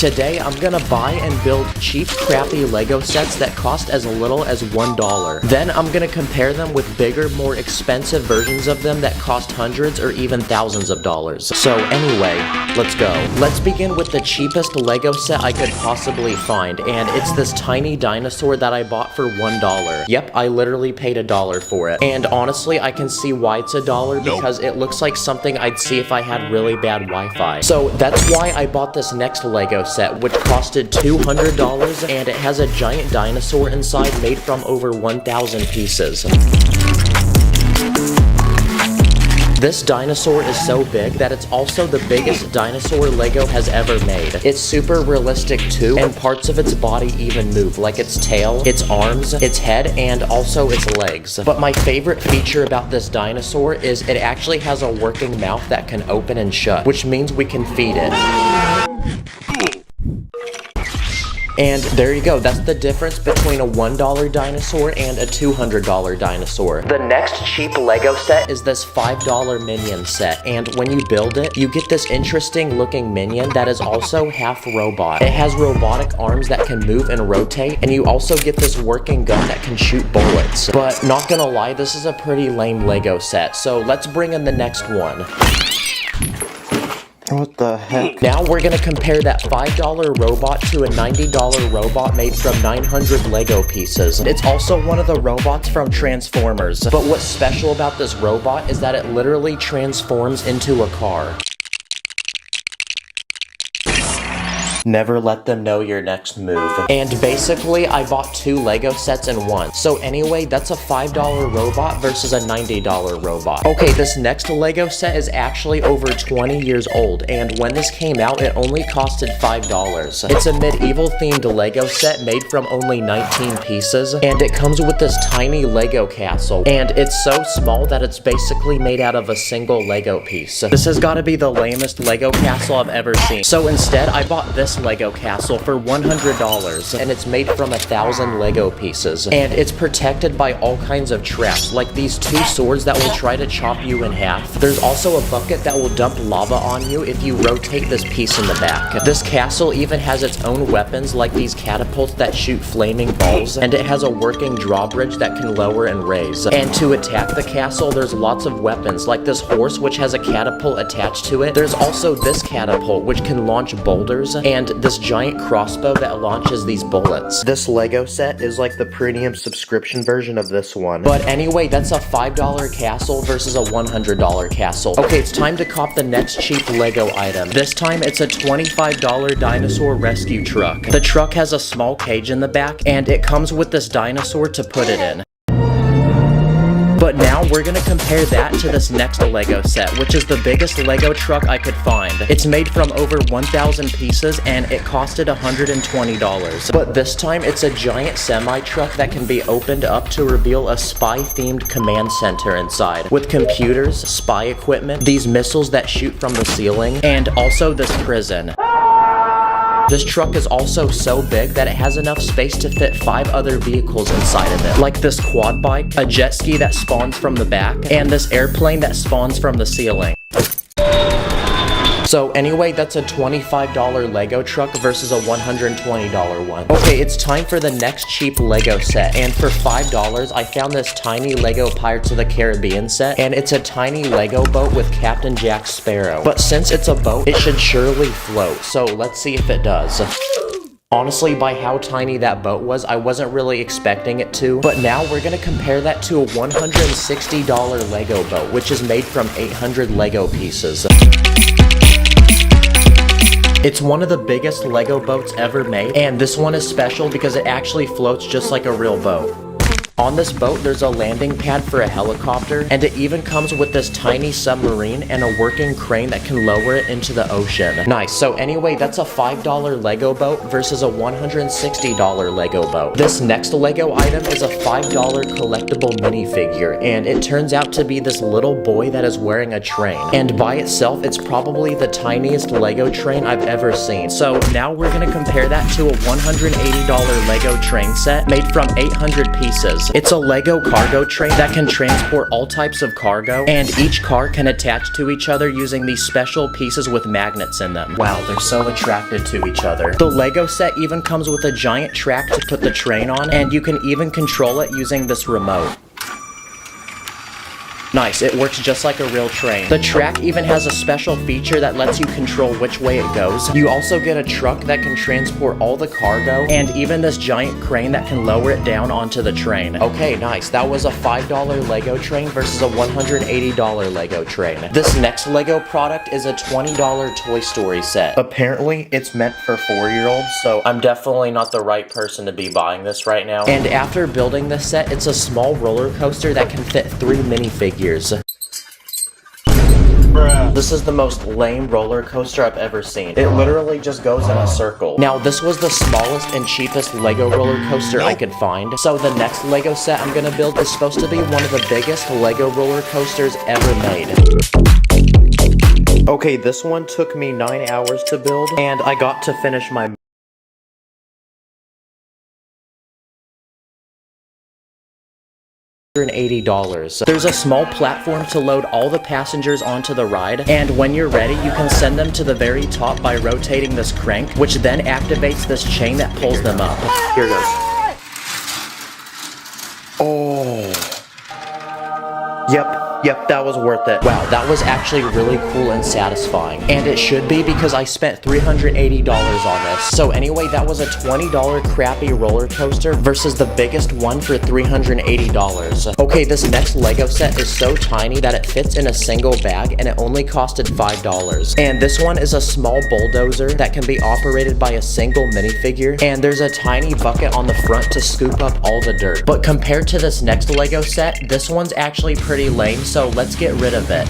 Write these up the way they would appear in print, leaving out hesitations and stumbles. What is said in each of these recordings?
Today, I'm gonna buy and build cheap, crappy Lego sets that cost as little as $1. Then I'm gonna compare them with bigger, more expensive versions of them that cost hundreds or even thousands of dollars. So anyway, let's go. Let's begin with the cheapest Lego set I could possibly find, and it's this tiny dinosaur that I bought for $1. Yep, I literally paid $1 for it. And honestly, I can see why it's $1 because it looks like something I'd see if I had really bad Wi-Fi. So that's why I bought this next Lego set, which costed $200, and it has a giant dinosaur inside made from over 1,000 pieces. This dinosaur is so big that it's also the biggest dinosaur Lego has ever made. It's super realistic too, and parts of its body even move, like its tail, its arms, its head, and also its legs. But my favorite feature about this dinosaur is it actually has a working mouth that can open and shut, which means we can feed it. And there you go, that's the difference between a $1 dinosaur and a $200 dinosaur. The next cheap Lego set is this $5 minion set, and when you build it, you get this interesting looking minion that is also half robot. It has robotic arms that can move and rotate, and you also get this working gun that can shoot bullets. But not gonna lie, this is a pretty lame Lego set, so let's bring in the next one. What the heck? Now we're gonna compare that $5 robot to a $90 robot made from 900 Lego pieces. It's also one of the robots from Transformers. But what's special about this robot is that it literally transforms into a car. Never let them know your next move. And basically, I bought two Lego sets in one. So anyway, that's a $5 robot versus a $90 robot. Okay, this next Lego set is actually over 20 years old, and when this came out, it only costed $5. It's a medieval themed Lego set made from only 19 pieces, and it comes with this tiny Lego castle, and it's so small that it's basically made out of a single Lego piece. This has got to be the lamest Lego castle I've ever seen. So instead, I bought this Lego castle for $100, and it's made from 1,000 Lego pieces, and it's protected by all kinds of traps, like these two swords that will try to chop you in half. There's also a bucket that will dump lava on you if you rotate this piece in the back. This castle even has its own weapons, like these catapults that shoot flaming balls, and it has a working drawbridge that can lower and raise. And to attack the castle, there's lots of weapons, like this horse which has a catapult attached to it. There's also this catapult which can launch boulders, and this giant crossbow that launches these bullets. This Lego set is like the premium subscription version of this one. But anyway, that's a $5 castle versus a $100 castle. Okay, it's time to cop the next cheap Lego item. This time, it's a $25 dinosaur rescue truck. The truck has a small cage in the back, and it comes with this dinosaur to put it in. But now we're gonna compare that to this next Lego set, which is the biggest Lego truck I could find. It's made from over 1,000 pieces, and it costed $120. But this time, it's a giant semi-truck that can be opened up to reveal a spy-themed command center inside, with computers, spy equipment, these missiles that shoot from the ceiling, and also this prison. This truck is also so big that it has enough space to fit 5 other vehicles inside of it, like this quad bike, a jet ski that spawns from the back, and this airplane that spawns from the ceiling. So anyway, that's a $25 Lego truck versus a $120 one. Okay, it's time for the next cheap Lego set, and for $5, I found this tiny Lego Pirates of the Caribbean set, and it's a tiny Lego boat with Captain Jack Sparrow. But since it's a boat, it should surely float, so let's see if it does. Honestly, by how tiny that boat was, I wasn't really expecting it to. But now we're gonna compare that to a $160 Lego boat, which is made from 800 Lego pieces. It's one of the biggest Lego boats ever made, and this one is special because it actually floats just like a real boat. On this boat, there's a landing pad for a helicopter, and it even comes with this tiny submarine and a working crane that can lower it into the ocean. Nice. So anyway, that's a $5 Lego boat versus a $160 Lego boat. This next Lego item is a $5 collectible minifigure, and it turns out to be this little boy that is wearing a train. And by itself, it's probably the tiniest Lego train I've ever seen. So now we're gonna compare that to a $180 Lego train set made from 800 pieces. is. It's a Lego cargo train that can transport all types of cargo, and each car can attach to each other using these special pieces with magnets in them. Wow, they're so attracted to each other. The Lego set even comes with a giant track to put the train on, and you can even control it using this remote. Nice, it works just like a real train. The track even has a special feature that lets you control which way it goes. You also get a truck that can transport all the cargo, and even this giant crane that can lower it down onto the train. Okay, nice. That was a $5 Lego train versus a $180 Lego train. This next Lego product is a $20 Toy Story set. Apparently, it's meant for 4-year-olds, so I'm definitely not the right person to be buying this right now. And after building this set, it's a small roller coaster that can fit 3 minifigures. This is the most lame roller coaster I've ever seen. It literally just goes in a circle. Now, this was the smallest and cheapest Lego roller coaster I could find. So the next Lego set I'm gonna build is supposed to be one of the biggest Lego roller coasters ever made. Okay, this one took me 9 hours to build, and I got to finish my $180. There's a small platform to load all the passengers onto the ride, and when you're ready, you can send them to the very top by rotating this crank, which then activates this chain that pulls them up. Here goes. Oh. Yep, that was worth it. Wow, that was actually really cool and satisfying. And it should be, because I spent $380 on this. So anyway, that was a $20 crappy roller coaster versus the biggest one for $380. Okay, this next Lego set is so tiny that it fits in a single bag, and it only costed $5. And this one is a small bulldozer that can be operated by a single minifigure, and there's a tiny bucket on the front to scoop up all the dirt. But compared to this next Lego set, this one's actually pretty lame, so let's get rid of it.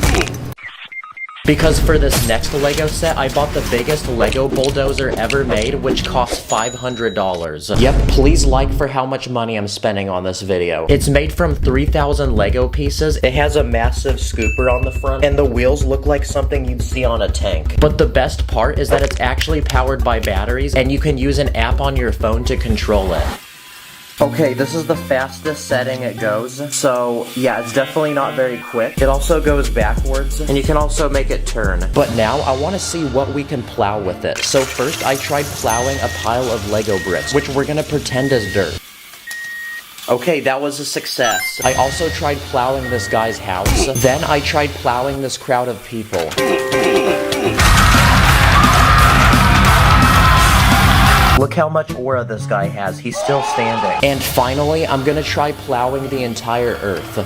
Because for this next Lego set, I bought the biggest Lego bulldozer ever made, which costs $500. Yep, please like for how much money I'm spending on this video. It's made from 3,000 Lego pieces, it has a massive scooper on the front, and the wheels look like something you'd see on a tank. But the best part is that it's actually powered by batteries, and you can use an app on your phone to control it. Okay, this is the fastest setting it goes, so yeah, it's definitely not very quick. It also goes backwards, and you can also make it turn. But now, I want to see what we can plow with it. So first, I tried plowing a pile of Lego bricks, which we're gonna pretend is dirt. Okay, that was a success. I also tried plowing this guy's house. Then I tried plowing this crowd of people. Look how much aura this guy has, he's still standing. And finally, I'm gonna try plowing the entire earth.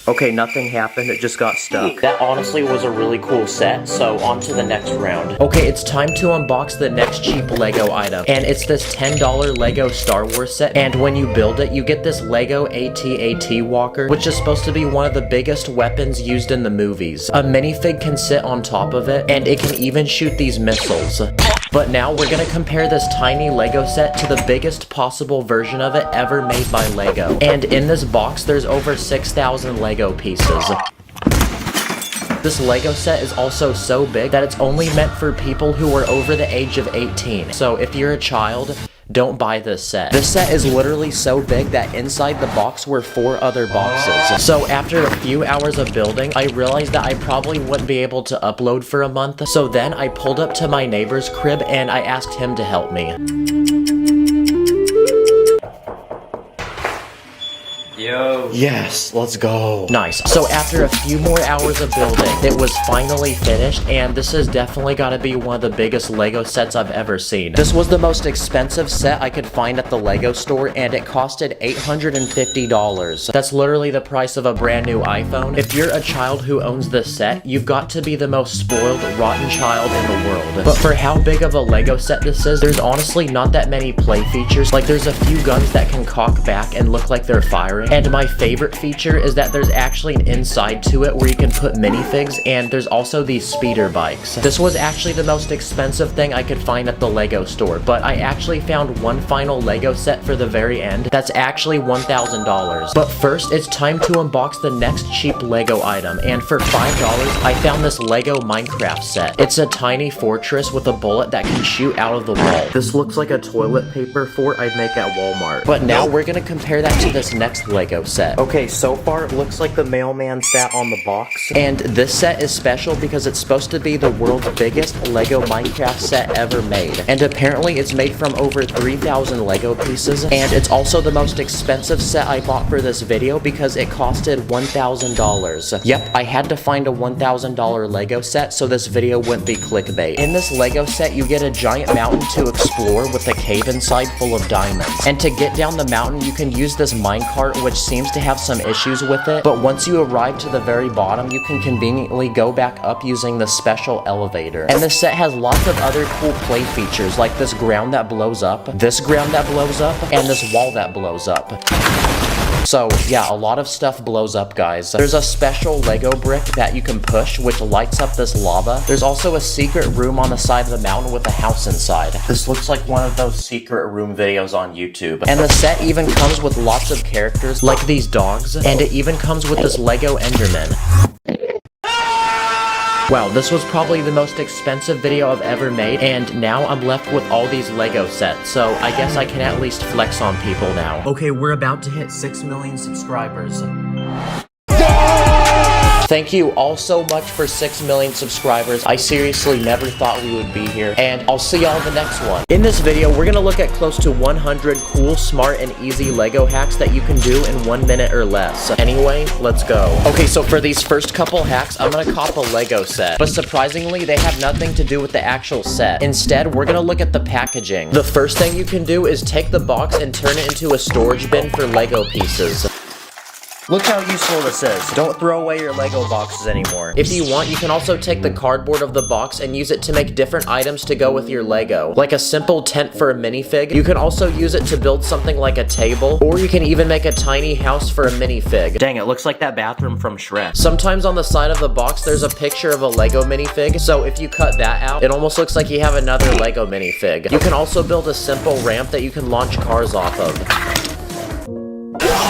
Okay, nothing happened, it just got stuck. That honestly was a really cool set, so on to the next round. Okay, it's time to unbox the next cheap Lego item, and it's this $10 Lego Star Wars set, and when you build it, you get this Lego AT-AT walker, which is supposed to be one of the biggest weapons used in the movies. A minifig can sit on top of it, and it can even shoot these missiles. But now we're gonna compare this tiny Lego set to the biggest possible version of it ever made by Lego. And in this box, there's over 6,000 Lego pieces. This Lego set is also so big that it's only meant for people who are over the age of 18. So if you're a child, don't buy this set. This set is literally so big that inside the box were 4 other boxes. So after a few hours of building, I realized that I probably wouldn't be able to upload for a month. So then I pulled up to my neighbor's crib and I asked him to help me. Yo. Yes, let's go. Nice. So after a few more hours of building, it was finally finished, and this has definitely got to be one of the biggest Lego sets I've ever seen. This was the most expensive set I could find at the Lego store, and it costed $850. That's literally the price of a brand new iPhone. If you're a child who owns this set, you've got to be the most spoiled, rotten child in the world. But for how big of a Lego set this is, there's honestly not that many play features. Like, there's a few guns that can cock back and look like they're firing, And my favorite feature is that there's actually an inside to it where you can put minifigs, and there's also these speeder bikes. This was actually the most expensive thing I could find at the Lego store, but I actually found one final Lego set for the very end that's actually $1,000. But first, it's time to unbox the next cheap Lego item, and for $5, I found this Lego Minecraft set. It's a tiny fortress with a bullet that can shoot out of the wall. This looks like a toilet paper fort I'd make at Walmart. But now we're gonna compare that to this next Lego set. Okay, so far it looks like the mailman sat on the box, and this set is special because it's supposed to be the world's biggest Lego Minecraft set ever made. And apparently it's made from over 3,000 Lego pieces, and it's also the most expensive set I bought for this video because it costed $1,000. Yep, I had to find a $1,000 Lego set so this video wouldn't be clickbait. In this Lego set, you get a giant mountain to explore with a cave inside full of diamonds. And to get down the mountain, you can use this minecart, which seems to have some issues with it, but once you arrive to the very bottom, you can conveniently go back up using the special elevator. And this set has lots of other cool play features, like this ground that blows up, this ground that blows up, and this wall that blows up. So yeah, a lot of stuff blows up, guys. There's a special Lego brick that you can push, which lights up this lava. There's also a secret room on the side of the mountain with a house inside. This looks like one of those secret room videos on YouTube. And the set even comes with lots of characters, like these dogs, and it even comes with this Lego Enderman. Wow, this was probably the most expensive video I've ever made, and now I'm left with all these Lego sets, so I guess I can at least flex on people now. Okay, we're about to hit 6 million subscribers. Thank you all so much for 6 million subscribers. I seriously never thought we would be here, and I'll see y'all in the next one. In this video, we're gonna look at close to 100 cool, smart, and easy Lego hacks that you can do in 1 minute or less. Anyway, let's go. Okay, so for these first couple hacks, I'm gonna cop a Lego set, but surprisingly, they have nothing to do with the actual set. Instead, we're gonna look at the packaging. The first thing you can do is take the box and turn it into a storage bin for Lego pieces. Look how useful this is. Don't throw away your Lego boxes anymore. If you want, you can also take the cardboard of the box and use it to make different items to go with your Lego. Like a simple tent for a minifig. You can also use it to build something like a table, or you can even make a tiny house for a minifig. Dang, it looks like that bathroom from Shrek. Sometimes on the side of the box, there's a picture of a Lego minifig, so if you cut that out, it almost looks like you have another Lego minifig. You can also build a simple ramp that you can launch cars off of.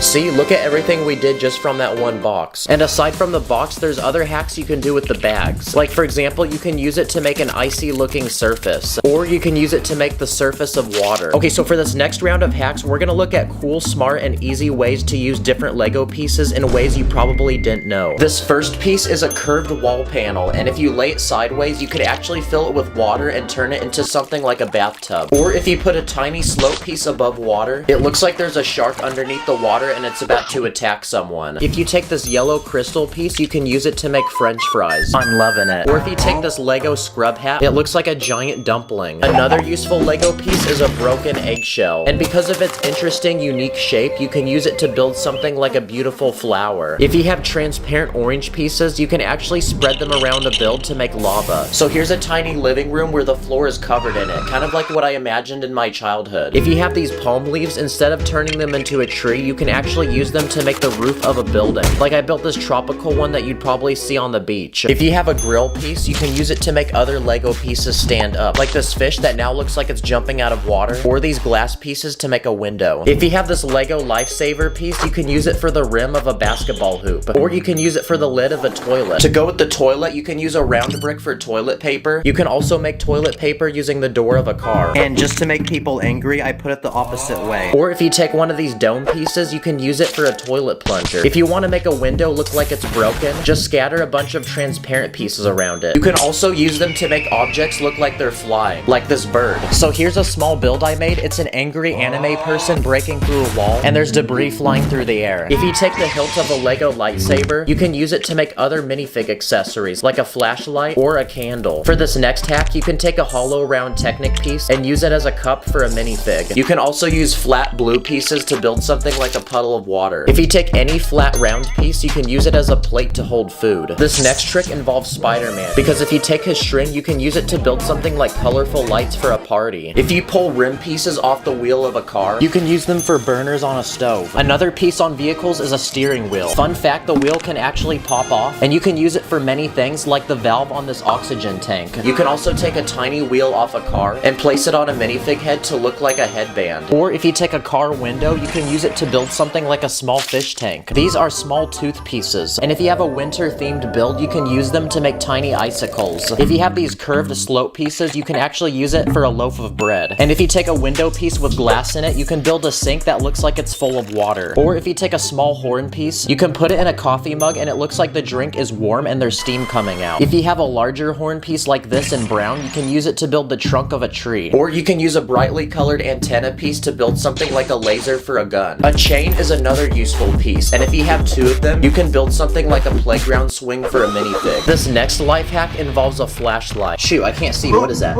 See, look at everything we did just from that one box. And aside from the box, there's other hacks you can do with the bags. Like, for example, you can use it to make an icy looking surface, or you can use it to make the surface of water. Okay, so for this next round of hacks, we're gonna look at cool, smart, and easy ways to use different Lego pieces in ways you probably didn't know. This first piece is a curved wall panel, and if you lay it sideways, you could actually fill it with water and turn it into something like a bathtub. Or if you put a tiny slope piece above water, it looks like there's a shark underneath the water and it's about to attack someone. If you take this yellow crystal piece, you can use it to make French fries. I'm loving it. Or if you take this Lego scrub hat, it looks like a giant dumpling. Another useful Lego piece is a broken eggshell. And because of its interesting, unique shape, you can use it to build something like a beautiful flower. If you have transparent orange pieces, you can actually spread them around a build to make lava. So here's a tiny living room where the floor is covered in it, kind of like what I imagined in my childhood. If you have these palm leaves, instead of turning them into a tree, you can actually use them to make the roof of a building. Like I built this tropical one that you'd probably see on the beach. If you have a grill piece, you can use it to make other Lego pieces stand up. Like this fish that now looks like it's jumping out of water, or these glass pieces to make a window. If you have this Lego lifesaver piece, you can use it for the rim of a basketball hoop, or you can use it for the lid of a toilet. To go with the toilet, you can use a round brick for toilet paper. You can also make toilet paper using the door of a car. And just to make people angry, I put it the opposite way. Or if you take one of these dome pieces, you can use it for a toilet plunger. If you want to make a window look like it's broken, just scatter a bunch of transparent pieces around it. You can also use them to make objects look like they're flying, like this bird. So here's a small build I made. It's an angry anime person breaking through a wall, and there's debris flying through the air. If you take the hilt of a Lego lightsaber, you can use it to make other minifig accessories, like a flashlight or a candle. For this next hack, you can take a hollow round Technic piece and use it as a cup for a minifig. You can also use flat blue pieces to build something like a puddle of water. If you take any flat round piece, you can use it as a plate to hold food. This next trick involves Spider-Man, because if you take his string, you can use it to build something like colorful lights for a party. If you pull rim pieces off the wheel of a car, you can use them for burners on a stove. Another piece on vehicles is a steering wheel. Fun fact, the wheel can actually pop off, and you can use it for many things like the valve on this oxygen tank. You can also take a tiny wheel off a car and place it on a minifig head to look like a headband. Or if you take a car window, you can use it to build something like a small fish tank. These are small tooth pieces, and if you have a winter themed build, you can use them to make tiny icicles. If you have these curved slope pieces, you can actually use it for a loaf of bread. And if you take a window piece with glass in it, you can build a sink that looks like it's full of water. Or if you take a small horn piece, you can put it in a coffee mug and it looks like the drink is warm and there's steam coming out. If you have a larger horn piece like this in brown, you can use it to build the trunk of a tree. Or you can use a brightly colored antenna piece to build something like a laser for a gun. A chain is another useful piece, and if you have two of them, you can build something like a playground swing for a minifig. This next life hack involves a flashlight. Shoot, I can't see. What is that?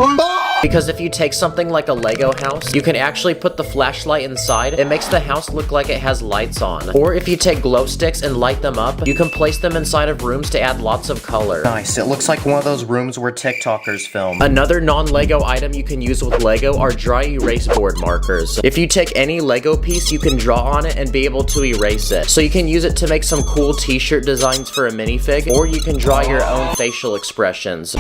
Because if you take something like a Lego house, you can actually put the flashlight inside. It makes the house look like it has lights on. Or if you take glow sticks and light them up, you can place them inside of rooms to add lots of color. Nice, it looks like one of those rooms where TikTokers film. Another non-Lego item you can use with Lego are dry erase board markers. If you take any Lego piece, you can draw on it and be able to erase it. So you can use it to make some cool t-shirt designs for a minifig, or you can draw your own facial expressions.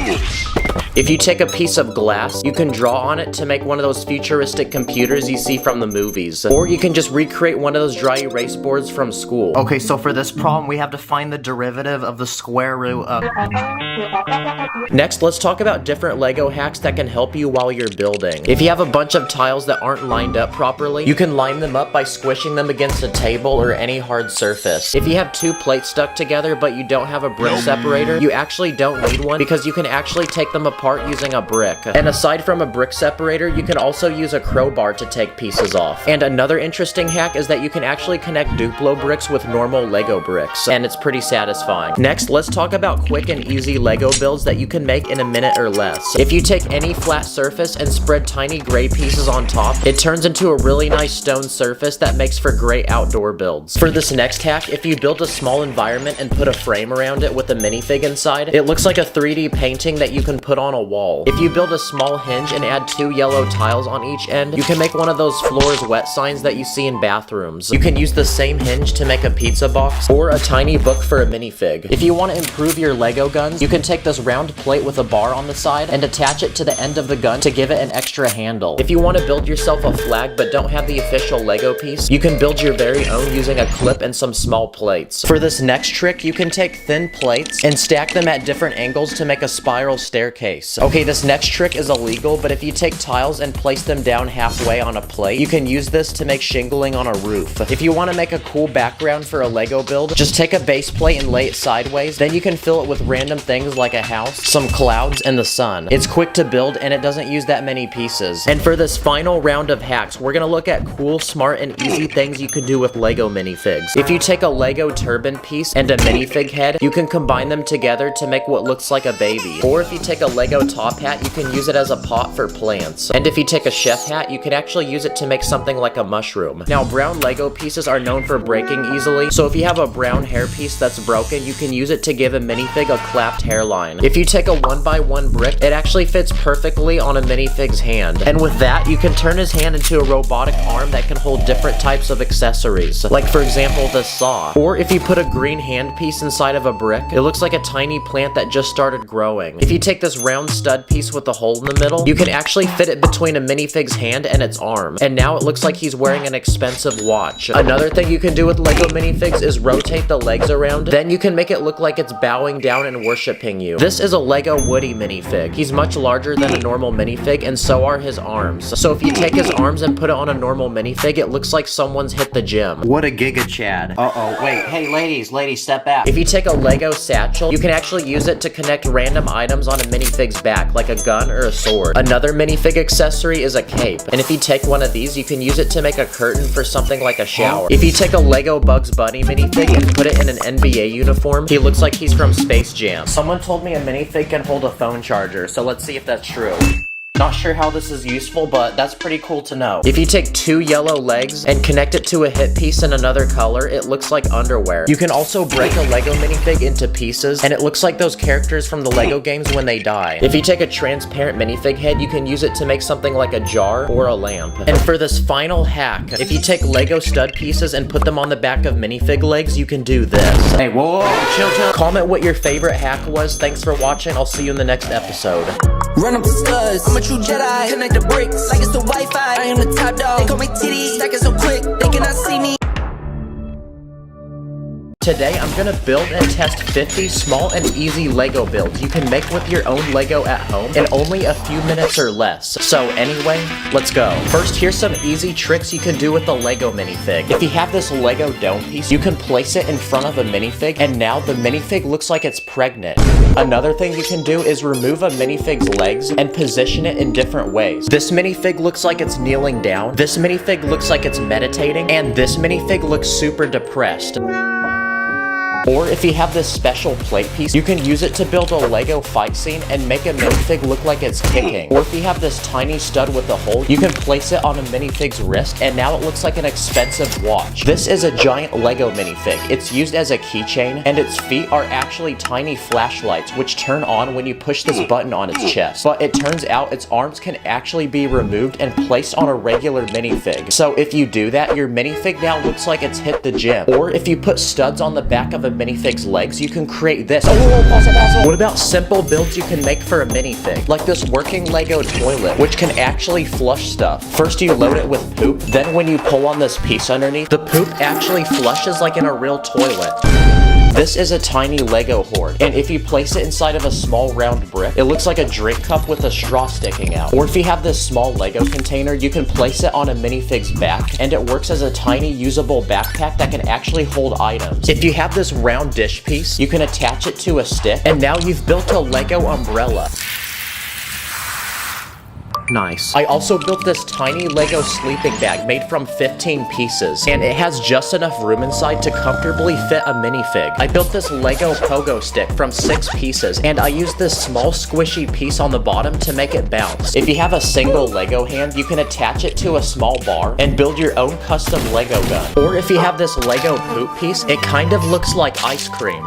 If you take a piece of glass, you can draw on it to make one of those futuristic computers you see from the movies. Or you can just recreate one of those dry erase boards from school. Okay, so for this problem, we have to find the derivative of the square root of... Next, let's talk about different Lego hacks that can help you while you're building. If you have a bunch of tiles that aren't lined up properly, you can line them up by squishing them against a table or any hard surface. If you have two plates stuck together but you don't have a brick separator, you actually don't need one because you can actually take them apart using a brick. And aside from a brick separator, you can also use a crowbar to take pieces off. And another interesting hack is that you can actually connect Duplo bricks with normal Lego bricks, and it's pretty satisfying. Next, let's talk about quick and easy Lego builds that you can make in a minute or less. If you take any flat surface and spread tiny gray pieces on top, it turns into a really nice stone surface that makes for great outdoor builds. For this next hack, if you build a small environment and put a frame around it with a minifig inside, it looks like a 3D painting that you can put on a wall. If you build a small hinge and add two yellow tiles on each end, you can make one of those floors wet signs that you see in bathrooms. You can use the same hinge to make a pizza box or a tiny book for a minifig. If you want to improve your Lego guns, you can take this round plate with a bar on the side and attach it to the end of the gun to give it an extra handle. If you want to build yourself a flag but don't have the official Lego piece, you can build your very own using a clip and some small plates. For this next trick, you can take thin plates and stack them at different angles to make a spiral staircase. Okay, this next trick is illegal, but if you take tiles and place them down halfway on a plate, you can use this to make shingling on a roof. If you want to make a cool background for a Lego build, just take a base plate and lay it sideways, then you can fill it with random things like a house, some clouds, and the sun. It's quick to build and it doesn't use that many pieces. And for this final round of hacks, we're gonna look at cool, smart, and easy things you can do with Lego minifigs. If you take a Lego turban piece and a minifig head, you can combine them together to make what looks like a baby. Or if you take a Lego top hat, you can use it as a pot for plants. And if you take a chef hat, you can actually use it to make something like a mushroom. Now, brown Lego pieces are known for breaking easily, so if you have a brown hairpiece that's broken, you can use it to give a minifig a clapped hairline. If you take a 1x1 brick, it actually fits perfectly on a minifig's hand. And with that, you can turn his hand into a robotic arm that can hold different types of accessories, like for example this saw. Or if you put a green handpiece inside of a brick, it looks like a tiny plant that just started growing. If you take this round stud piece with a hole in the middle, you can actually fit it between a minifig's hand and its arm. And now it looks like he's wearing an expensive watch. Another thing you can do with Lego minifigs is rotate the legs around, then you can make it look like it's bowing down and worshiping you. This is a Lego Woody minifig. He's much larger than a normal minifig, and so are his arms. So if you take his arms and put it on a normal minifig, it looks like someone's hit the gym. What a giga chad. Uh-oh, wait, hey ladies, step back. If you take a Lego satchel, you can actually use it to connect random items on a minifig's back, like a gun or a sword. Another minifig accessory is a cape, and if you take one of these, you can use it to make a curtain for something like a shower. If you take a Lego Bugs Bunny minifig and put it in an NBA uniform, he looks like he's from Space Jam. Someone told me a minifig can hold a phone charger, so let's see if that's true. Not sure how this is useful, but that's pretty cool to know. If you take 2 yellow legs and connect it to a hip piece in another color, it looks like underwear. You can also break a Lego minifig into pieces, and it looks like those characters from the Lego games when they die. If you take a transparent minifig head, you can use it to make something like a jar or a lamp. And for this final hack, if you take Lego stud pieces and put them on the back of minifig legs, you can do this. Hey, whoa, chill. Comment what your favorite hack was. Thanks for watching. I'll see you in the next episode. Run up the studs, I'm a true Jedi. Connect the bricks like it's the Wi-Fi. I am the top dog. They call me titties, stacking so quick they cannot see me. Today, I'm gonna build and test 50 small and easy Lego builds you can make with your own Lego at home in only a few minutes or less. So anyway, let's go. First, here's some easy tricks you can do with the Lego minifig. If you have this Lego dome piece, you can place it in front of a minifig, and now the minifig looks like it's pregnant. Another thing you can do is remove a minifig's legs and position it in different ways. This minifig looks like it's kneeling down, this minifig looks like it's meditating, and this minifig looks super depressed. Or if you have this special plate piece, you can use it to build a Lego fight scene and make a minifig look like it's kicking. Or if you have this tiny stud with a hole, you can place it on a minifig's wrist, and now it looks like an expensive watch. This is a giant Lego minifig. It's used as a keychain, and its feet are actually tiny flashlights, which turn on when you push this button on its chest. But it turns out its arms can actually be removed and placed on a regular minifig. So if you do that, your minifig now looks like it's hit the gym. Or if you put studs on the back of a minifig's legs, you can create this. What about simple builds you can make for a minifig? Like this working Lego toilet, which can actually flush stuff. First you load it with poop, then when you pull on this piece underneath, the poop actually flushes like in a real toilet. This is a tiny Lego hoard, and if you place it inside of a small round brick, it looks like a drink cup with a straw sticking out. Or if you have this small Lego container, you can place it on a minifig's back, and it works as a tiny usable backpack that can actually hold items. If you have this round dish piece, you can attach it to a stick, and now you've built a Lego umbrella. Nice. I also built this tiny Lego sleeping bag made from 15 pieces, and it has just enough room inside to comfortably fit a minifig. I built this Lego pogo stick from 6 pieces, and I used this small squishy piece on the bottom to make it bounce. If you have a single Lego hand, you can attach it to a small bar and build your own custom Lego gun. Or if you have this Lego poop piece, it kind of looks like ice cream.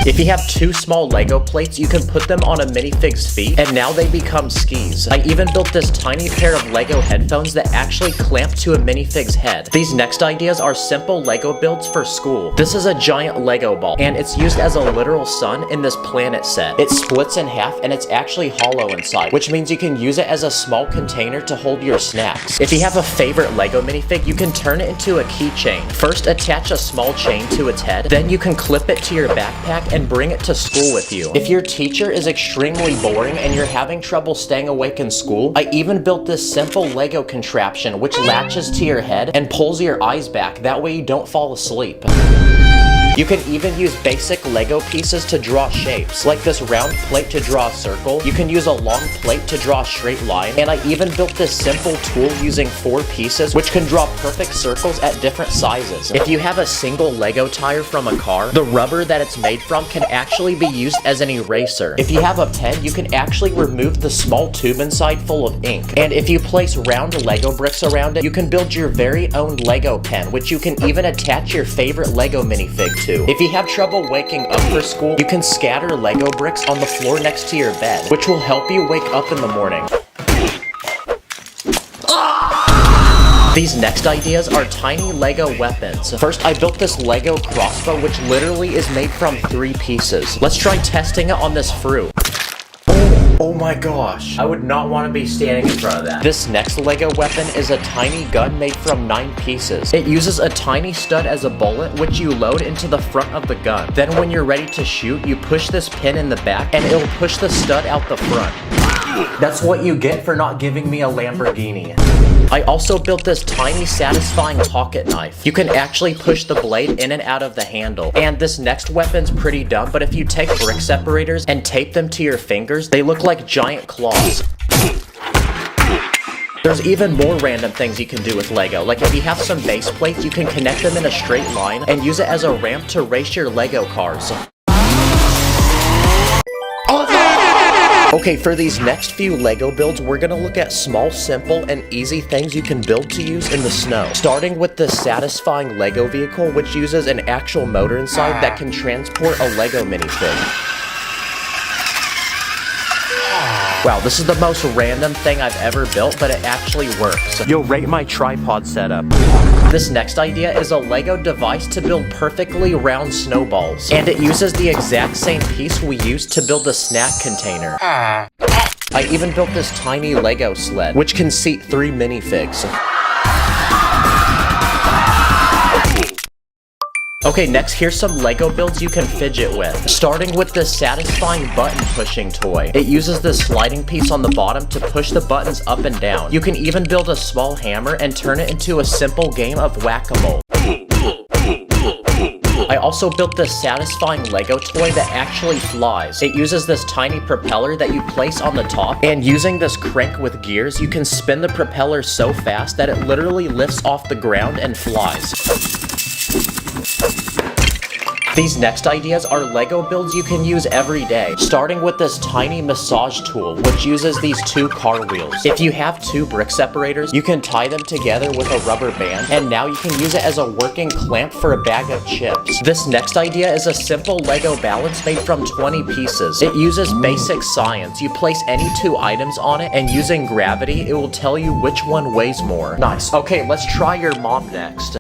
If you have 2 small Lego plates, you can put them on a minifig's feet, and now they become skis. I even built this tiny pair of Lego headphones that actually clamp to a minifig's head. These next ideas are simple Lego builds for school. This is a giant Lego ball, and it's used as a literal sun in this planet set. It splits in half, and it's actually hollow inside, which means you can use it as a small container to hold your snacks. If you have a favorite Lego minifig, you can turn it into a keychain. First, attach a small chain to its head, then you can clip it to your backpack and bring it to school with you. If your teacher is extremely boring and you're having trouble staying awake in school, I even built this simple Lego contraption which latches to your head and pulls your eyes back. That way you don't fall asleep. You can even use basic Lego pieces to draw shapes, like this round plate to draw a circle. You can use a long plate to draw a straight line, and I even built this simple tool using 4 pieces, which can draw perfect circles at different sizes. If you have a single Lego tire from a car, the rubber that it's made from can actually be used as an eraser. If you have a pen, you can actually remove the small tube inside full of ink. And if you place round Lego bricks around it, you can build your very own Lego pen, which you can even attach your favorite Lego minifig to. If you have trouble waking up for school, you can scatter Lego bricks on the floor next to your bed, which will help you wake up in the morning. These next ideas are tiny Lego weapons. First, I built this Lego crossbow, which literally is made from 3 pieces. Let's try testing it on this fruit. Oh my gosh, I would not want to be standing in front of that. This next Lego weapon is a tiny gun made from 9 pieces. It uses a tiny stud as a bullet, which you load into the front of the gun. Then when you're ready to shoot, you push this pin in the back, and it'll push the stud out the front. That's what you get for not giving me a Lamborghini. I also built this tiny satisfying pocket knife. You can actually push the blade in and out of the handle. And this next weapon's pretty dumb, but if you take brick separators and tape them to your fingers, they look like giant claws. There's even more random things you can do with Lego. Like if you have some base plates, you can connect them in a straight line and use it as a ramp to race your Lego cars. Okay, for these next few Lego builds, we're gonna look at small, simple, and easy things you can build to use in the snow. Starting with the satisfying Lego vehicle, which uses an actual motor inside that can transport a Lego minifig. Wow, this is the most random thing I've ever built, but it actually works. You'll rate my tripod setup. This next idea is a Lego device to build perfectly round snowballs. And it uses the exact same piece we used to build the snack container. I even built this tiny Lego sled, which can seat 3 minifigs. Okay, next here's some Lego builds you can fidget with. Starting with this satisfying button pushing toy. It uses this sliding piece on the bottom to push the buttons up and down. You can even build a small hammer and turn it into a simple game of whack-a-mole. I also built this satisfying Lego toy that actually flies. It uses this tiny propeller that you place on the top, and using this crank with gears, you can spin the propeller so fast that it literally lifts off the ground and flies. These next ideas are Lego builds you can use every day, starting with this tiny massage tool, which uses these 2 car wheels. If you have 2 brick separators, you can tie them together with a rubber band, and now you can use it as a working clamp for a bag of chips. This next idea is a simple Lego balance made from 20 pieces. It uses basic science. You place any 2 items on it, and using gravity, it will tell you which one weighs more. Nice. Okay, let's try your mom next.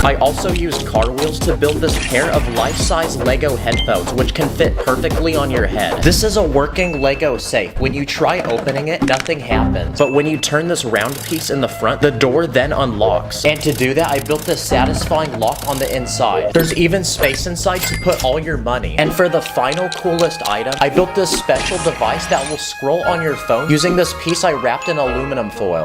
I also used car wheels to build this pair of life-size Lego headphones, which can fit perfectly on your head. This is a working Lego safe. When you try opening it, nothing happens. But when you turn this round piece in the front, the door then unlocks. And to do that, I built this satisfying lock on the inside. There's even space inside to put all your money. And for the final coolest item, I built this special device that will scroll on your phone using this piece I wrapped in aluminum foil.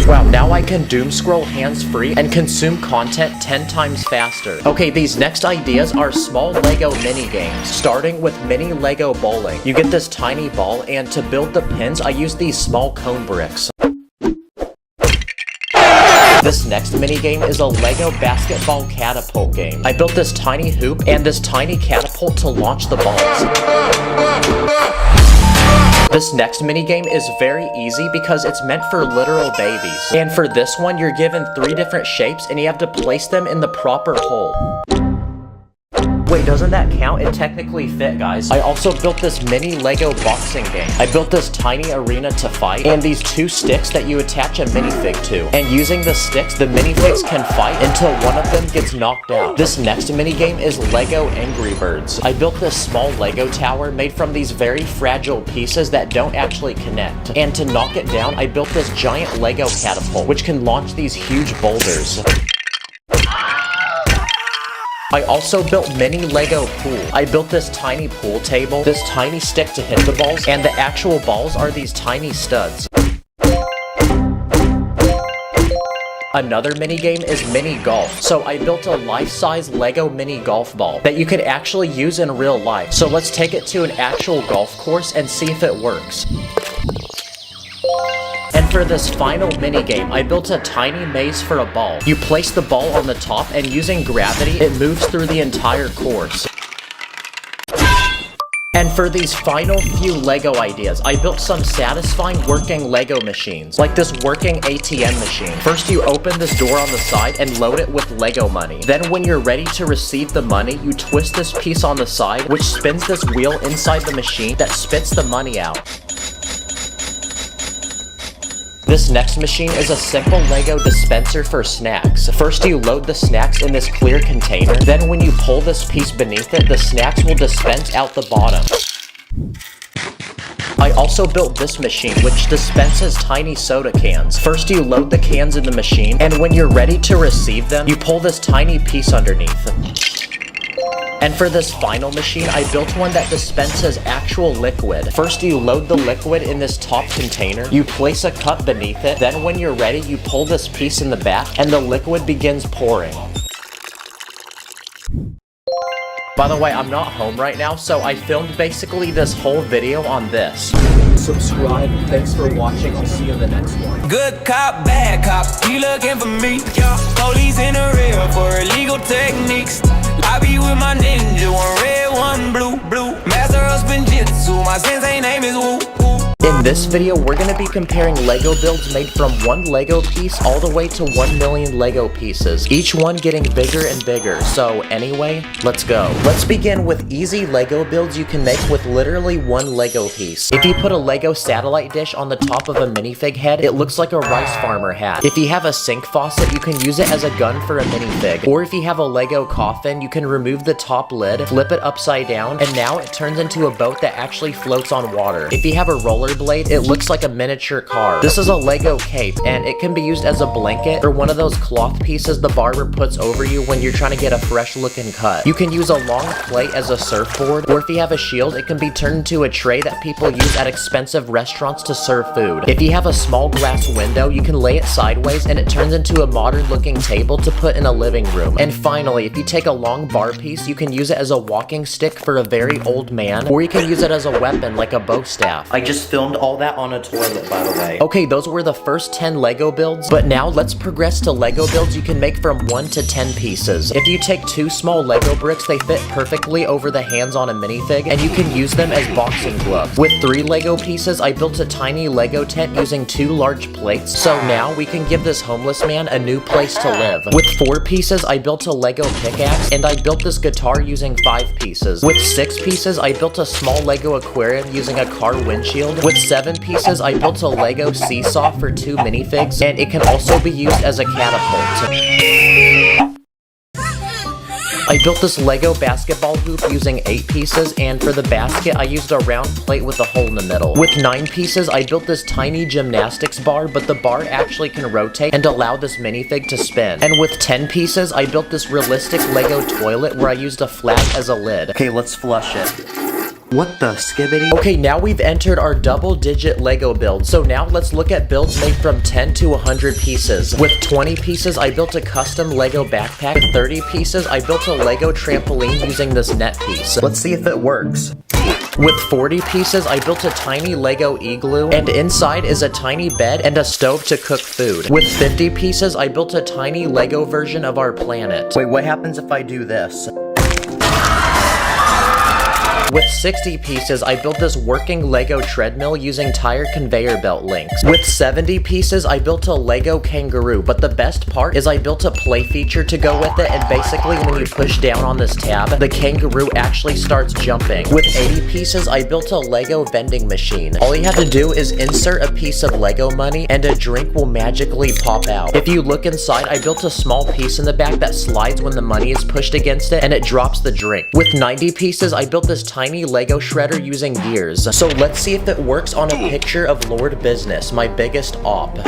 Wow, now I can doom scroll hands-free and consume content 10 times faster. Okay, these next ideas are small Lego mini games, starting with mini Lego bowling. You get this tiny ball, and to build the pins, I use these small cone bricks. This next mini game is a Lego basketball catapult game. I built this tiny hoop and this tiny catapult to launch the balls. This next minigame is very easy because it's meant for literal babies. And for this one, you're given 3 different shapes and you have to place them in the proper hole. Wait, doesn't that count? It technically fit, guys. I also built this mini Lego boxing game. I built this tiny arena to fight, and these 2 sticks that you attach a minifig to. And using the sticks, the minifigs can fight until one of them gets knocked out. This next minigame is Lego Angry Birds. I built this small Lego tower made from these very fragile pieces that don't actually connect. And to knock it down, I built this giant Lego catapult, which can launch these huge boulders. I also built mini Lego pool. I built this tiny pool table, this tiny stick to hit the balls, and the actual balls are these tiny studs. Another mini game is mini golf. So I built a life-size Lego mini golf ball that you could actually use in real life. So let's take it to an actual golf course and see if it works. And for this final minigame, I built a tiny maze for a ball. You place the ball on the top, and using gravity, it moves through the entire course. And for these final few Lego ideas, I built some satisfying working Lego machines, like this working ATM machine. First, you open this door on the side and load it with Lego money. Then when you're ready to receive the money, you twist this piece on the side, which spins this wheel inside the machine that spits the money out. This next machine is a simple Lego dispenser for snacks. First, you load the snacks in this clear container. Then when you pull this piece beneath it, the snacks will dispense out the bottom. I also built this machine, which dispenses tiny soda cans. First, you load the cans in the machine, and when you're ready to receive them, you pull this tiny piece underneath. And for this final machine, I built one that dispenses actual liquid. First, you load the liquid in this top container, you place a cup beneath it, then when you're ready, you pull this piece in the back, and the liquid begins pouring. By the way, I'm not home right now, so I filmed basically this whole video on this. Subscribe, thanks for watching, I'll see you in the next one. Good cop, bad cop, he looking for me. Police in the rear for illegal techniques. I be with my ninja, one red, one blue. Master of spinjitzu, my sensei name is Woo. In this video, we're going to be comparing Lego builds made from one Lego piece all the way to 1 million Lego pieces, each one getting bigger and bigger. So anyway, let's go. Let's begin with easy Lego builds you can make with literally one Lego piece. If you put a Lego satellite dish on the top of a minifig head, it looks like a rice farmer hat. If you have a sink faucet, you can use it as a gun for a minifig. Or if you have a Lego coffin, you can remove the top lid, flip it upside down, and now it turns into a boat that actually floats on water. If you have a rollerblade, it looks like a miniature car. This is a Lego cape, and it can be used as a blanket or one of those cloth pieces the barber puts over you when you're trying to get a fresh looking cut. You can use a long plate as a surfboard, or if you have a shield, it can be turned into a tray that people use at expensive restaurants to serve food. If you have a small glass window, you can lay it sideways and it turns into a modern looking table to put in a living room. And finally, if you take a long bar piece, you can use it as a walking stick for a very old man, or you can use it as a weapon like a bow staff. I just filmed all that on a toilet, by the way. Okay, those were the first 10 Lego builds, but now let's progress to Lego builds you can make from 1 to 10 pieces. If you take 2 small Lego bricks, they fit perfectly over the hands on a minifig, and you can use them as boxing gloves. With 3 Lego pieces, I built a tiny Lego tent using 2 large plates, so now we can give this homeless man a new place to live. With 4 pieces, I built a Lego pickaxe, and I built this guitar using 5 pieces. With 6 pieces, I built a small Lego aquarium using a car windshield. With 7 pieces, I built a Lego seesaw for 2 minifigs, and it can also be used as a catapult. I built this Lego basketball hoop using 8 pieces, and for the basket, I used a round plate with a hole in the middle. With 9 pieces, I built this tiny gymnastics bar, but the bar actually can rotate and allow this minifig to spin. And with 10 pieces, I built this realistic Lego toilet where I used a flag as a lid. Okay, let's flush it. What the skibbity? Okay, now we've entered our double-digit Lego build. So now let's look at builds made from 10 to 100 pieces. With 20 pieces, I built a custom Lego backpack. With 30 pieces, I built a Lego trampoline using this net piece. Let's see if it works. With 40 pieces, I built a tiny Lego igloo, and inside is a tiny bed and a stove to cook food. With 50 pieces, I built a tiny Lego version of our planet. Wait, what happens if I do this? With 60 pieces, I built this working Lego treadmill using tire conveyor belt links. With 70 pieces, I built a Lego kangaroo, but the best part is I built a play feature to go with it, and basically when you push down on this tab, the kangaroo actually starts jumping. With 80 pieces, I built a Lego vending machine. All you have to do is insert a piece of Lego money, and a drink will magically pop out. If you look inside, I built a small piece in the back that slides when the money is pushed against it, and it drops the drink. With 90 pieces, I built this tiny Lego shredder using gears. So let's see if it works on a picture of Lord Business, my biggest op.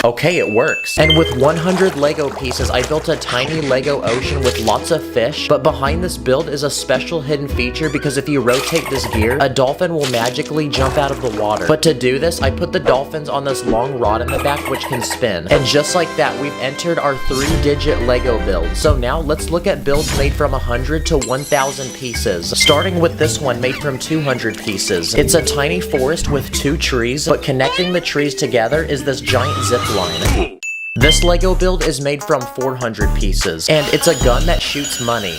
Okay, it works. And with 100 Lego pieces, I built a tiny Lego ocean with lots of fish, but behind this build is a special hidden feature because if you rotate this gear, a dolphin will magically jump out of the water. But to do this, I put the dolphins on this long rod in the back which can spin. And just like that, we've entered our 3-digit Lego build. So now let's look at builds made from 100 to 1,000 pieces. Starting with this one made from 200 pieces. It's a tiny forest with 2 trees, but connecting the trees together is this giant zip line. This Lego build is made from 400 pieces, and it's a gun that shoots money.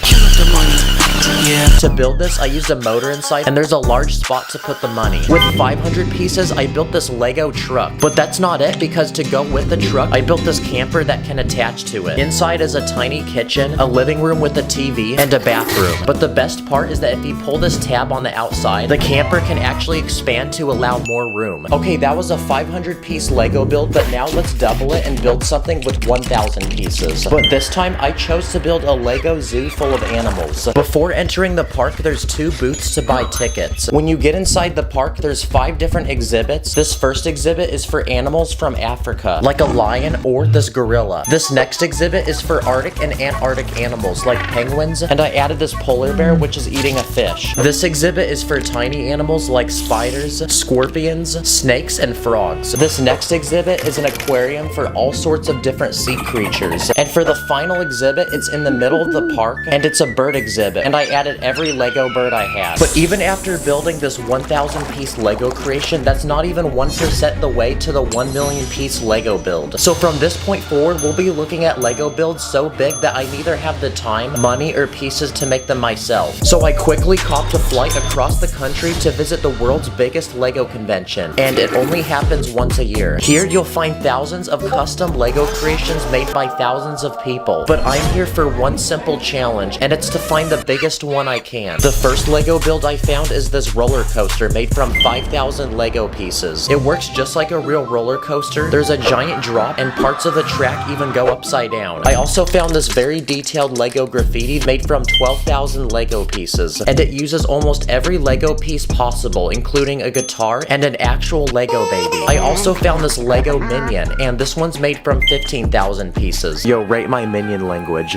To build this, I used a motor inside, and there's a large spot to put the money. With 500 pieces, I built this Lego truck. But that's not it, because to go with the truck, I built this camper that can attach to it. Inside is a tiny kitchen, a living room with a TV, and a bathroom. But the best part is that if you pull this tab on the outside, the camper can actually expand to allow more room. Okay, that was a 500-piece Lego build, but now let's double it and build something with 1,000 pieces. But this time, I chose to build a Lego zoo full of animals. Before entering the park, there's 2 booths to buy tickets. When you get inside the park, there's 5 different exhibits. This first exhibit is for animals from Africa, like a lion or this gorilla. This next exhibit is for Arctic and Antarctic animals, like penguins, and I added this polar bear, which is eating a fish. This exhibit is for tiny animals like spiders, scorpions, snakes, and frogs. This next exhibit is an aquarium for all sorts of different sea creatures. And for the final exhibit, it's in the middle of the park, and it's a bird exhibit. And I added every Lego bird I had. But even after building this 1,000 piece Lego creation, that's not even 1% the way to the 1 million piece Lego build. So from this point forward, we'll be looking at Lego builds so big that I neither have the time, money, or pieces to make them myself. So I quickly copped a flight across the country to visit the world's biggest Lego convention, and it only happens once a year. Here you'll find thousands of custom Lego creations made by thousands of people, but I'm here for one simple challenge, and it's to find the biggest one I can. The first Lego build I found is this roller coaster made from 5,000 Lego pieces. It works just like a real roller coaster. There's a giant drop, and parts of the track even go upside down. I also found this very detailed Lego graffiti made from 12,000 Lego pieces, and it uses almost every Lego piece possible, including a guitar and an actual Lego baby. I also found this Lego minion, and this one's made from 15,000 pieces. Yo, rate my minion language.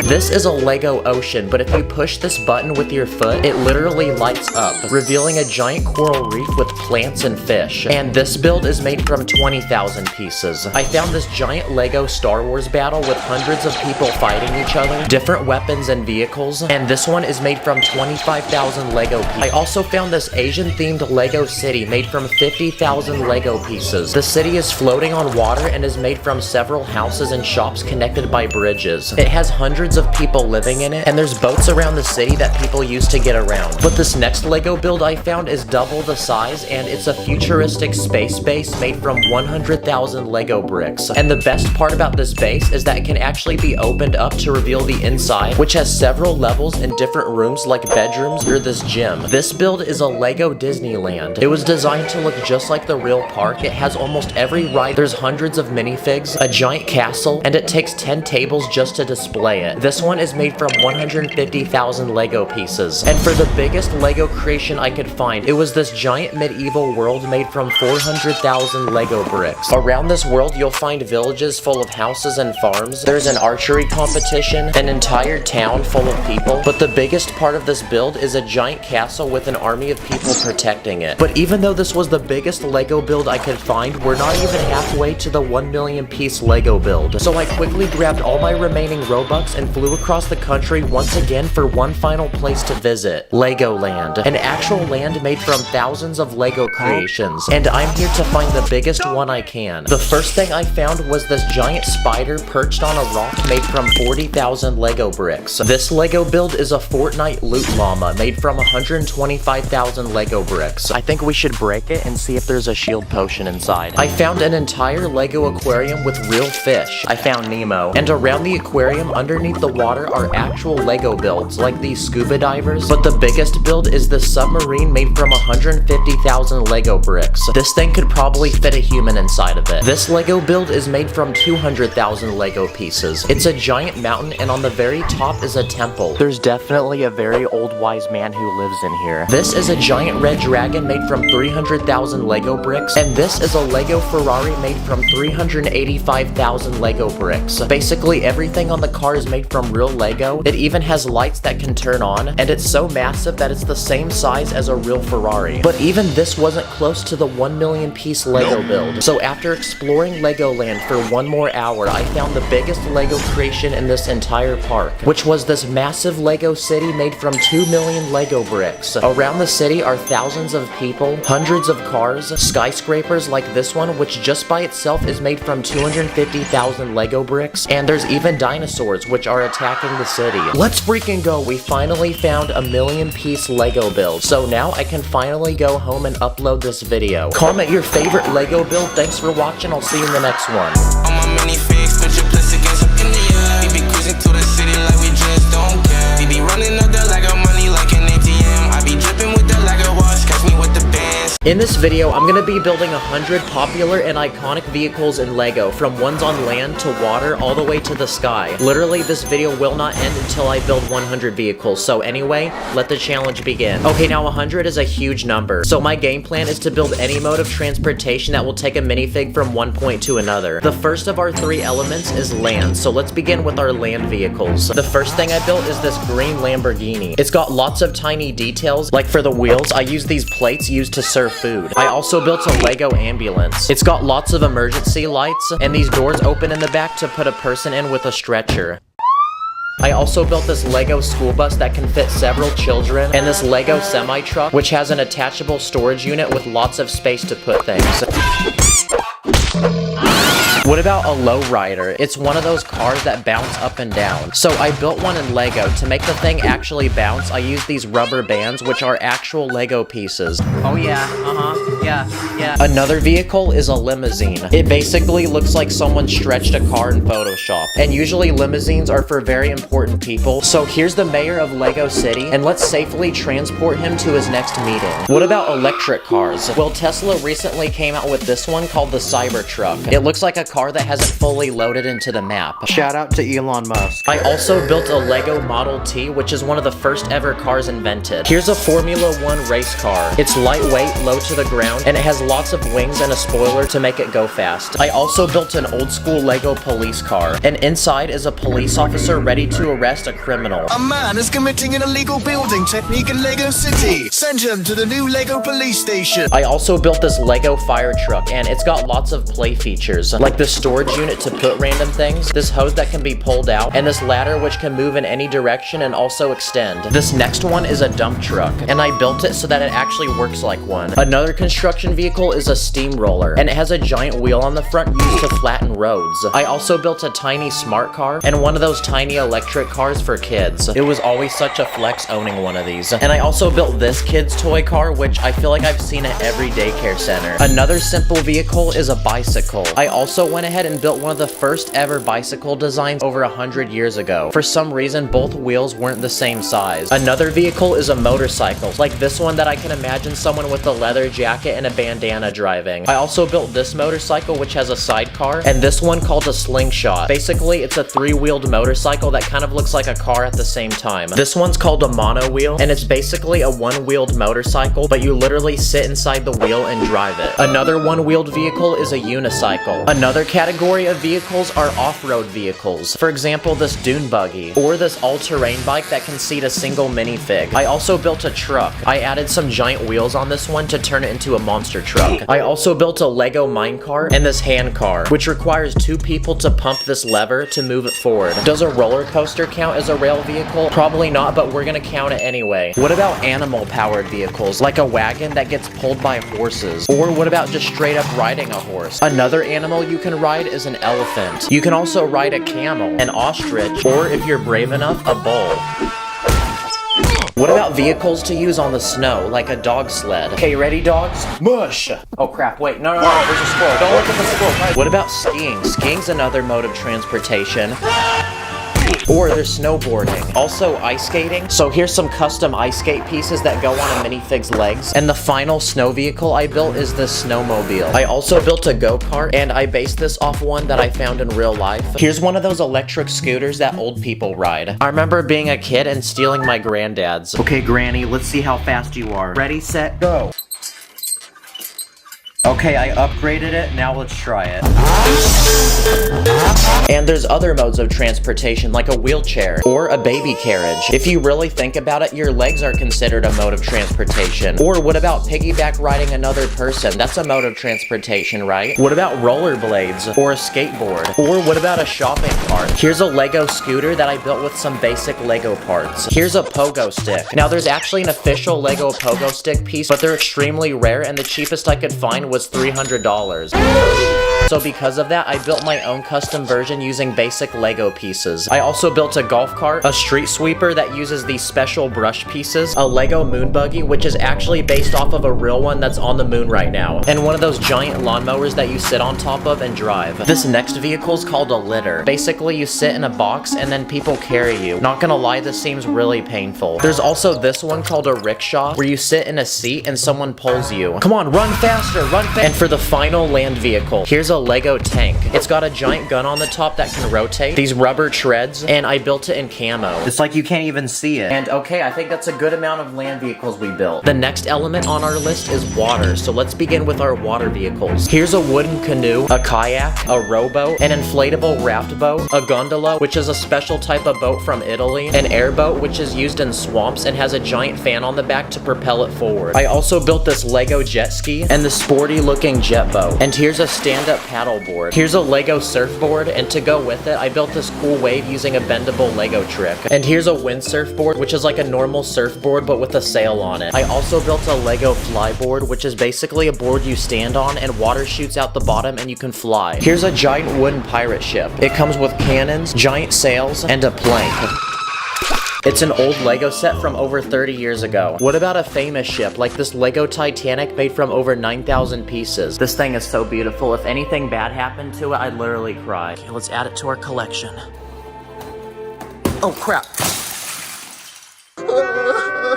This is a Lego ocean, but if you push this button with your foot, it literally lights up, revealing a giant coral reef with plants and fish. And this build is made from 20,000 pieces. I found this giant Lego Star Wars battle with hundreds of people fighting each other, different weapons and vehicles, and this one is made from 25,000 Lego pieces. I also found this Asian-themed Lego city made from 50,000 Lego pieces. The city is floating on water and is made from several houses and shops connected by bridges. It has hundreds of people living in it, and there's boats around the city that people use to get around. But this next Lego build I found is double the size, and it's a futuristic space base made from 100,000 Lego bricks. And the best part about this base is that it can actually be opened up to reveal the inside, which has several levels and different rooms like bedrooms or this gym. This build is a Lego Disneyland. It was designed to look just like the real park. It has almost every ride. There's hundreds of minifigs, a giant castle, and it takes 10 tables just to display it. This one is made from 150,000 Lego pieces. And for the biggest Lego creation I could find, it was this giant medieval world made from 400,000 Lego bricks. Around this world, you'll find villages full of houses and farms. There's an archery competition, an entire town full of people. But the biggest part of this build is a giant castle with an army of people protecting it. But even though this was the biggest Lego build I could find, we're not even halfway to the 1 million piece Lego build. So I quickly grabbed all my remaining Robux and flew across the country once again for one final place to visit, Legoland, an actual land made from thousands of Lego creations, and I'm here to find the biggest one I can. The first thing I found was this giant spider perched on a rock made from 40,000 Lego bricks. This Lego build is a Fortnite loot llama made from 125,000 Lego bricks. I think we should break it and see if there's a shield potion inside. I found an entire Lego aquarium with real fish. I found Nemo, and around the aquarium underneath the water are actual Lego builds like these scuba divers, but the biggest build is the submarine made from 150,000 Lego bricks. This thing could probably fit a human inside of it. This Lego build is made from 200,000 Lego pieces. It's a giant mountain, and on the very top is a temple. There's definitely a very old wise man who lives in here. This is a giant red dragon made from 300,000 Lego bricks, and this is a Lego Ferrari made from 385,000 Lego bricks. Basically everything on the car is made from real Lego. It even has lights that can turn on, and it's so massive that it's the same size as a real Ferrari. But even this wasn't close to the 1 million piece Lego build. So after exploring Legoland for one more hour, I found the biggest Lego creation in this entire park, which was this massive Lego city made from 2 million Lego bricks. Around the city are thousands of people, hundreds of cars, skyscrapers like this one, which just by itself is made from 250,000 Lego bricks, and there's even dinosaurs which are attacking the city. Let's freaking go! We finally found a 1 million piece Lego build. So now I can finally go home and upload this video. Comment your favorite Lego build. Thanks for watching. I'll see you in the next one. On my minifigs, put your place against up in the air. We be cruising to the city like we just don't care. We be running up the Lego money like an ATM. I be dripping with the Lego wash, catch me with the bands. In this video, I'm gonna be building 100 popular and iconic vehicles in Lego, from ones on land to water all the way to the sky. Literally, this video will not end until I build 100 vehicles, so anyway, let the challenge begin. Okay, now 100 is a huge number, so my game plan is to build any mode of transportation that will take a minifig from one point to another. The first of our 3 elements is land, so let's begin with our land vehicles. The first thing I built is this green Lamborghini. It's got lots of tiny details, like for the wheels, I use these plates used to serve food. I also built a Lego ambulance. It's got lots of emergency lights, and these doors open in the back to put a person in with a stretcher. I also built this Lego school bus that can fit several children, and this Lego semi-truck, which has an attachable storage unit with lots of space to put things. What about a lowrider? It's one of those cars that bounce up and down. So I built one in Lego. To make the thing actually bounce, I used these rubber bands, which are actual Lego pieces. Oh yeah, yeah. Another vehicle is a limousine. It basically looks like someone stretched a car in Photoshop. And usually limousines are for very important people. So here's the mayor of Lego City, and let's safely transport him to his next meeting. What about electric cars? Well, Tesla recently came out with this one called the Cybertruck. It looks like a car that hasn't fully loaded into the map. Shout out to Elon Musk. I also built a Lego Model T, which is one of the first ever cars invented. Here's a Formula 1 race car. It's lightweight, low to the ground, and it has lots of wings and a spoiler to make it go fast. I also built an old school Lego police car, and inside is a police officer ready to arrest a criminal. A man is committing an illegal building technique in Lego City. Send him to the new Lego police station. I also built this Lego fire truck, and it's got lots of play features, like the storage unit to put random things, this hose that can be pulled out, and this ladder which can move in any direction and also extend. This next one is a dump truck, and I built it so that it actually works like one. Another construction vehicle is a steamroller, and it has a giant wheel on the front used to flatten roads. I also built a tiny smart car, and one of those tiny electric cars for kids. It was always such a flex owning one of these. And I also built this kid's toy car, which I feel like I've seen at every daycare center. Another simple vehicle is a bicycle. I also went ahead and built one of the first ever bicycle designs over 100 years ago. For some reason, both wheels weren't the same size. Another vehicle is a motorcycle, like this one that I can imagine someone with a leather jacket and a bandana driving. I also built this motorcycle, which has a sidecar, and this one called a slingshot. Basically, it's a three-wheeled motorcycle that kind of looks like a car at the same time. This one's called a mono wheel, and it's basically a one-wheeled motorcycle, but you literally sit inside the wheel and drive it. Another one-wheeled vehicle is a unicycle. Another category of vehicles are off-road vehicles. For example, this dune buggy, or this all-terrain bike that can seat a single minifig. I also built a truck. I added some giant wheels on this one to turn it into a monster truck. I also built a Lego minecart and this hand car, which requires two people to pump this lever to move it forward. Does a roller coaster count as a rail vehicle? Probably not, but we're gonna count it anyway. What about animal-powered vehicles, like a wagon that gets pulled by horses? Or what about just straight up riding a horse? Another animal you can ride is an elephant. You can also ride a camel, an ostrich, or if you're brave enough, a bull. What about vehicles to use on the snow, like a dog sled? Okay, ready, dogs? Mush! Oh crap, wait, no, there's a squirrel. Don't look at the squirrel. What about skiing? Skiing's another mode of transportation. Or there's snowboarding. Also ice skating. So here's some custom ice skate pieces that go on a minifig's legs. And the final snow vehicle I built is this snowmobile. I also built a go-kart, and I based this off one that I found in real life. Here's one of those electric scooters that old people ride. I remember being a kid and stealing my granddad's. Okay, Granny, let's see how fast you are. Ready, set, go. Okay, I upgraded it, now let's try it. And there's other modes of transportation, like a wheelchair or a baby carriage. If you really think about it, your legs are considered a mode of transportation. Or what about piggyback riding another person? That's a mode of transportation, right? What about rollerblades or a skateboard? Or what about a shopping cart? Here's a Lego scooter that I built with some basic Lego parts. Here's a pogo stick. Now there's actually an official Lego pogo stick piece, but they're extremely rare, and the cheapest I could find was $300. So because of that, I built my own custom version using basic Lego pieces. I also built a golf cart, a street sweeper that uses these special brush pieces, a Lego moon buggy, which is actually based off of a real one that's on the moon right now, and one of those giant lawnmowers that you sit on top of and drive. This next vehicle is called a litter. Basically, you sit in a box and then people carry you. Not gonna lie, this seems really painful. There's also this one called a rickshaw, where you sit in a seat and someone pulls you. Come on, run faster, run faster! And for the final land vehicle, here's a Lego tank. It's got a giant gun on the top that can rotate, these rubber treads, and I built it in camo. It's like you can't even see it. And okay, I think that's a good amount of land vehicles we built. The next element on our list is water, so let's begin with our water vehicles. Here's a wooden canoe, a kayak, a rowboat, an inflatable raft boat, a gondola, which is a special type of boat from Italy, an airboat, which is used in swamps and has a giant fan on the back to propel it forward. I also built this Lego jet ski, and the sporty crazy looking jet boat. And here's a stand-up paddle board. Here's a Lego surfboard, and to go with it, I built this cool wave using a bendable Lego trick. And here's a windsurf board, which is like a normal surfboard but with a sail on it. I also built a Lego flyboard, which is basically a board you stand on and water shoots out the bottom and you can fly. Here's a giant wooden pirate ship. It comes with cannons, giant sails, and a plank. It's an old Lego set from over 30 years ago. What about a famous ship, like this Lego Titanic made from over 9,000 pieces? This thing is so beautiful. If anything bad happened to it, I'd literally cry. Okay, let's add it to our collection. Oh crap.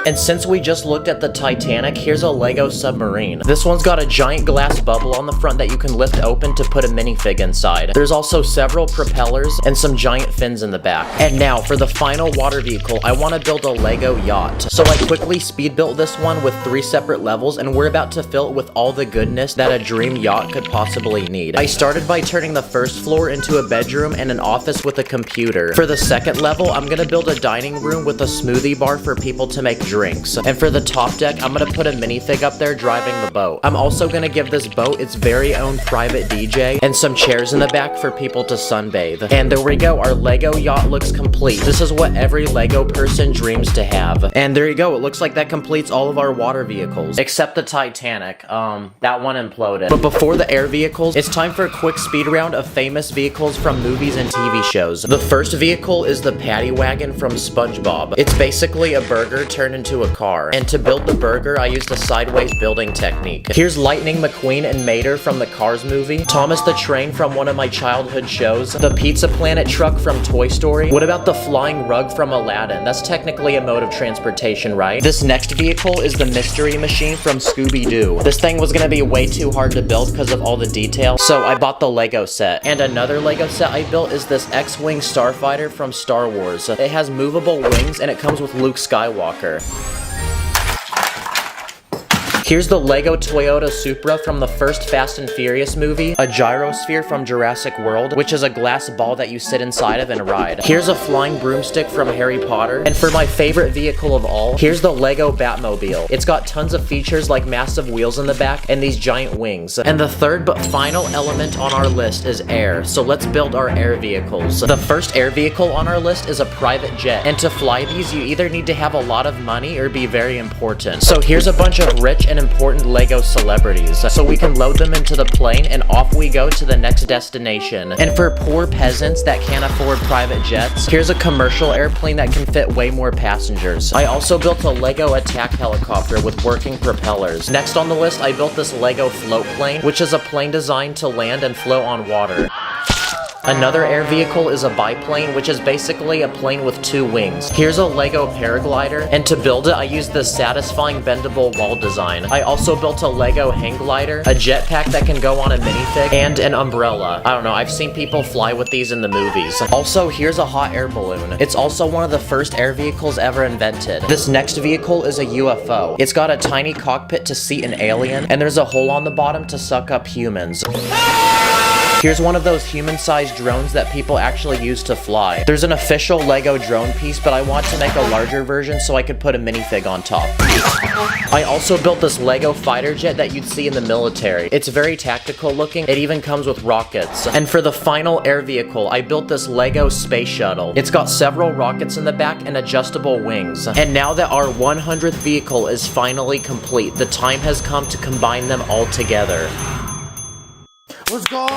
And since we just looked at the Titanic, here's a Lego submarine. This one's got a giant glass bubble on the front that you can lift open to put a minifig inside. There's also several propellers and some giant fins in the back. And now, for the final water vehicle, I want to build a Lego yacht. So I quickly speed built this one with 3 separate levels, and we're about to fill it with all the goodness that a dream yacht could possibly need. I started by turning the first floor into a bedroom and an office with a computer. For the second level, I'm gonna build a dining room with a smoothie bar for people to make drinks. And for the top deck, I'm gonna put a minifig up there driving the boat. I'm also gonna give this boat its very own private DJ and some chairs in the back for people to sunbathe. And there we go, our Lego yacht looks complete. This is what every Lego person dreams to have. And there you go, it looks like that completes all of our water vehicles. Except the Titanic, that one imploded. But before the air vehicles, it's time for a quick speed round of famous vehicles from movies and TV shows. The first vehicle is the Paddy Wagon from SpongeBob. It's basically a burger turned into a car. And to build the burger, I used a sideways building technique. Here's Lightning McQueen and Mater from the Cars movie, Thomas the Train from one of my childhood shows, the Pizza Planet truck from Toy Story. What about the flying rug from Aladdin? That's technically a mode of transportation, right? This next vehicle is the Mystery Machine from Scooby-Doo. This thing was gonna be way too hard to build because of all the detail, so I bought the Lego set. And another Lego set I built is this X-Wing Starfighter from Star Wars. It has movable wings and it comes with Luke Skywalker. Here's the Lego Toyota Supra from the first Fast and Furious movie, a gyrosphere from Jurassic World, which is a glass ball that you sit inside of and ride. Here's a flying broomstick from Harry Potter. And for my favorite vehicle of all, here's the Lego Batmobile. It's got tons of features like massive wheels in the back and these giant wings. And the third but final element on our list is air, so let's build our air vehicles. The first air vehicle on our list is a private jet, and to fly these you either need to have a lot of money or be very important. So here's a bunch of rich and important Lego celebrities, so we can load them into the plane and off we go to the next destination. And for poor peasants that can't afford private jets, here's a commercial airplane that can fit way more passengers. I also built a Lego attack helicopter with working propellers. Next on the list, I built this Lego float plane, which is a plane designed to land and float on water. Another air vehicle is a biplane, which is basically a plane with 2 wings. Here's a Lego paraglider, and to build it, I used this satisfying bendable wall design. I also built a Lego hang glider, a jetpack that can go on a minifig, and an umbrella. I don't know, I've seen people fly with these in the movies. Also, here's a hot air balloon. It's also one of the first air vehicles ever invented. This next vehicle is a UFO. It's got a tiny cockpit to seat an alien, and there's a hole on the bottom to suck up humans. Here's one of those human-sized drones that people actually use to fly. There's an official Lego drone piece, but I want to make a larger version so I could put a minifig on top. I also built this Lego fighter jet that you'd see in the military. It's very tactical looking. It even comes with rockets. And for the final air vehicle, I built this Lego space shuttle. It's got several rockets in the back and adjustable wings. And now that our 100th vehicle is finally complete, the time has come to combine them all together. Let's go!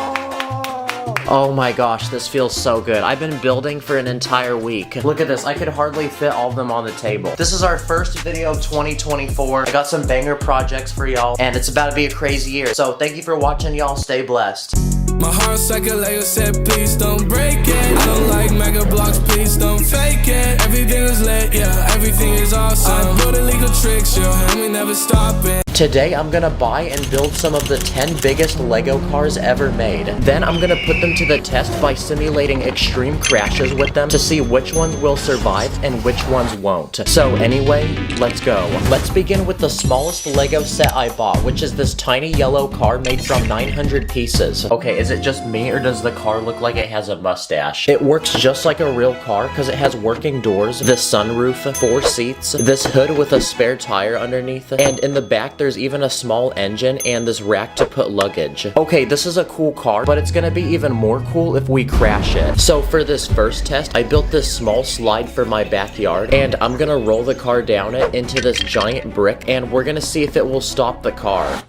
Oh my gosh, this feels so good. I've been building for an entire week. Look at this, I could hardly fit all of them on the table. This is our first video of 2024. I got some banger projects for y'all, and it's about to be a crazy year. So thank you for watching, y'all. Stay blessed. My heart's like a Lego set, please don't break it. I don't like mega blocks, please don't fake it. Everything is lit, yeah, everything is awesome. I build illegal tricks, yo, and we never stopping. Today, I'm gonna buy and build some of the 10 biggest Lego cars ever made. Then I'm gonna put them to the test by simulating extreme crashes with them to see which ones will survive and which ones won't. So anyway, let's go. Let's begin with the smallest Lego set I bought, which is this tiny yellow car made from 900 pieces. Okay, is it just me or does the car look like it has a mustache? It works just like a real car because it has working doors, this sunroof, 4 seats, this hood with a spare tire underneath, and in the back there's there's even a small engine and this rack to put luggage. Okay, this is a cool car, but it's gonna be even more cool if we crash it. So for this first test, I built this small slide for my backyard, and I'm gonna roll the car down it into this giant brick, and we're gonna see if it will stop the car.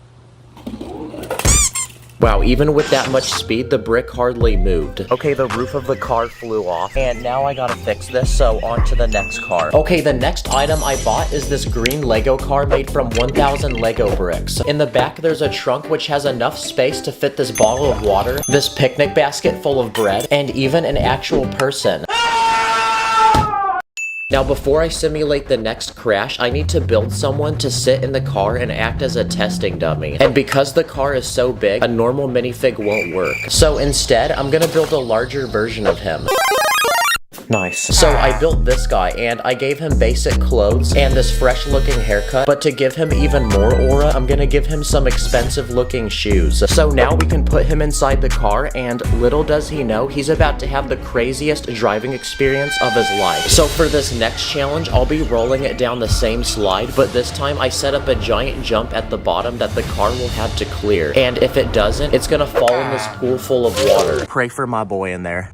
Wow, even with that much speed, the brick hardly moved. Okay, the roof of the car flew off, and now I gotta fix this, so on to the next car. Okay, the next item I bought is this green Lego car made from 1,000 Lego bricks. In the back, there's a trunk which has enough space to fit this bottle of water, this picnic basket full of bread, and even an actual person. Now before I simulate the next crash, I need to build someone to sit in the car and act as a testing dummy. And because the car is so big, a normal minifig won't work. So instead, I'm gonna build a larger version of him. Nice. So I built this guy, and I gave him basic clothes and this fresh looking haircut, but to give him even more aura, I'm gonna give him some expensive looking shoes. So now we can put him inside the car, and little does he know, he's about to have the craziest driving experience of his life. So for this next challenge, I'll be rolling it down the same slide, but this time I set up a giant jump at the bottom that the car will have to clear. And if it doesn't, it's gonna fall in this pool full of water. Pray for my boy in there.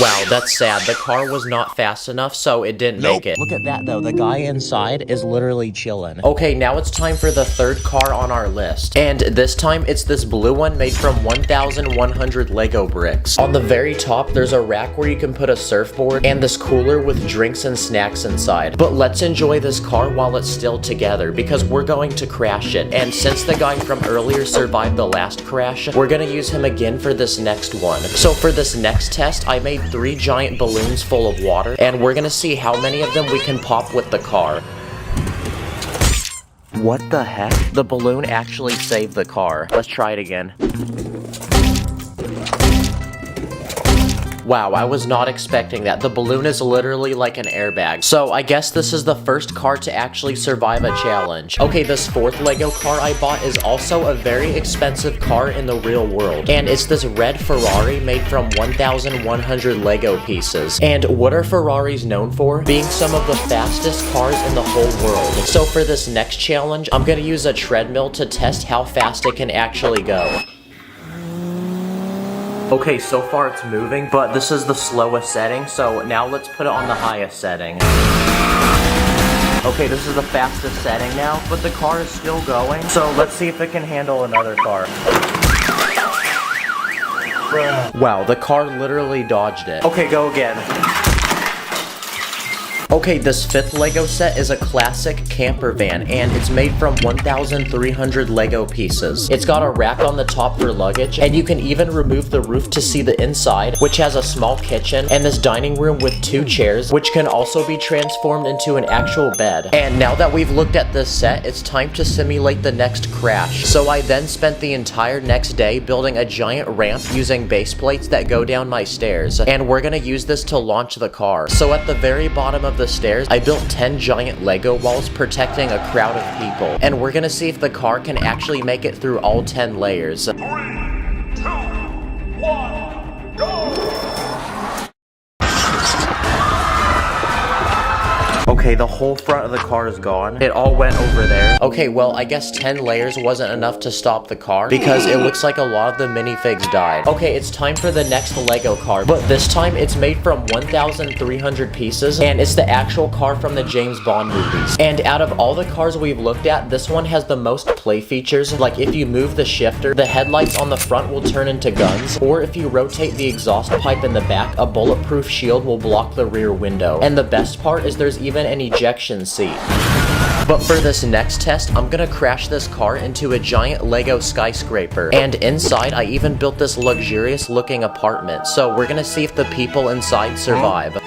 Wow, that's sad. The car was not fast enough, so it didn't make it. Look at that though, the guy inside is literally chilling. Okay, now it's time for the third car on our list. And this time, it's this blue one made from 1,100 Lego bricks. On the very top, there's a rack where you can put a surfboard and this cooler with drinks and snacks inside. But let's enjoy this car while it's still together, because we're going to crash it. And since the guy from earlier survived the last crash, we're gonna use him again for this next one. So for this next test, I made 3 giant balloons full of water, and we're gonna see how many of them we can pop with the car. What the heck? The balloon actually saved the car. Let's try it again. Wow, I was not expecting that. The balloon is literally like an airbag. So I guess this is the first car to actually survive a challenge. Okay, this fourth Lego car I bought is also a very expensive car in the real world. And it's this red Ferrari made from 1,100 Lego pieces. And what are Ferraris known for? Being some of the fastest cars in the whole world. So for this next challenge, I'm gonna use a treadmill to test how fast it can actually go. Okay, so far it's moving, but this is the slowest setting, so now let's put it on the highest setting. Okay, this is the fastest setting now, but the car is still going, so let's see if it can handle another car. Wow, the car literally dodged it. Okay, go again. Okay, this fifth Lego set is a classic camper van, and it's made from 1,300 Lego pieces. It's got a rack on the top for luggage, and you can even remove the roof to see the inside, which has a small kitchen, and this dining room with 2 chairs, which can also be transformed into an actual bed. And now that we've looked at this set, it's time to simulate the next crash. So I then spent the entire next day building a giant ramp using base plates that go down my stairs, and we're gonna use this to launch the car. So at the very bottom of the stairs, I built 10 giant Lego walls protecting a crowd of people, and we're gonna see if the car can actually make it through all 10 layers. 3, 2, 1, go! Okay, the whole front of the car is gone. It all went over there. Okay, well, I guess 10 layers wasn't enough to stop the car because it looks like a lot of the minifigs died. Okay, it's time for the next Lego car, but this time it's made from 1,300 pieces, and it's the actual car from the James Bond movies. And out of all the cars we've looked at, this one has the most play features. Like if you move the shifter, the headlights on the front will turn into guns, or if you rotate the exhaust pipe in the back, a bulletproof shield will block the rear window. And the best part is there's even an ejection seat. But for this next test, I'm gonna crash this car into a giant Lego skyscraper. And inside, I even built this luxurious looking apartment. So we're gonna see if the people inside survive.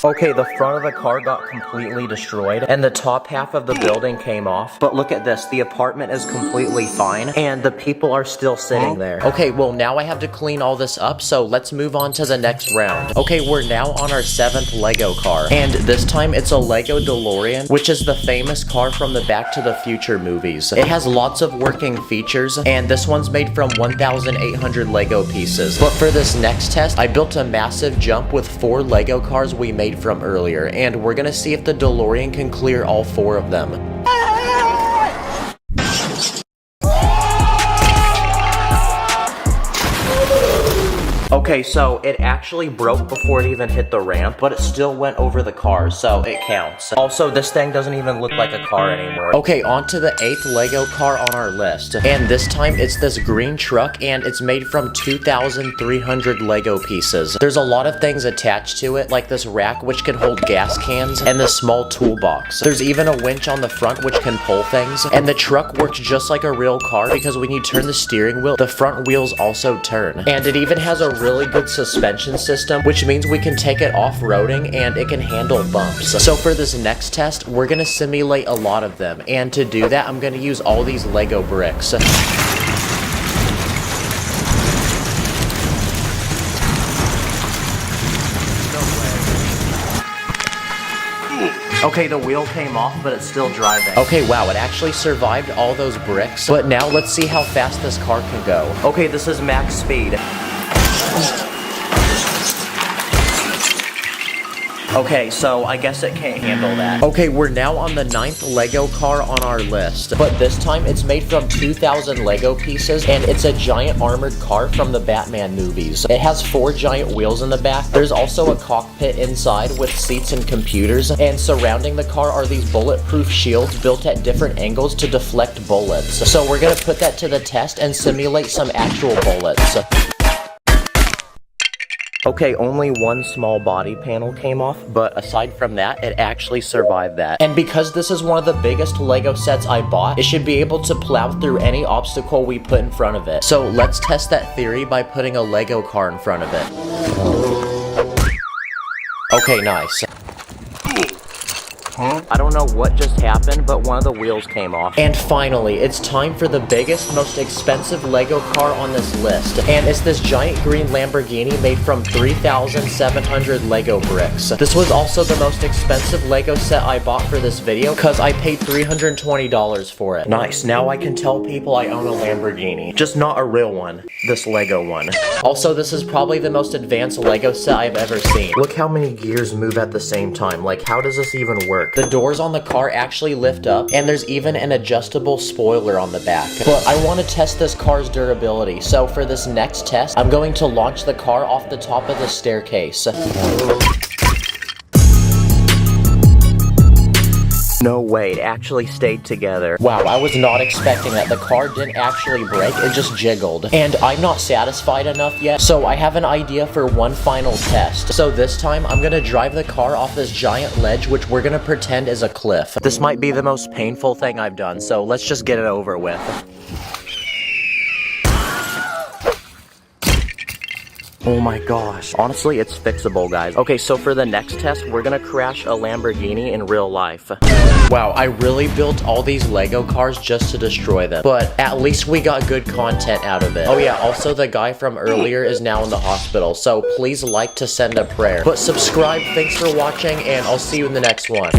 Okay, the front of the car got completely destroyed, and the top half of the building came off. But look at this, the apartment is completely fine, and the people are still sitting there. Okay, well now I have to clean all this up, so let's move on to the next round. Okay, we're now on our 7th Lego car, and this time it's a Lego DeLorean, which is the famous car from the Back to the Future movies. It has lots of working features, and this one's made from 1,800 Lego pieces. But for this next test, I built a massive jump with 4 Lego cars we made from earlier, and we're gonna see if the DeLorean can clear all 4 of them. Okay, so it actually broke before it even hit the ramp, but it still went over the car, so it counts. Also, this thing doesn't even look like a car anymore. Okay, on to the 8th Lego car on our list. And this time, it's this green truck, and it's made from 2,300 Lego pieces. There's a lot of things attached to it, like this rack, which can hold gas cans, and this small toolbox. There's even a winch on the front, which can pull things, and the truck works just like a real car, because when you turn the steering wheel, the front wheels also turn. And it even has a really good suspension system, which means we can take it off-roading and it can handle bumps. So for this next test, we're gonna simulate a lot of them, and to do that, I'm gonna use all these Lego bricks. Okay, the wheel came off, but it's still driving. Okay, wow, it actually survived all those bricks. But now let's see how fast this car can go. Okay, this is max speed. Okay, so I guess it can't handle that. Okay, we're now on the 9th Lego car on our list, but this time it's made from 2,000 Lego pieces, and it's a giant armored car from the Batman movies. It has 4 giant wheels in the back. There's also a cockpit inside with seats and computers, and surrounding the car are these bulletproof shields built at different angles to deflect bullets. So we're gonna put that to the test and simulate some actual bullets. Okay, only one small body panel came off, but aside from that, it actually survived that. And because this is one of the biggest Lego sets I bought, it should be able to plow through any obstacle we put in front of it. So let's test that theory by putting a Lego car in front of it. Okay, nice. I don't know what just happened, but one of the wheels came off. And finally, it's time for the biggest, most expensive Lego car on this list. And it's this giant green Lamborghini made from 3,700 Lego bricks. This was also the most expensive Lego set I bought for this video, because I paid $320 for it. Nice, now I can tell people I own a Lamborghini. Just not a real one. This Lego one. Also, this is probably the most advanced Lego set I've ever seen. Look how many gears move at the same time. Like, how does this even work? The doors on the car actually lift up, and there's even an adjustable spoiler on the back. But I want to test this car's durability, so for this next test, I'm going to launch the car off the top of the staircase. No way, it actually stayed together. Wow, I was not expecting that. The car didn't actually break, it just jiggled. And I'm not satisfied enough yet, so I have an idea for one final test. So this time, I'm gonna drive the car off this giant ledge, which we're gonna pretend is a cliff. This might be the most painful thing I've done, so let's just get it over with. Oh my gosh. Honestly, it's fixable, guys. Okay, so for the next test, we're gonna crash a Lamborghini in real life. Wow, I really built all these Lego cars just to destroy them. But at least we got good content out of it. Oh yeah, also the guy from earlier is now in the hospital, so please like to send a prayer. But subscribe, thanks for watching, and I'll see you in the next one.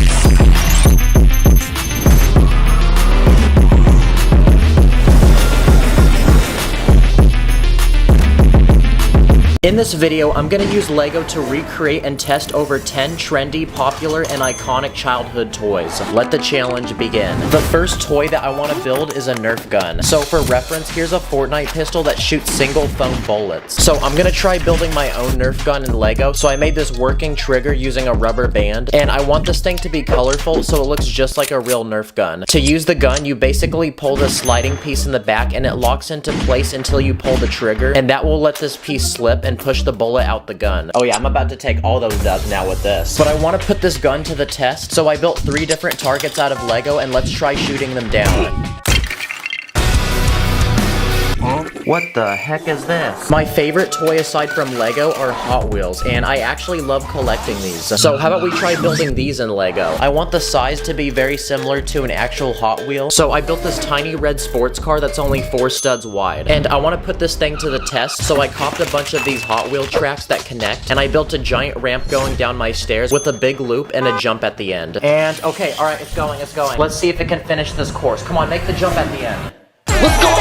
In this video, I'm gonna use Lego to recreate and test over 10 trendy, popular, and iconic childhood toys. Let the challenge begin. The first toy that I want to build is a Nerf gun. So for reference, here's a Fortnite pistol that shoots single foam bullets. So I'm gonna try building my own Nerf gun in Lego. So I made this working trigger using a rubber band, and I want this thing to be colorful so it looks just like a real Nerf gun. To use the gun, you basically pull the sliding piece in the back and it locks into place until you pull the trigger, and that will let this piece slip and push the bullet out the gun. Oh yeah, I'm about to take all those dubs now with this. But I want to put this gun to the test, so I built 3 different targets out of Lego, and let's try shooting them down. What the heck is this? My favorite toy aside from Lego are Hot Wheels, and I actually love collecting these. So how about we try building these in Lego? I want the size to be very similar to an actual Hot Wheel. So I built this tiny red sports car that's only 4 studs wide. And I want to put this thing to the test, so I copped a bunch of these Hot Wheel tracks that connect, and I built a giant ramp going down my stairs with a big loop and a jump at the end. And okay, alright, it's going. Let's see if it can finish this course. Come on, make the jump at the end. Let's go!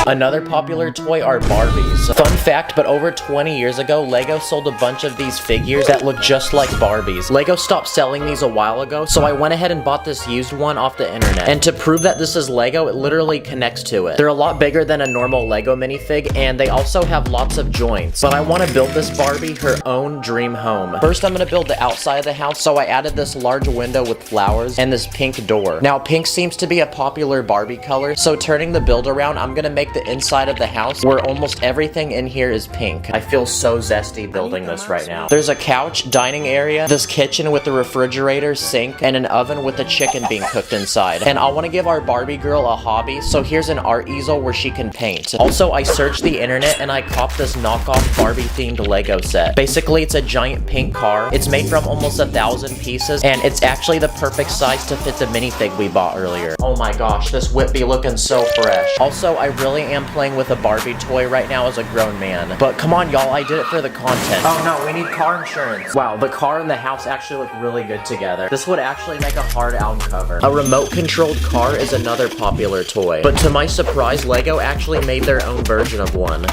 Another popular toy are Barbies. Fun fact, but over 20 years ago, Lego sold a bunch of these figures that look just like Barbies. Lego stopped selling these a while ago, so I went ahead and bought this used one off the internet. And to prove that this is Lego, it literally connects to it. They're a lot bigger than a normal Lego minifig, and they also have lots of joints. But I want to build this Barbie her own dream home. First, I'm going to build the outside of the house, so I added this large window with flowers and this pink door. Now, pink seems to be a popular Barbie color, so turning the build around, I'm going to make the inside of the house where almost everything in here is pink. I feel so zesty building this right now. There's a couch, dining area, this kitchen with a refrigerator, sink, and an oven with a chicken being cooked inside. And I want to give our Barbie girl a hobby, so here's an art easel where she can paint. Also, I searched the internet and I copped this knockoff Barbie themed Lego set. Basically, it's a giant pink car. It's made from almost 1,000 pieces, and it's actually the perfect size to fit the minifig we bought earlier. Oh my gosh, this whip be looking so fresh. Also, I really am playing with a Barbie toy right now as a grown man. But come on, y'all, I did it for the content. Oh no, we need car insurance. Wow, the car and the house actually look really good together. This would actually make a hard album cover. A remote-controlled car is another popular toy. But to my surprise, Lego actually made their own version of one.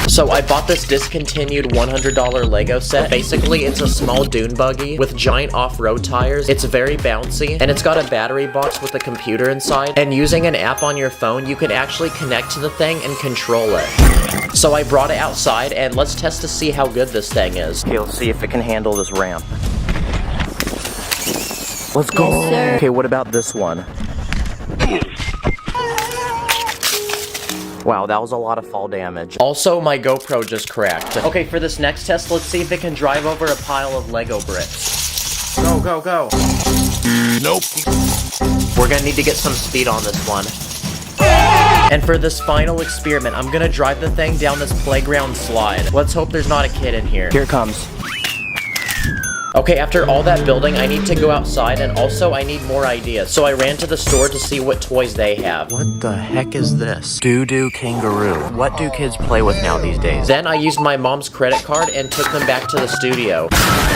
So I bought this discontinued $100 Lego set. Basically, it's a small dune buggy with giant off-road tires. It's very bouncy, and it's got a battery box with a computer inside. And using an app on your phone, you can actually connect to the thing and control it. So I brought it outside, and let's test to see how good this thing is. Okay, let's see if it can handle this ramp. Let's go! Yes, okay, what about this one? Wow, that was a lot of fall damage. Also, my GoPro just cracked. Okay, for this next test, let's see if it can drive over a pile of Lego bricks. Go, go, go. Nope. We're gonna need to get some speed on this one. And for this final experiment, I'm gonna drive the thing down this playground slide. Let's hope there's not a kid in here. Here it comes. Okay, after all that building, I need to go outside, and also I need more ideas. So I ran to the store to see what toys they have. What the heck is this? Doo-doo kangaroo. What do kids play with now these days? Then I used my mom's credit card and took them back to the studio.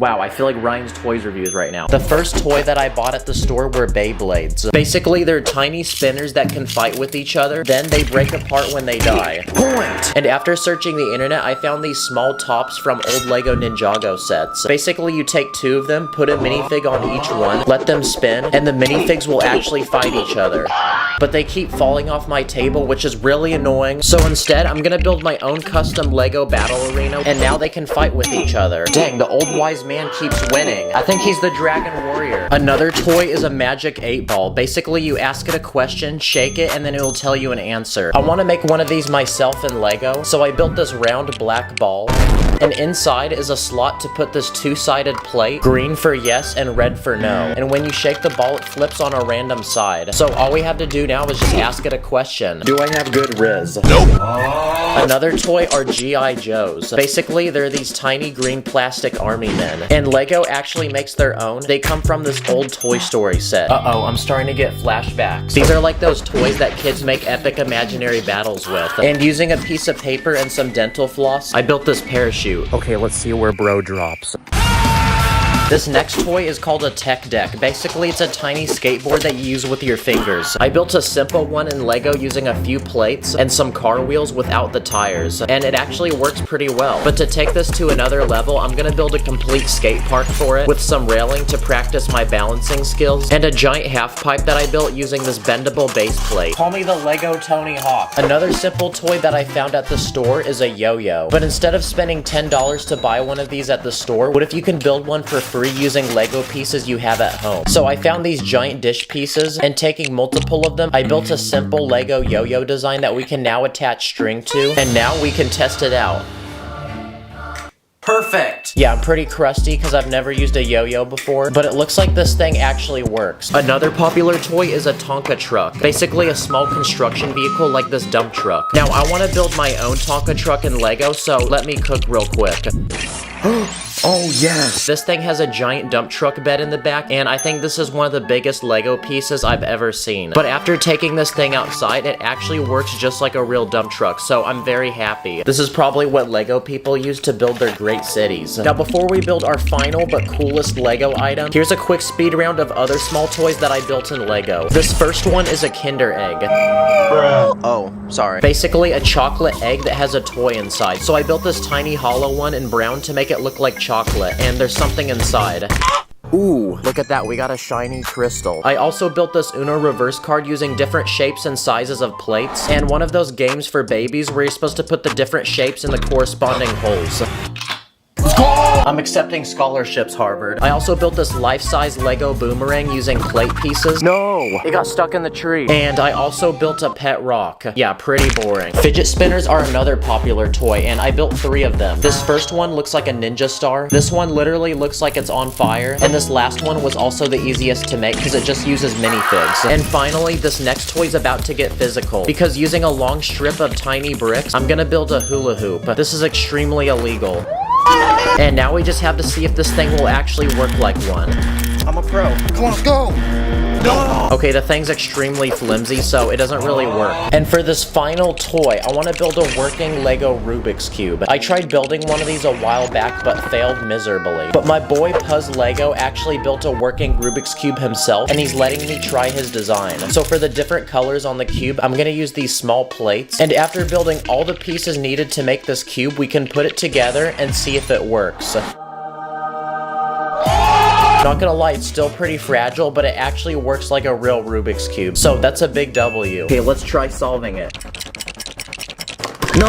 Wow, I feel like Ryan's Toys reviews right now. The first toy that I bought at the store were Beyblades. Basically, they're tiny spinners that can fight with each other, then they break apart when they die. Point! And after searching the internet, I found these small tops from old Lego Ninjago sets. Basically, you take 2 of them, put a minifig on each one, let them spin, and the minifigs will actually fight each other. But they keep falling off my table, which is really annoying. So instead, I'm gonna build my own custom Lego battle arena, and now they can fight with each other. Dang, the old wise man keeps winning. I think he's the Dragon Warrior. Another toy is a magic 8-ball. Basically, you ask it a question, shake it, and then it will tell you an answer. I want to make one of these myself in Lego, so I built this round black ball. And inside is a slot to put this 2-sided plate, green for yes and red for no. And when you shake the ball, it flips on a random side. So all we have to do now is just ask it a question. Do I have good riz? Nope. Another toy are G.I. Joes. Basically, they're these tiny green plastic army men. And Lego actually makes their own. They come from this old Toy Story set. Uh-oh, I'm starting to get flashbacks. These are like those toys that kids make epic imaginary battles with. And using a piece of paper and some dental floss, I built this parachute. Okay, let's see where bro drops. This next toy is called a tech deck. Basically, it's a tiny skateboard that you use with your fingers. I built a simple one in Lego using a few plates and some car wheels without the tires, and it actually works pretty well. But to take this to another level, I'm gonna build a complete skate park for it with some railing to practice my balancing skills, and a giant half pipe that I built using this bendable base plate. Call me the Lego Tony Hawk. Another simple toy that I found at the store is a yo-yo. But instead of spending $10 to buy one of these at the store, what if you can build one for free using Lego pieces you have at home? So I found these giant dish pieces, and taking multiple of them, I built a simple Lego yo-yo design that we can now attach string to, and now we can test it out. Perfect! Yeah, I'm pretty crusty because I've never used a yo-yo before, but it looks like this thing actually works. Another popular toy is a Tonka truck. Basically a small construction vehicle like this dump truck. Now, I want to build my own Tonka truck in Lego, so let me cook real quick. Oh, yes. This thing has a giant dump truck bed in the back, and I think this is one of the biggest Lego pieces I've ever seen. But after taking this thing outside, it actually works just like a real dump truck, so I'm very happy. This is probably what Lego people use to build their great cities. Now, before we build our final but coolest Lego item, here's a quick speed round of other small toys that I built in Lego. This first one is a Kinder Egg. Oh, sorry. Basically a chocolate egg that has a toy inside. So I built this tiny hollow one in brown to make it look like chocolate, and there's something inside. Ooh, look at that, we got a shiny crystal. I also built this Uno reverse card using different shapes and sizes of plates, and one of those games for babies where you're supposed to put the different shapes in the corresponding holes. I'm accepting scholarships, Harvard. I also built this life-size Lego boomerang using plate pieces. No! It got stuck in the tree. And I also built a pet rock. Yeah, pretty boring. Fidget spinners are another popular toy, and I built 3 of them. This first one looks like a ninja star. This one literally looks like it's on fire. And this last one was also the easiest to make because it just uses minifigs. And finally, this next toy is about to get physical. Because using a long strip of tiny bricks, I'm gonna build a hula hoop. This is extremely illegal. And now we just have to see if this thing will actually work like one. I'm a pro. Come on, go! No! Okay, the thing's extremely flimsy, so it doesn't really work. And for this final toy, I want to build a working Lego Rubik's Cube. I tried building one of these a while back, but failed miserably. But my boy Puzz Lego actually built a working Rubik's Cube himself, and he's letting me try his design. So for the different colors on the cube, I'm gonna use these small plates. And after building all the pieces needed to make this cube, we can put it together and see if it works. Not gonna lie, it's still pretty fragile, but it actually works like a real Rubik's Cube. So that's a big W. Okay, let's try solving it. No!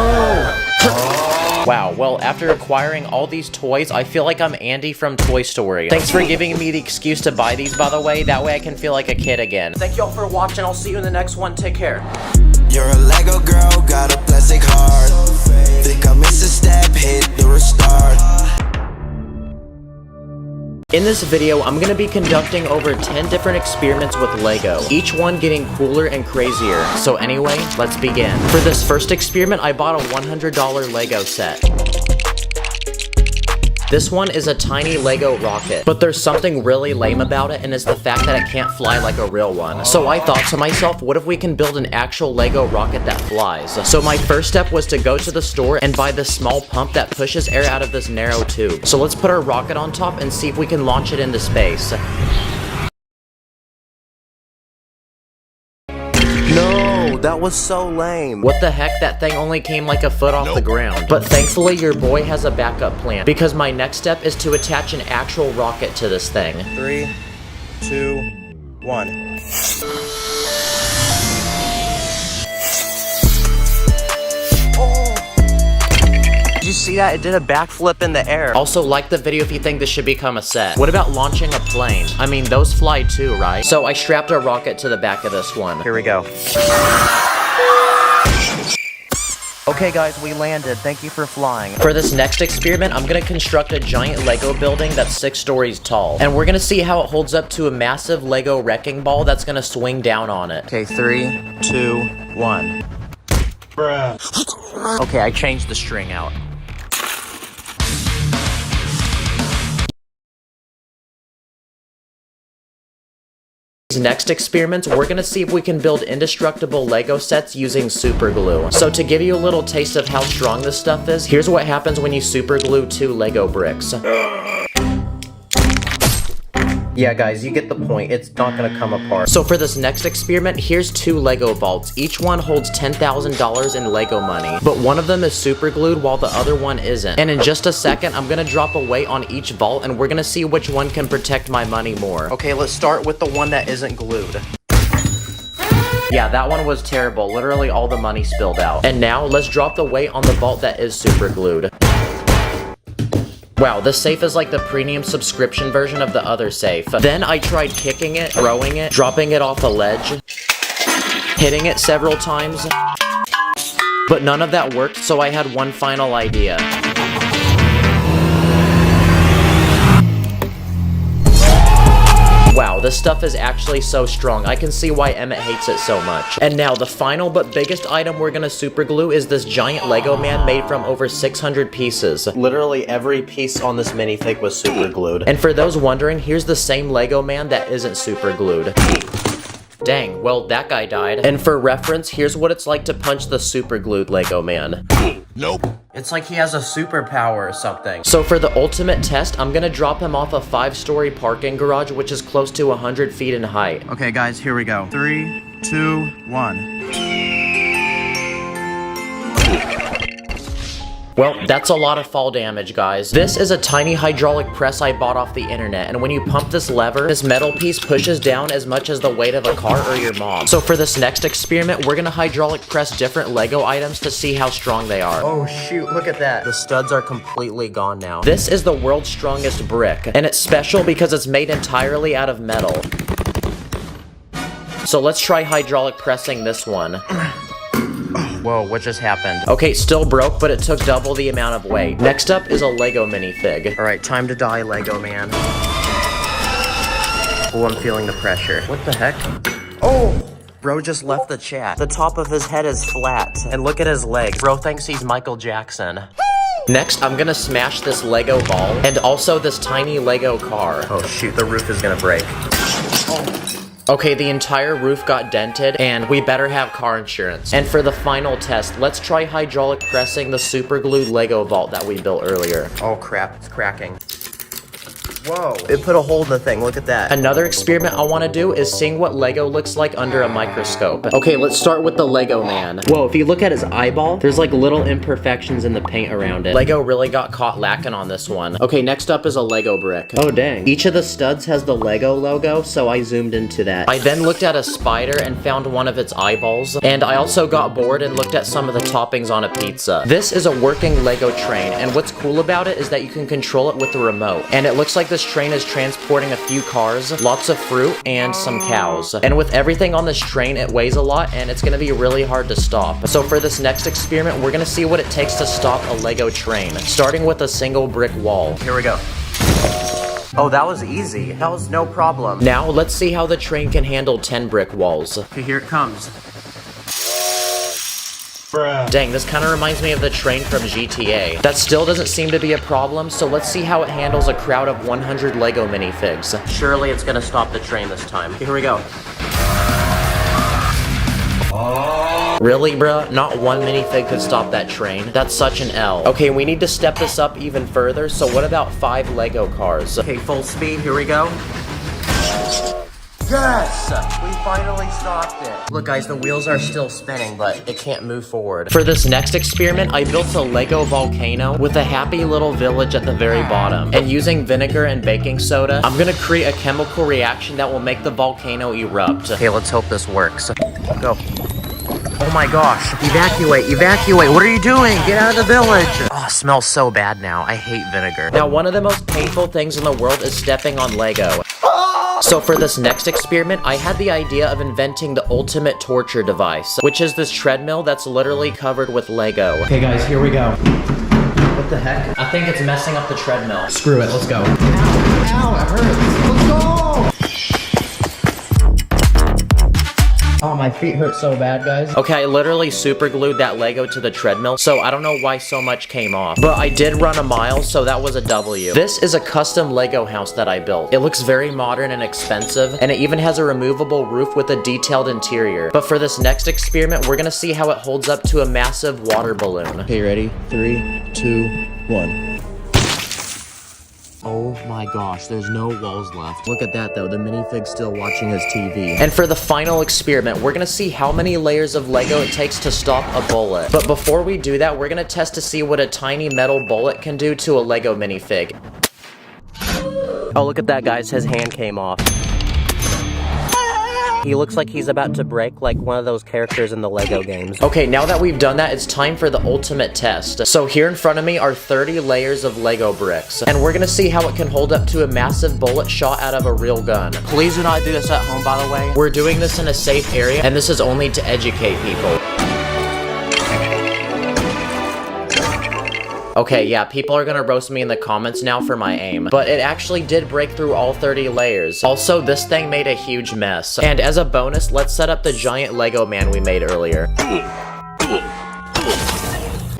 Wow, well, after acquiring all these toys, I feel like I'm Andy from Toy Story. Thanks for giving me the excuse to buy these, by the way. That way I can feel like a kid again. Thank y'all for watching. I'll see you in the next one. Take care. You're a Lego girl, got a plastic heart. Think I missed a step, hit the restart. In this video, I'm going to be conducting over 10 different experiments with Lego, each one getting cooler and crazier. So anyway, let's begin. For this first experiment, I bought a $100 Lego set. This one is a tiny Lego rocket, but there's something really lame about it, and it's the fact that it can't fly like a real one. So I thought to myself, what if we can build an actual Lego rocket that flies? So my first step was to go to the store and buy this small pump that pushes air out of this narrow tube. So let's put our rocket on top and see if we can launch it into space. No, that was so lame. What the heck, that thing only came like a foot off the ground. But thankfully your boy has a backup plan, because my next step is to attach an actual rocket to this thing. 3, 2, 1. Did you see that? It did a backflip in the air. Also, like the video if you think this should become a set. What about launching a plane? I mean, those fly too, right? So I strapped a rocket to the back of this one. Here we go. Okay guys, we landed. Thank you for flying. For this next experiment, I'm gonna construct a giant Lego building that's 6 stories tall. And we're gonna see how it holds up to a massive Lego wrecking ball that's gonna swing down on it. Okay, 3, 2, 1. Bruh. Okay, I changed the string out. These next experiments, we're gonna see if we can build indestructible Lego sets using super glue. So to give you a little taste of how strong this stuff is, here's what happens when you super glue 2 Lego bricks. Yeah guys, you get the point, it's not gonna come apart. So for this next experiment, here's 2 Lego vaults. Each one holds $10,000 in Lego money, but one of them is super glued while the other one isn't. And in just a second, I'm gonna drop a weight on each vault and we're gonna see which one can protect my money more. Okay, let's start with the one that isn't glued. Yeah, that one was terrible, literally all the money spilled out. And now, let's drop the weight on the vault that is super glued. Wow, this safe is like the premium subscription version of the other safe. Then I tried kicking it, throwing it, dropping it off a ledge, hitting it several times, but none of that worked, so I had one final idea. this stuff is actually so strong. I can see why Emmett hates it so much. And now, the final but biggest item we're gonna super glue is this giant Lego man made from over 600 pieces. Literally every piece on this minifig was super glued. And for those wondering, here's the same Lego man that isn't super glued. Dang, well, that guy died. And for reference, here's what it's like to punch the super glued Lego man. Nope. It's like he has a superpower or something. So for the ultimate test, I'm gonna drop him off a 5-story parking garage, which is close to 100 feet in height. Okay, guys, here we go. 3, 2, 1. Well, that's a lot of fall damage, guys. This is a tiny hydraulic press I bought off the internet, and when you pump this lever, this metal piece pushes down as much as the weight of a car or your mom. So for this next experiment, we're gonna hydraulic press different Lego items to see how strong they are. Oh shoot, look at that. The studs are completely gone now. This is the world's strongest brick, and it's special because it's made entirely out of metal. So let's try hydraulic pressing this one. Whoa, what just happened? Okay, still broke, but it took double the amount of weight. Next up is a Lego minifig. All right, time to die, Lego man. Oh, I'm feeling the pressure. What the heck? Oh! Bro just left the chat. The top of his head is flat. And look at his legs. Bro thinks he's Michael Jackson. Next, I'm gonna smash this Lego ball and also this tiny Lego car. Oh shoot, the roof is gonna break. Okay, the entire roof got dented, and we better have car insurance. And for the final test, let's try hydraulic pressing the super glued Lego vault that we built earlier. Oh crap, it's cracking. Whoa, it put a hole in the thing, look at that. Another experiment I want to do is seeing what Lego looks like under a microscope. Okay, let's start with the Lego man. Whoa, if you look at his eyeball, there's like little imperfections in the paint around it. Lego really got caught lacking on this one. Okay, next up is a Lego brick. Oh dang. Each of the studs has the Lego logo, so I zoomed into that. I then looked at a spider and found one of its eyeballs, and I also got bored and looked at some of the toppings on a pizza. This is a working Lego train, and what's cool about it is that you can control it with the remote. And it looks like this train is transporting a few cars, lots of fruit, and some cows. And with everything on this train, it weighs a lot, and it's gonna be really hard to stop. So for this next experiment, we're gonna see what it takes to stop a Lego train, starting with a single brick wall. Here we go. Oh, that was easy. That was no problem. Now, let's see how the train can handle 10 brick walls. Okay, here it comes. Bruh. Dang, this kind of reminds me of the train from GTA. That still doesn't seem to be a problem, so let's see how it handles a crowd of 100 Lego minifigs. Surely it's gonna stop the train this time. Here we go. Really, bruh? Not one minifig could stop that train. That's such an L. Okay, we need to step this up even further, so what about 5 Lego cars? Okay, full speed, here we go. Yes! We finally stopped it. Look guys, the wheels are still spinning, but it can't move forward. For this next experiment, I built a Lego volcano with a happy little village at the very bottom. And using vinegar and baking soda, I'm gonna create a chemical reaction that will make the volcano erupt. Okay, let's hope this works. Go. Oh my gosh. Evacuate, evacuate. What are you doing? Get out of the village. Oh, it smells so bad now. I hate vinegar. Now, one of the most painful things in the world is stepping on Lego. So for this next experiment, I had the idea of inventing the ultimate torture device, which is this treadmill that's literally covered with Lego. Okay guys, here we go. What the heck? I think it's messing up the treadmill. Screw it, let's go. Ow, it hurts. Let's go! Oh, my feet hurt so bad, guys. Okay, I literally super glued that Lego to the treadmill, so I don't know why so much came off. But I did run a mile, so that was a W. This is a custom Lego house that I built. It looks very modern and expensive, and it even has a removable roof with a detailed interior. But for this next experiment, we're gonna see how it holds up to a massive water balloon. Okay, ready? 3, 2, 1. Oh my gosh, there's no walls left. Look at that though, the minifig's still watching his TV. And for the final experiment, we're gonna see how many layers of Lego it takes to stop a bullet. But before we do that, we're gonna test to see what a tiny metal bullet can do to a Lego minifig. Oh, look at that guys, his hand came off. He looks like he's about to break like one of those characters in the Lego games. Okay, now that we've done that, it's time for the ultimate test. So here in front of me are 30 layers of Lego bricks, and we're gonna see how it can hold up to a massive bullet shot out of a real gun. Please do not do this at home, by the way. We're doing this in a safe area, and this is only to educate people. Okay, yeah, people are gonna roast me in the comments now for my aim, but it actually did break through all 30 layers. Also, this thing made a huge mess. And as a bonus, let's set up the giant Lego man we made earlier.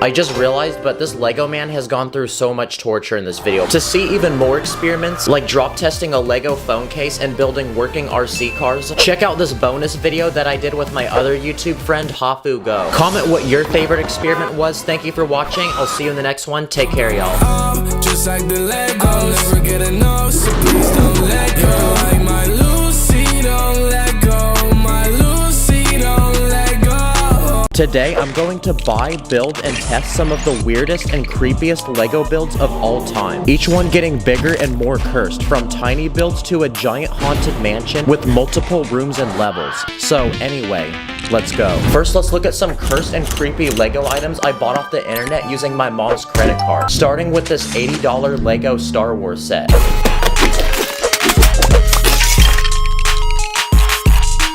I just realized, but this Lego man has gone through so much torture in this video. To see even more experiments, like drop testing a Lego phone case and building working RC cars, check out this bonus video that I did with my other YouTube friend, Hafu Go. Comment what your favorite experiment was. Thank you for watching. I'll see you in the next one. Take care, y'all. Just like the Legos, never get enough, so please don't let go. Like my Lucy, don't let go. My Lucy, don't let go. Today, I'm going to buy, build, and test some of the weirdest and creepiest Lego builds of all time. Each one getting bigger and more cursed, from tiny builds to a giant haunted mansion with multiple rooms and levels. So anyway, let's go. First, let's look at some cursed and creepy Lego items I bought off the internet using my mom's credit card. Starting with this $80 Lego Star Wars set.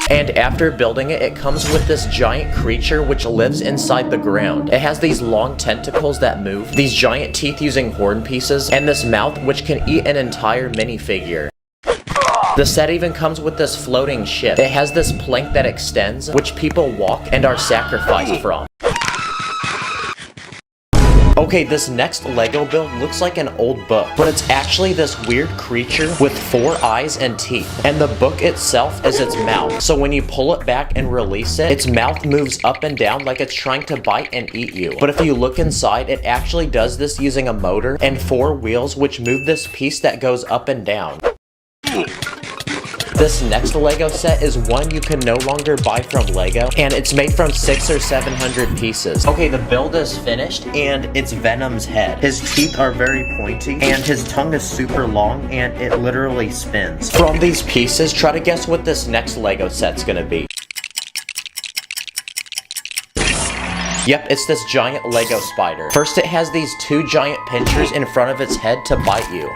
And after building it, it comes with this giant creature which lives inside the ground. It has these long tentacles that move, these giant teeth using horn pieces, and this mouth which can eat an entire minifigure. The set even comes with this floating ship. It has this plank that extends, which people walk and are sacrificed from. Okay, this next Lego build looks like an old book, but it's actually this weird creature with 4 eyes and teeth, and the book itself is its mouth. So when you pull it back and release it, its mouth moves up and down like it's trying to bite and eat you. But if you look inside, it actually does this using a motor and 4 wheels which move this piece that goes up and down. This next Lego set is one you can no longer buy from Lego, and it's made from 600 or 700 pieces. Okay, the build is finished, and it's Venom's head. His teeth are very pointy, and his tongue is super long, and it literally spins. From these pieces, try to guess what this next Lego set's gonna be. Yep, it's this giant Lego spider. First, it has these 2 giant pinchers in front of its head to bite you.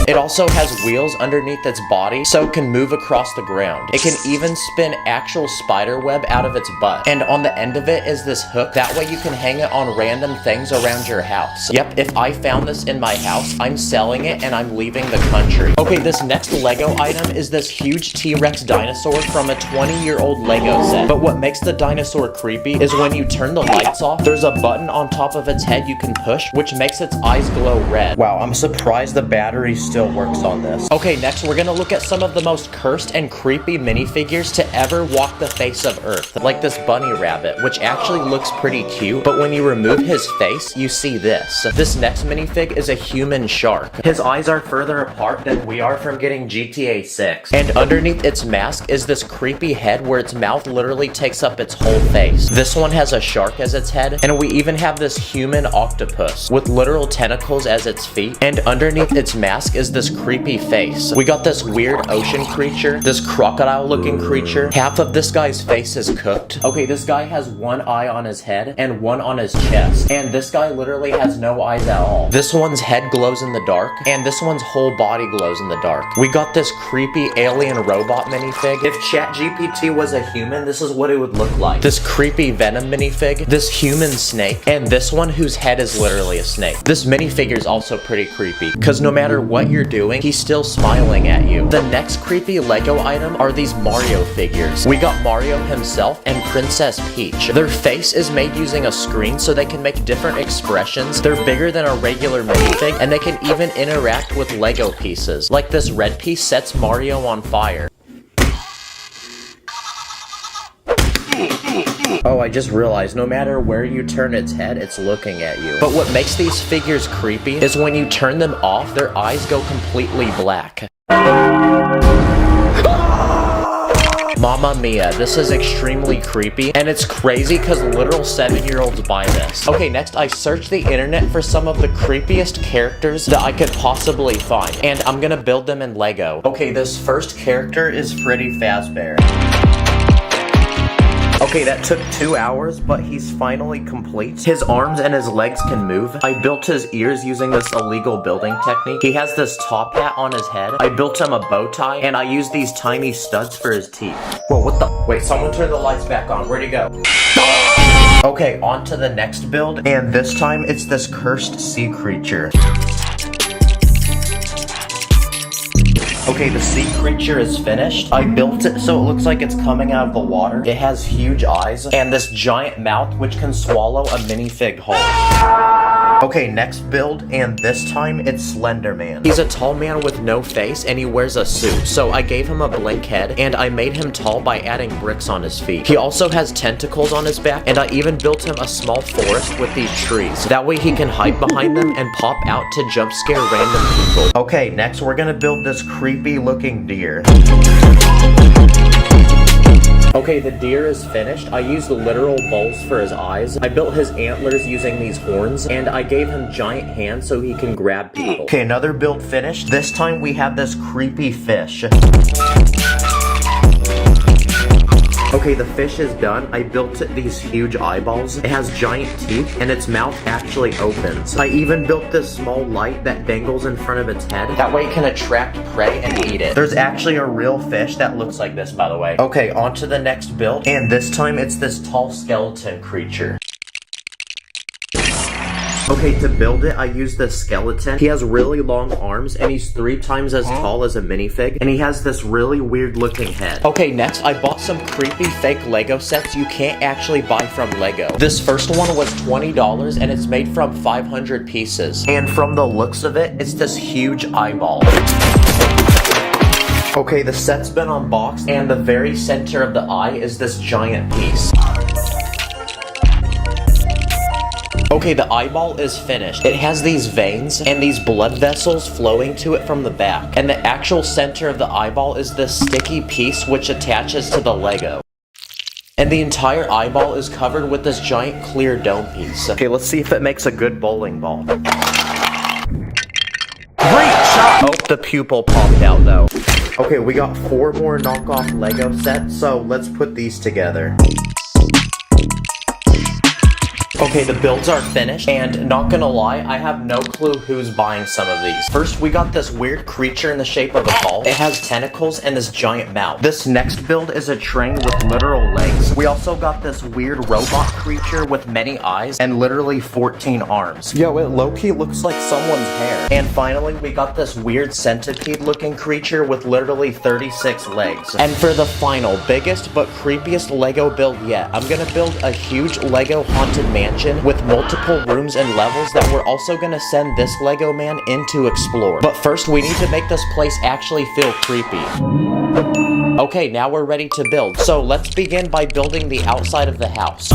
It also has wheels underneath its body, so it can move across the ground. It can even spin actual spider web out of its butt. And on the end of it is this hook, that way you can hang it on random things around your house. Yep, if I found this in my house, I'm selling it and I'm leaving the country. Okay, this next Lego item is this huge T-Rex dinosaur from a 20-year-old Lego set. But what makes the dinosaur creepy is when you turn the lights off, there's a button on top of its head you can push, which makes its eyes glow red. Wow, I'm surprised the battery still works on this. Okay, next we're gonna look at some of the most cursed and creepy minifigures to ever walk the face of Earth. Like this bunny rabbit, which actually looks pretty cute, but when you remove his face, you see this. This next minifig is a human shark. His eyes are further apart than we are from getting GTA 6. And underneath its mask is this creepy head where its mouth literally takes up its whole face. This one has a shark as its head, and we even have this human octopus with literal tentacles as its feet, and underneath its mask is this creepy face. We got this weird ocean creature, this crocodile looking creature. Half of this guy's face is cooked. Okay, this guy has 1 eye on his head and 1 on his chest, and this guy literally has no eyes at all. This one's head glows in the dark, and this one's whole body glows in the dark. We got this creepy alien robot minifig. If ChatGPT was a human, this is what it would look like. This creepy Venom minifig, this human snake, and this one whose head is literally a snake. This minifigure is also pretty creepy, because no matter what you're doing, he's still smiling at you. The next creepy Lego item are these Mario figures. We got Mario himself and Princess Peach. Their face is made using a screen so they can make different expressions. They're bigger than a regular minifig, and they can even interact with Lego pieces. Like this red piece sets Mario on fire. Oh, I just realized no matter where you turn its head, it's looking at you. But what makes these figures creepy is when you turn them off, their eyes go completely black. Mamma mia, this is extremely creepy, and it's crazy because literal 7-year-olds buy this. Okay, next I searched the internet for some of the creepiest characters that I could possibly find, and I'm gonna build them in Lego. Okay, this first character is Freddy Fazbear. Okay, that took 2 hours, but he's finally complete. His arms and his legs can move. I built his ears using this illegal building technique. He has this top hat on his head. I built him a bow tie, and I used these tiny studs for his teeth. Whoa, what the? Wait, someone turn the lights back on. Where'd he go? Okay, on to the next build, and this time it's this cursed sea creature. Okay, the sea creature is finished. I built it so it looks like it's coming out of the water. It has huge eyes and this giant mouth which can swallow a minifig whole. Okay, next build, and this time it's Slender Man. He's a tall man with no face and he wears a suit. So I gave him a blank head and I made him tall by adding bricks on his feet. He also has tentacles on his back and I even built him a small forest with these trees. That way he can hide behind them and pop out to jump scare random people. Okay, next we're gonna build this creepy looking deer. Okay, the deer is finished. I used literal balls for his eyes. I built his antlers using these horns, and I gave him giant hands so he can grab people. Okay, another build finished. This time we have this creepy fish. Okay, the fish is done. I built these huge eyeballs. It has giant teeth, and its mouth actually opens. I even built this small light that dangles in front of its head. That way it can attract prey and eat it. There's actually a real fish that looks like this, by the way. Okay, on to the next build, and this time it's this tall skeleton creature. Okay, to build it, I used this skeleton. He has really long arms, and he's 3 times as tall as a minifig, and he has this really weird looking head. Okay, next, I bought some creepy fake Lego sets you can't actually buy from Lego. This first one was $20, and it's made from 500 pieces. And from the looks of it, it's this huge eyeball. Okay, the set's been unboxed, and the very center of the eye is this giant piece. Okay, the eyeball is finished. It has these veins and these blood vessels flowing to it from the back. And the actual center of the eyeball is this sticky piece which attaches to the Lego. And the entire eyeball is covered with this giant clear dome piece. Okay, let's see if it makes a good bowling ball. Great shot! Oh, the pupil popped out though. Okay, we got 4 more knockoff Lego sets, so let's put these together. Okay, the builds are finished, and not gonna lie, I have no clue who's buying some of these. First, we got this weird creature in the shape of a ball. It has tentacles and this giant mouth. This next build is a train with literal legs. We also got this weird robot creature with many eyes and literally 14 arms. Yo, it low-key looks like someone's hair. And finally, we got this weird centipede-looking creature with literally 36 legs. And for the final, biggest but creepiest Lego build yet, I'm gonna build a huge Lego haunted mansion with multiple rooms and levels that we're also gonna send this Lego man in to explore. But first, we need to make this place actually feel creepy. Okay, now we're ready to build. So let's begin by building the outside of the house.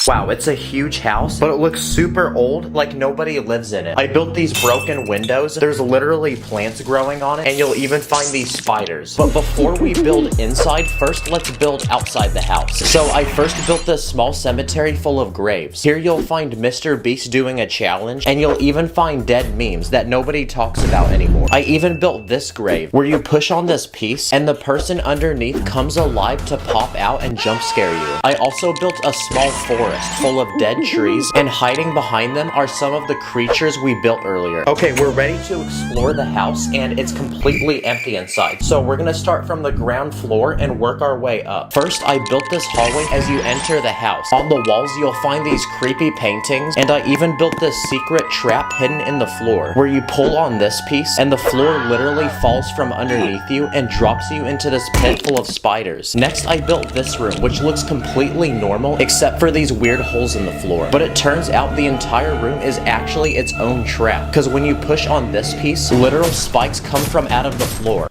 Wow, it's a huge house, but it looks super old, like nobody lives in it. I built these broken windows. There's literally plants growing on it, and you'll even find these spiders. But before we build inside, first let's build outside the house. So I first built this small cemetery full of graves. Here you'll find Mr. Beast doing a challenge, and you'll even find dead memes that nobody talks about anymore. I even built this grave, where you push on this piece, and the person underneath comes alive to pop out and jump scare you. I also built a small forest full of dead trees, and hiding behind them are some of the creatures we built earlier. Okay, we're ready to explore the house, and it's completely empty inside. So we're gonna start from the ground floor and work our way up. First, I built this hallway as you enter the house. On the walls, you'll find these creepy paintings, and I even built this secret trap hidden in the floor, where you pull on this piece, and the floor literally falls from underneath you and drops you into this pit full of spiders. Next, I built this room, which looks completely normal, except for these weird holes in the floor. But it turns out the entire room is actually its own trap, because when you push on this piece, literal spikes come from out of the floor.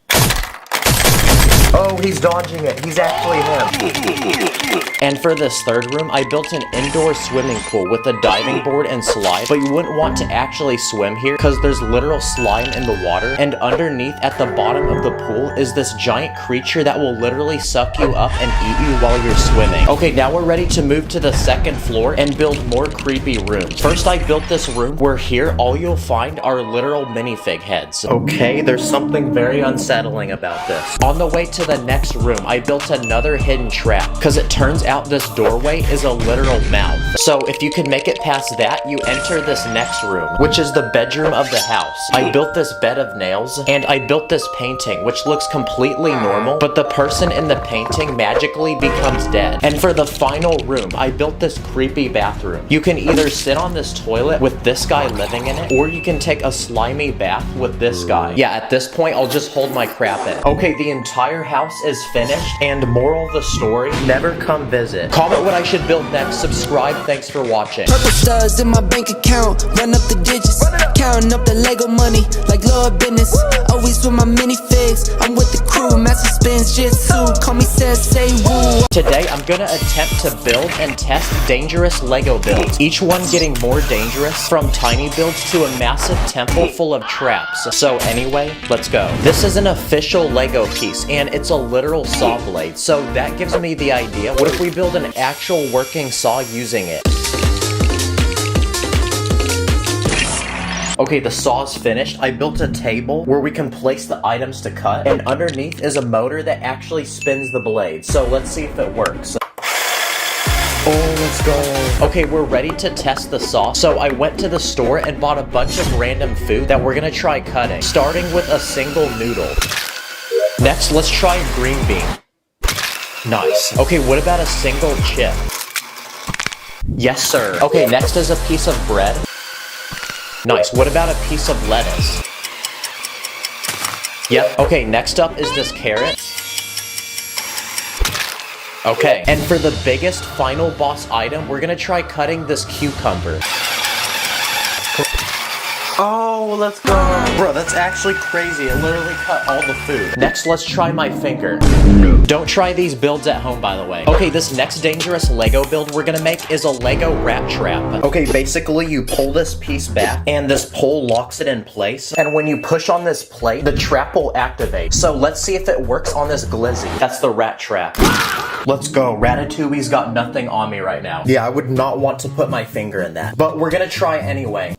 Oh, he's dodging it. He's actually him. And for this third room, I built an indoor swimming pool with a diving board and slide, but you wouldn't want to actually swim here because there's literal slime in the water, and underneath at the bottom of the pool is this giant creature that will literally suck you up and eat you while you're swimming. Okay, now we're ready to move to the second floor and build more creepy rooms. First, I built this room where here all you'll find are literal minifig heads. Okay, there's something very unsettling about this. On the way to the next room, I built another hidden trap, because it turns out this doorway is a literal mouth. So if you can make it past that, you enter this next room, which is the bedroom of the house. I built this bed of nails, and I built this painting, which looks completely normal, but the person in the painting magically becomes dead. And for the final room, I built this creepy bathroom. You can either sit on this toilet with this guy living in it, or you can take a slimy bath with this guy. Yeah, at this point, I'll just hold my crap in. Okay, the entire house is finished, and moral of the story, never come visit. Comment what I should build next, subscribe, thanks for watching. Purple studs in my bank account, run up the digits, counting up the Lego money like Lord business. Always with my minifigs, I'm with the crew, master spins jitsu, call me say woo. Today, I'm gonna attempt to build and test dangerous Lego builds, each one getting more dangerous, from tiny builds to a massive temple full of traps. So anyway, let's go. This is an official Lego piece, and it's a literal saw blade, so that gives me the idea, what if we build an actual working saw using it? Okay, the saw's finished. I built a table where we can place the items to cut, and underneath is a motor that actually spins the blade. So let's see if it works. Oh, let's go. Okay, we're ready to test the saw. So I went to the store and bought a bunch of random food that we're gonna try cutting, starting with a single noodle. Next, let's try a green bean. Nice. Okay, what about a single chip? Yes, sir. Okay, next is a piece of bread. Nice. What about a piece of lettuce? Yep. Okay, next up is this carrot. Okay, and for the biggest final boss item, we're gonna try cutting this cucumber. Oh, let's go. Bro, that's actually crazy. It literally cut all the food. Next, let's try my finger. No. Don't try these builds at home, by the way. Okay, this next dangerous Lego build we're gonna make is a Lego rat trap. Okay, basically you pull this piece back, and this pole locks it in place. And when you push on this plate, the trap will activate. So let's see if it works on this glizzy. That's the rat trap. Let's go. Ratatouille's got nothing on me right now. Yeah, I would not want to put my finger in that. But we're gonna try anyway.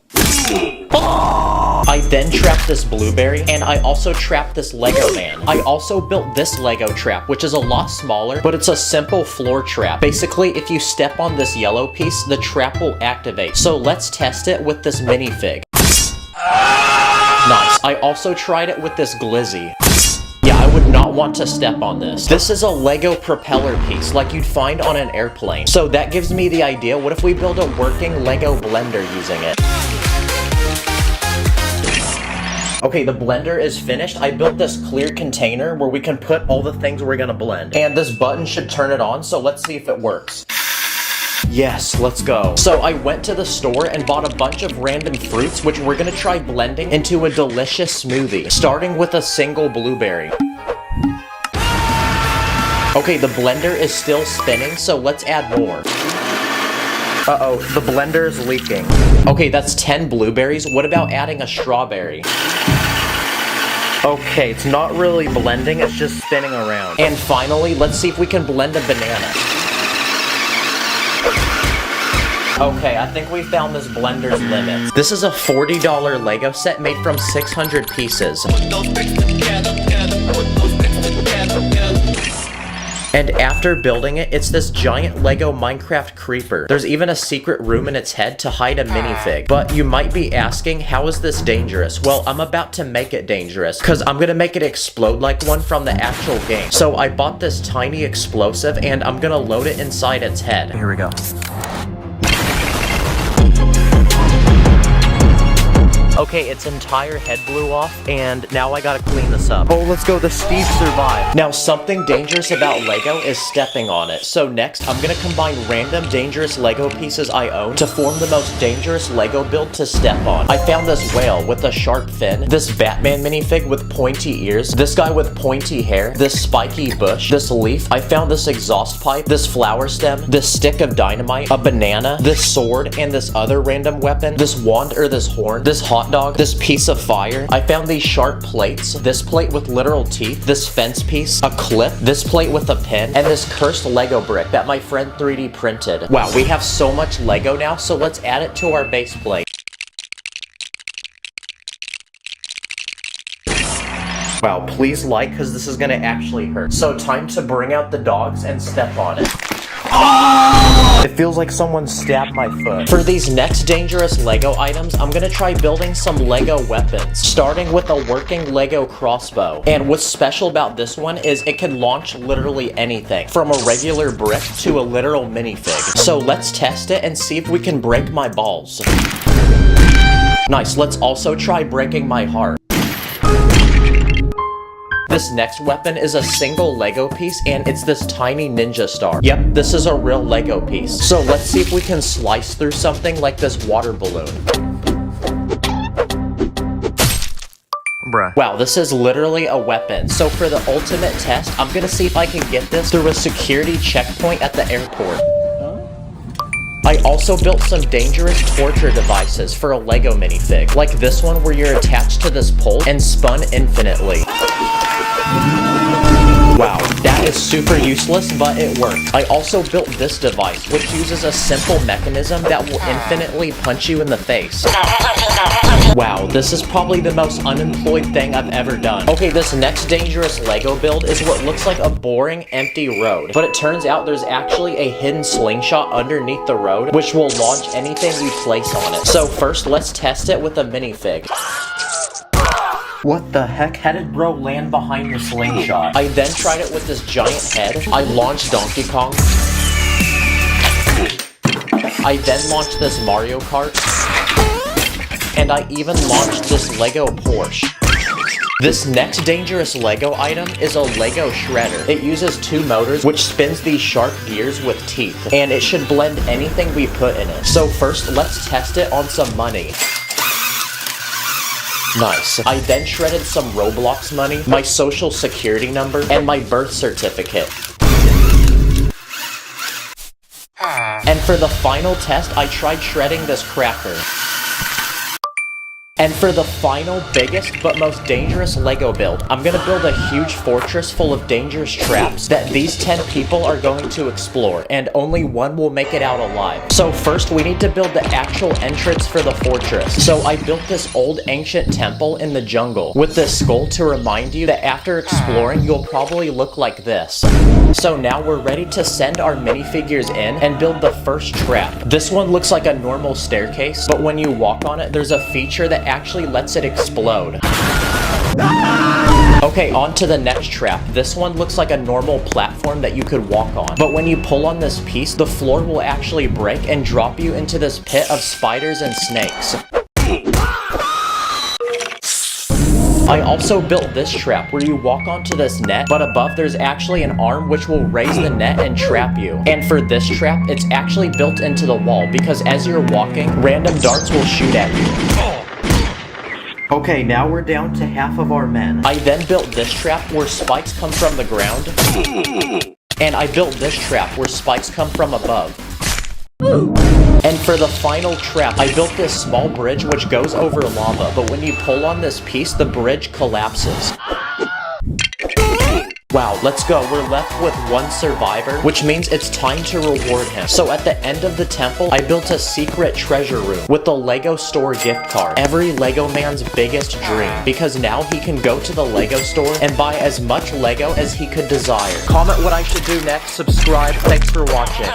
I then trapped this blueberry, and I also trapped this Lego man. I also built this Lego trap, which is a lot smaller, but it's a simple floor trap. Basically, if you step on this yellow piece, the trap will activate. So let's test it with this minifig. Nice. I also tried it with this glizzy. Yeah, I would not want to step on this. This is a Lego propeller piece, like you'd find on an airplane. So that gives me the idea, what if we build a working Lego blender using it? Okay, the blender is finished. I built this clear container where we can put all the things we're gonna blend. And this button should turn it on, so let's see if it works. Yes, let's go. So I went to the store and bought a bunch of random fruits, which we're gonna try blending into a delicious smoothie, starting with a single blueberry. Okay, the blender is still spinning, so let's add more. Uh-oh, the blender is leaking. Okay, that's 10 blueberries. What about adding a strawberry? Okay, it's not really blending, it's just spinning around. And finally, let's see if we can blend a banana. Okay, I think we found this blender's limit. This is a $40 Lego set made from 600 pieces. And after building it, it's this giant Lego Minecraft creeper. There's even a secret room in its head to hide a minifig. But you might be asking, how is this dangerous? Well, I'm about to make it dangerous, because I'm gonna make it explode like one from the actual game. So I bought this tiny explosive, and I'm gonna load it inside its head. Here we go. Okay, its entire head blew off, and now I gotta clean this up. Oh, let's go, the Steve survived. Now, something dangerous about Lego is stepping on it. So next, I'm gonna combine random dangerous Lego pieces I own to form the most dangerous Lego build to step on. I found this whale with a sharp fin, this Batman minifig with pointy ears, this guy with pointy hair, this spiky bush, this leaf. I found this exhaust pipe, this flower stem, this stick of dynamite, a banana, this sword, and this other random weapon, this wand or this horn, this hot dog, this piece of fire. I found these sharp plates, this plate with literal teeth, this fence piece, a clip, this plate with a pin, and this cursed Lego brick that my friend 3D printed. Wow, we have so much Lego now, so let's add it to our base plate. Wow, please like, because this is gonna actually hurt. So time to bring out the dogs and step on it. It feels like someone stabbed my foot. For these next dangerous Lego items, I'm gonna try building some Lego weapons, starting with a working Lego crossbow. And what's special about this one is it can launch literally anything, from a regular brick to a literal minifig. So let's test it and see if we can break my balls. Nice, let's also try breaking my heart. This next weapon is a single Lego piece, and it's this tiny ninja star. Yep, this is a real Lego piece. So let's see if we can slice through something like this water balloon. Bruh. Wow, this is literally a weapon. So for the ultimate test, I'm gonna see if I can get this through a security checkpoint at the airport. I also built some dangerous torture devices for a Lego minifig, like this one where you're attached to this pole and spun infinitely. Wow, that is super useless, but it worked. I also built this device, which uses a simple mechanism that will infinitely punch you in the face. Wow, this is probably the most unemployed thing I've ever done. Okay, this next dangerous Lego build is what looks like a boring, empty road. But it turns out there's actually a hidden slingshot underneath the road, which will launch anything we place on it. So first, let's test it with a minifig. What the heck? How did bro land behind the slingshot? I then tried it with this giant head. I launched Donkey Kong. I then launched this Mario Kart. And I even launched this Lego Porsche. This next dangerous Lego item is a Lego shredder. It uses two motors, which spins these sharp gears with teeth. And it should blend anything we put in it. So first, let's test it on some money. Nice. I then shredded some Roblox money, my social security number, and my birth certificate. And for the final test, I tried shredding this cracker. And for the final, biggest, but most dangerous Lego build, I'm gonna build a huge fortress full of dangerous traps that these 10 people are going to explore, and only one will make it out alive. So first, we need to build the actual entrance for the fortress. So I built this old ancient temple in the jungle, with this skull to remind you that after exploring, you'll probably look like this. So now we're ready to send our minifigures in and build the first trap. This one looks like a normal staircase, but when you walk on it, there's a feature that actually lets it explode. Okay, on to the next trap. This one looks like a normal platform that you could walk on. But when you pull on this piece, the floor will actually break and drop you into this pit of spiders and snakes. I also built this trap where you walk onto this net, but above there's actually an arm which will raise the net and trap you. And for this trap, it's actually built into the wall because as you're walking, random darts will shoot at you. Okay, now we're down to half of our men. I then built this trap where spikes come from the ground. And I built this trap where spikes come from above. And for the final trap, I built this small bridge which goes over lava, but when you pull on this piece, the bridge collapses. Wow, let's go. We're left with one survivor, which means it's time to reward him. So at the end of the temple, I built a secret treasure room with the Lego store gift card. Every Lego man's biggest dream, because now he can go to the Lego store and buy as much Lego as he could desire. Comment what I should do next, subscribe, thanks for watching.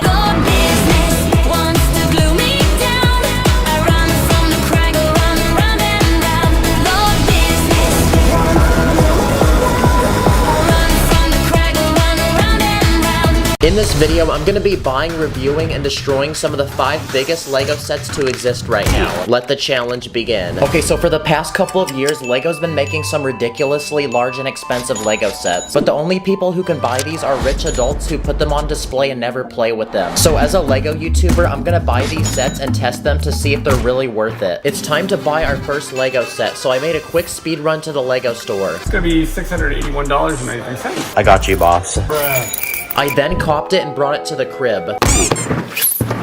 In this video, I'm going to be buying, reviewing, and destroying some of the 5 biggest Lego sets to exist right now. Let the challenge begin. Okay, so for the past couple of years, Lego's been making some ridiculously large and expensive Lego sets, but the only people who can buy these are rich adults who put them on display and never play with them. So as a Lego YouTuber, I'm going to buy these sets and test them to see if they're really worth it. It's time to buy our first Lego set, so I made a quick speed run to the Lego store. It's gonna be $681.93. I got you, boss. Bruh. I then copped it and brought it to the crib.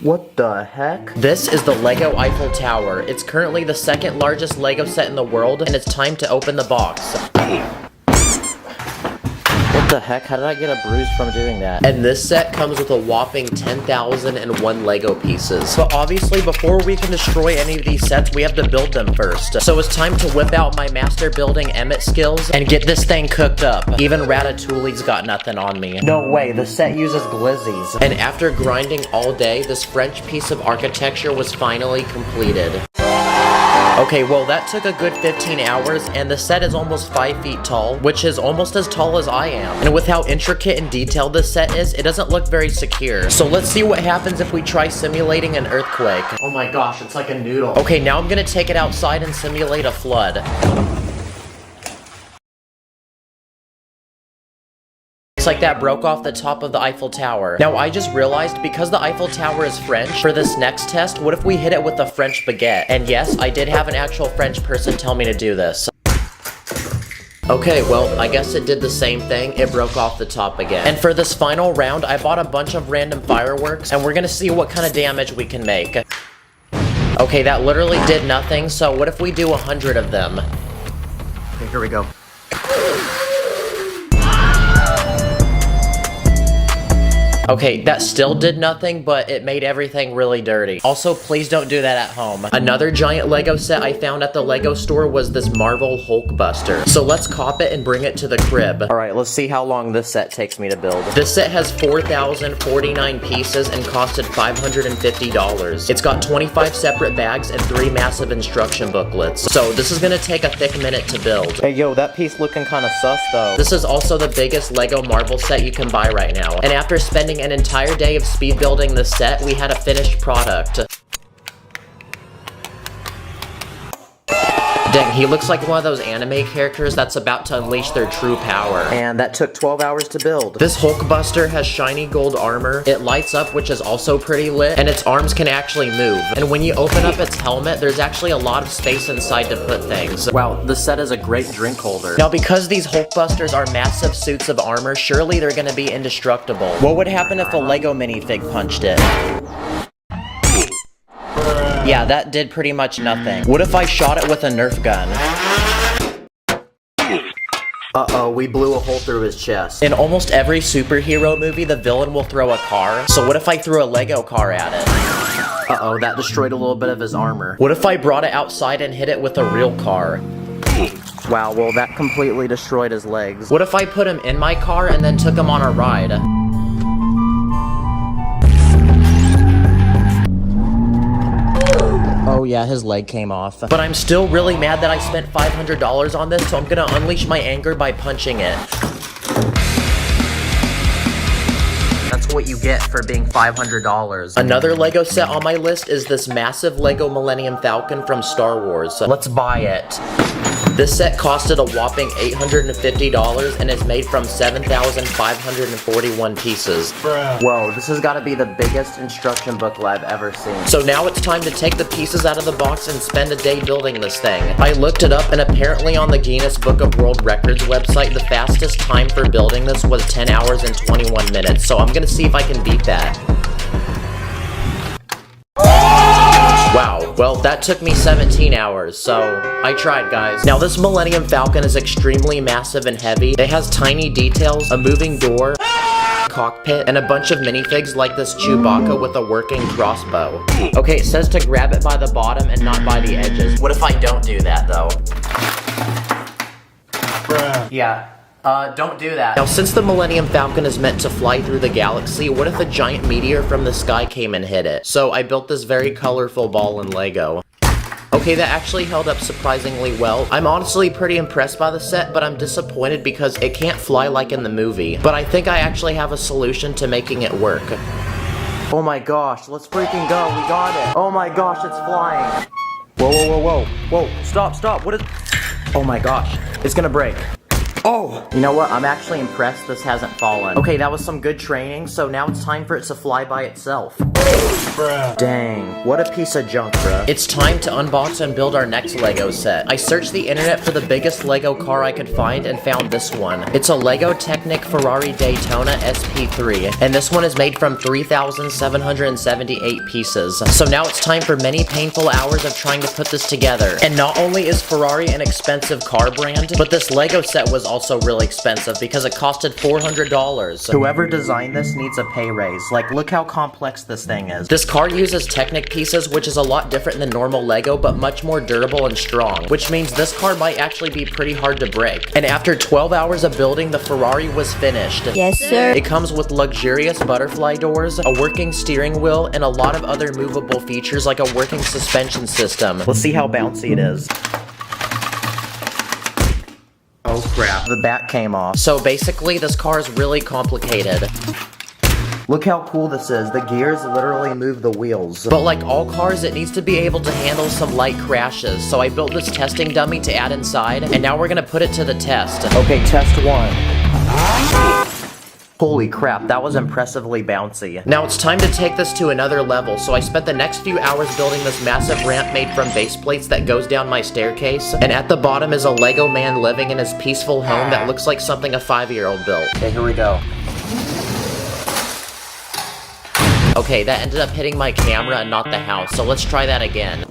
What the heck? This is the Lego Eiffel Tower. It's currently the 2nd largest Lego set in the world, and it's time to open the box. What What the heck? How did I get a bruise from doing that? And this set comes with a whopping 10,001 Lego pieces. But obviously, before we can destroy any of these sets, we have to build them first. So it's time to whip out my master building Emmett skills and get this thing cooked up. Even Ratatouille's got nothing on me. No way, the set uses glizzies. And after grinding all day, this French piece of architecture was finally completed. Okay, well that took a good 15 hours, and the set is almost 5 feet tall, which is almost as tall as I am. And with how intricate and detailed this set is, it doesn't look very secure. So let's see what happens if we try simulating an earthquake. Oh my gosh, it's like a noodle. Okay, now I'm gonna take it outside and simulate a flood. Like that broke off the top of the Eiffel Tower. Now I just realized, because the Eiffel Tower is French, for this next test, what if we hit it with a French baguette? And yes, I did have an actual French person tell me to do this. Okay, well, I guess it did the same thing. It broke off the top again. And for this final round, I bought a bunch of random fireworks, and we're gonna see what kind of damage we can make. Okay, that literally did nothing, so what if we do 100 of them? Okay, here we go. Okay, that still did nothing, but it made everything really dirty. Also, please don't do that at home. Another giant Lego set I found at the Lego store was this Marvel Hulkbuster. So let's cop it and bring it to the crib. Alright, let's see how long this set takes me to build. This set has 4,049 pieces and costed $550. It's got 25 separate bags and 3 massive instruction booklets. So this is gonna take a thick minute to build. Hey yo, that piece looking kinda sus though. This is also the biggest Lego Marvel set you can buy right now. And after spending an entire day of speed building this set, we had a finished product. Dang, he looks like one of those anime characters that's about to unleash their true power. And that took 12 hours to build. This Hulkbuster has shiny gold armor, it lights up, which is also pretty lit, and its arms can actually move. And when you open up its helmet, there's actually a lot of space inside to put things. Wow, this set is a great drink holder. Now, because these Hulkbusters are massive suits of armor, surely they're gonna be indestructible. What would happen if a Lego minifig punched it? Yeah, that did pretty much nothing. What if I shot it with a Nerf gun? Uh-oh, we blew a hole through his chest. In almost every superhero movie, the villain will throw a car. So what if I threw a Lego car at it? Uh-oh, that destroyed a little bit of his armor. What if I brought it outside and hit it with a real car? Wow, well that completely destroyed his legs. What if I put him in my car and then took him on a ride? Oh yeah, his leg came off. But I'm still really mad that I spent $500 on this, so I'm gonna unleash my anger by punching it. That's what you get for being $500. Another Lego set on my list is this massive Lego Millennium Falcon from Star Wars. Let's buy it. This set costed a whopping $850 and is made from 7,541 pieces. Bruh. Whoa, this has got to be the biggest instruction booklet I've ever seen. So now it's time to take the pieces out of the box and spend a day building this thing. I looked it up, and apparently on the Guinness Book of World Records website, the fastest time for building this was 10 hours and 21 minutes. So I'm gonna see if I can beat that. Wow, well that took me 17 hours, so I tried, guys. Now this Millennium Falcon is extremely massive and heavy. It has tiny details, a moving door, cockpit, and a bunch of minifigs like this Chewbacca with a working crossbow. Okay, it says to grab it by the bottom and not by the edges. What if I don't do that though? Bruh. Yeah. Don't do that. Now, since the Millennium Falcon is meant to fly through the galaxy, what if a giant meteor from the sky came and hit it? So I built this very colorful ball in Lego. Okay, that actually held up surprisingly well. I'm honestly pretty impressed by the set, but I'm disappointed because it can't fly like in the movie. But I think I actually have a solution to making it work. Oh my gosh, let's freaking go, we got it. Oh my gosh, it's flying. Whoa, whoa, whoa, whoa, whoa, stop, stop, what is... Oh my gosh, it's gonna break. Oh! You know what? I'm actually impressed this hasn't fallen. Okay, that was some good training, so now it's time for it to fly by itself. Bruh. Dang, what a piece of junk, bruh. It's time to unbox and build our next Lego set. I searched the internet for the biggest Lego car I could find and found this one. It's a Lego Technic Ferrari Daytona SP3, and this one is made from 3,778 pieces. So now it's time for many painful hours of trying to put this together. And not only is Ferrari an expensive car brand, but this Lego set was also also really expensive because it costed $400. Whoever designed this needs a pay raise. Like, look how complex this thing is. This car uses Technic pieces, which is a lot different than normal Lego, but much more durable and strong, which means this car might actually be pretty hard to break. And after 12 hours of building, the Ferrari was finished. Yes, sir. It comes with luxurious butterfly doors, a working steering wheel, and a lot of other movable features like a working suspension system. Let's see how bouncy it is. Oh crap, the back came off. So basically, this car is really complicated. Look how cool this is. The gears literally move the wheels. But like all cars, it needs to be able to handle some light crashes. So I built this testing dummy to add inside, and now we're gonna put it to the test. Okay, test one. Holy crap, that was impressively bouncy. Now it's time to take this to another level, so I spent the next few hours building this massive ramp made from base plates that goes down my staircase, and at the bottom is a Lego man living in his peaceful home that looks like something a 5-year-old built. Okay, here we go. Okay, that ended up hitting my camera and not the house, so let's try that again.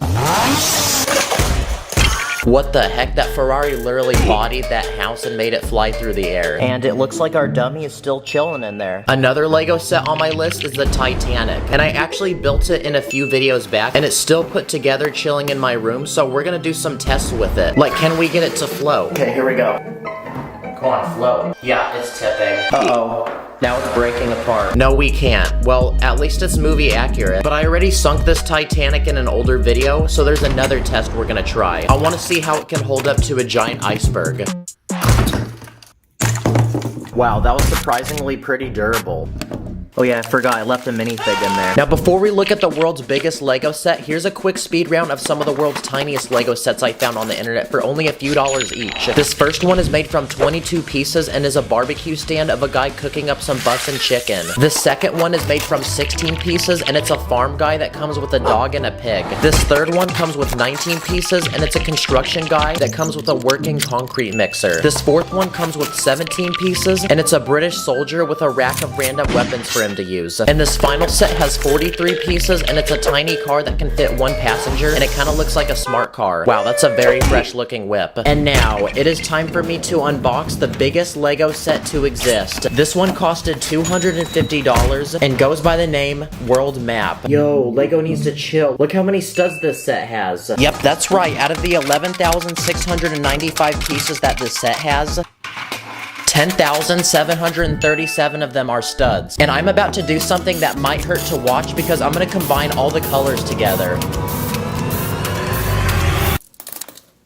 What the heck? That Ferrari literally bodied that house and made it fly through the air. And it looks like our dummy is still chilling in there. Another Lego set on my list is the Titanic. And I actually built it in a few videos back, and it's still put together chilling in my room, so we're gonna do some tests with it. Like, can we get it to float? Okay, here we go. Come on, float. Yeah, it's tipping. Uh-oh. Now it's breaking apart. No, we can't. Well, at least it's movie accurate. But I already sunk this Titanic in an older video, so there's another test we're gonna try. I want to see how it can hold up to a giant iceberg. Wow, that was surprisingly pretty durable. Oh yeah, I forgot, I left a minifig in there. Now before we look at the world's biggest Lego set, here's a quick speed round of some of the world's tiniest Lego sets I found on the internet for only a few dollars each. This first one is made from 22 pieces and is a barbecue stand of a guy cooking up some bussin' chicken. The second one is made from 16 pieces and it's a farm guy that comes with a dog and a pig. This third one comes with 19 pieces and it's a construction guy that comes with a working concrete mixer. This fourth one comes with 17 pieces and it's a British soldier with a rack of random weapons for him to use. And this final set has 43 pieces and it's a tiny car that can fit one passenger and it kind of looks like a smart car. Wow, that's a very fresh looking whip. And now, it is time for me to unbox the biggest Lego set to exist. This one costed $250 and goes by the name World Map. Yo, Lego needs to chill. Look how many studs this set has. Yep, that's right. Out of the 11,695 pieces that this set has, 10,737 of them are studs. And I'm about to do something that might hurt to watch because I'm gonna combine all the colors together.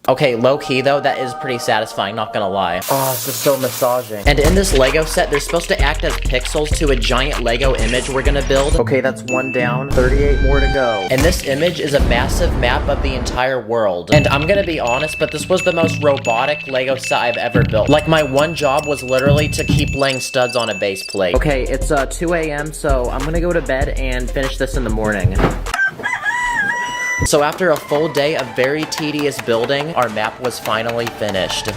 Okay, low-key though, that is pretty satisfying, not gonna lie. Oh, this is so massaging. And in this Lego set, they're supposed to act as pixels to a giant Lego image we're gonna build. Okay, that's one down, 38 more to go. And this image is a massive map of the entire world. And I'm gonna be honest, but this was the most robotic Lego set I've ever built. Like, my one job was literally to keep laying studs on a base plate. Okay, it's 2 a.m., so I'm gonna go to bed and finish this in the morning. So after a full day of very tedious building, our map was finally finished.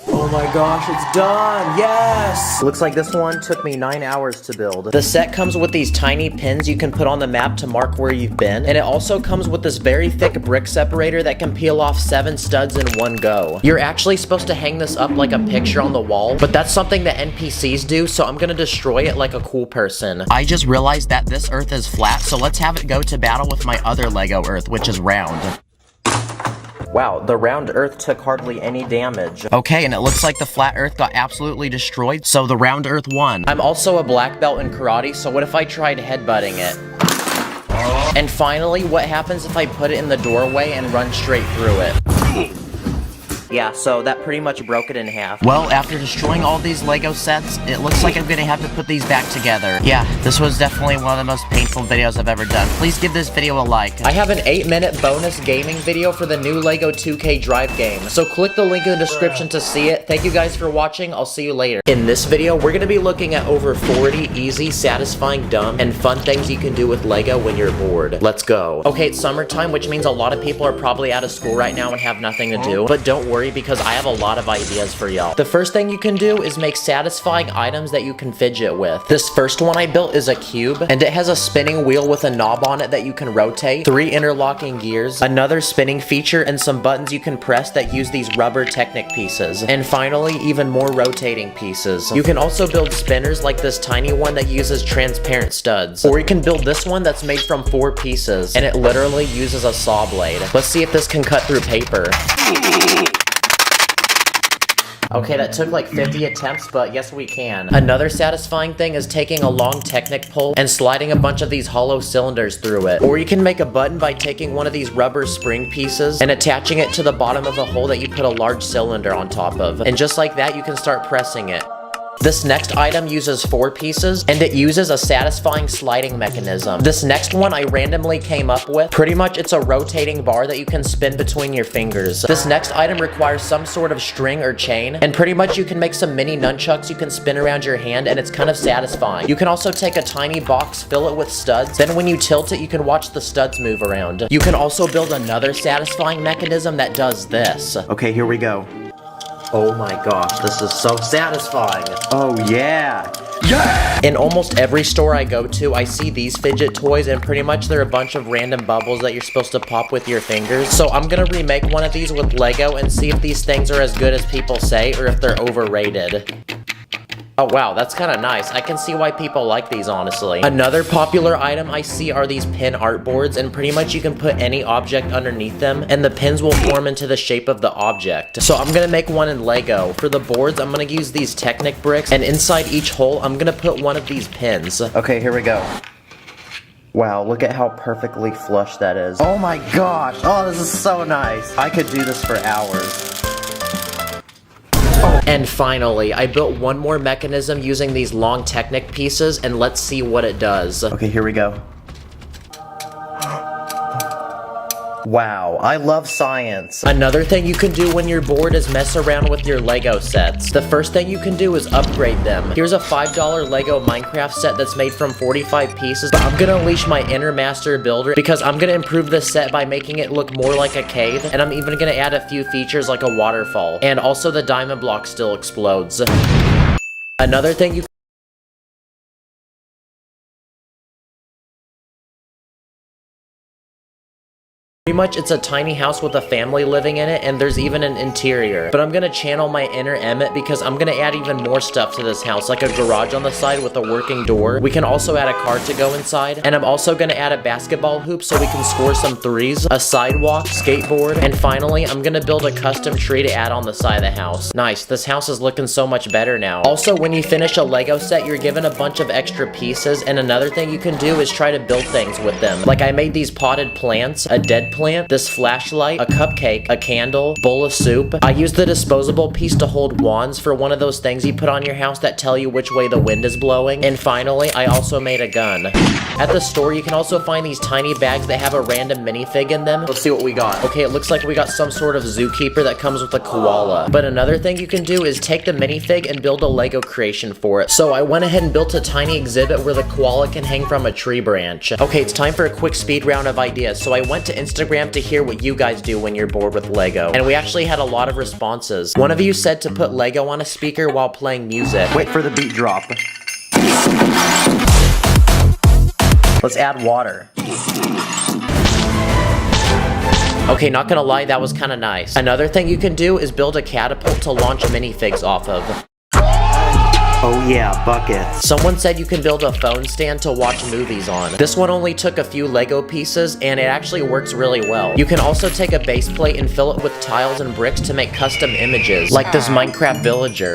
Oh my gosh, it's done! Yes! Looks like this one took me 9 hours to build. The set comes with these tiny pins you can put on the map to mark where you've been, and it also comes with this very thick brick separator that can peel off 7 studs in one go. You're actually supposed to hang this up like a picture on the wall, but that's something that NPCs do, so I'm gonna destroy it like a cool person. I just realized that this Earth is flat, so let's have it go to battle with my other Lego Earth, which is round. Wow, the round Earth took hardly any damage. Okay, and it looks like the flat Earth got absolutely destroyed, so the round Earth won. I'm also a black belt in karate, so what if I tried headbutting it? And finally, what happens if I put it in the doorway and run straight through it? Yeah, so that pretty much broke it in half. Well, after destroying all these Lego sets, it looks like I'm gonna have to put these back together. Yeah, this was definitely one of the most painful videos I've ever done. Please give this video a like. I have an 8-minute bonus gaming video for the new Lego 2K Drive game, so click the link in the description to see it. Thank you guys for watching, I'll see you later. In this video, we're gonna be looking at over 40 easy, satisfying, dumb, and fun things you can do with Lego when you're bored. Let's go. Okay, it's summertime, which means a lot of people are probably out of school right now and have nothing to do, but don't worry, hurry because I have a lot of ideas for y'all. The first thing you can do is make satisfying items that you can fidget with. This first one I built is a cube, and it has a spinning wheel with a knob on it that you can rotate, 3 interlocking gears, another spinning feature, and some buttons you can press that use these rubber Technic pieces. And finally, even more rotating pieces. You can also build spinners like this tiny one that uses transparent studs. Or you can build this one that's made from 4 pieces, and it literally uses a saw blade. Let's see if this can cut through paper. Okay, that took like 50 attempts, but yes we can. Another satisfying thing is taking a long Technic pole and sliding a bunch of these hollow cylinders through it. Or you can make a button by taking one of these rubber spring pieces and attaching it to the bottom of a hole that you put a large cylinder on top of. And just like that, you can start pressing it. This next item uses 4 pieces, and it uses a satisfying sliding mechanism. This next one I randomly came up with. Pretty much it's a rotating bar that you can spin between your fingers. This next item requires some sort of string or chain, and pretty much you can make some mini nunchucks you can spin around your hand, and it's kind of satisfying. You can also take a tiny box, fill it with studs, then when you tilt it, you can watch the studs move around. You can also build another satisfying mechanism that does this. Okay, here we go. Oh my gosh, this is so satisfying. Oh yeah. In almost every store I go to, I see these fidget toys, and pretty much they're a bunch of random bubbles that you're supposed to pop with your fingers. So I'm gonna remake one of these with Lego and see if these things are as good as people say or if they're overrated. Oh wow, that's kind of nice. I can see why people like these, honestly. Another popular item I see are these pin art boards, and pretty much you can put any object underneath them, and the pins will form into the shape of the object. So I'm gonna make one in Lego. For the boards, I'm gonna use these Technic bricks, and inside each hole, I'm gonna put one of these pins. Okay, here we go. Wow, look at how perfectly flush that is. Oh my gosh. Oh, this is so nice. I could do this for hours. And finally, I built one more mechanism using these long Technic pieces, and let's see what it does. Okay, here we go. Wow, I love science. Another thing you can do when you're bored is mess around with your Lego sets. The first thing you can do is upgrade them. Here's a $5 Lego Minecraft set that's made from 45 pieces, but I'm gonna unleash my inner master builder because I'm gonna improve this set by making it look more like a cave, and I'm even gonna add a few features like a waterfall. And also the diamond block still explodes. Another thing you Pretty much it's a tiny house with a family living in it, and there's even an interior. But I'm gonna channel my inner Emmett because I'm gonna add even more stuff to this house, like a garage on the side with a working door. We can also add a car to go inside, and I'm also gonna add a basketball hoop so we can score some threes, a sidewalk, skateboard, and finally I'm gonna build a custom tree to add on the side of the house. Nice, this house is looking so much better now. Also, when you finish a Lego set, you're given a bunch of extra pieces, and another thing you can do is try to build things with them. Like I made these potted plants, a dead plant, this flashlight, a cupcake, a candle, bowl of soup. I used the disposable piece to hold wands for one of those things you put on your house that tell you which way the wind is blowing. And finally, I also made a gun. At the store, you can also find these tiny bags that have a random minifig in them. Let's see what we got. Okay, it looks like we got some sort of zookeeper that comes with a koala. But another thing you can do is take the minifig and build a Lego creation for it. So I went ahead and built a tiny exhibit where the koala can hang from a tree branch. Okay, it's time for a quick speed round of ideas. So I went to Instagram to hear what you guys do when you're bored with Lego, and we actually had a lot of responses. One of you said to put Lego on a speaker while playing music. Wait for the beat drop. Let's add water. Okay, not gonna lie, that was kinda nice. Another thing you can do is build a catapult to launch minifigs off of. Oh yeah, buckets. Someone said you can build a phone stand to watch movies on. This one only took a few Lego pieces, and it actually works really well. You can also take a base plate and fill it with tiles and bricks to make custom images, like this Minecraft villager.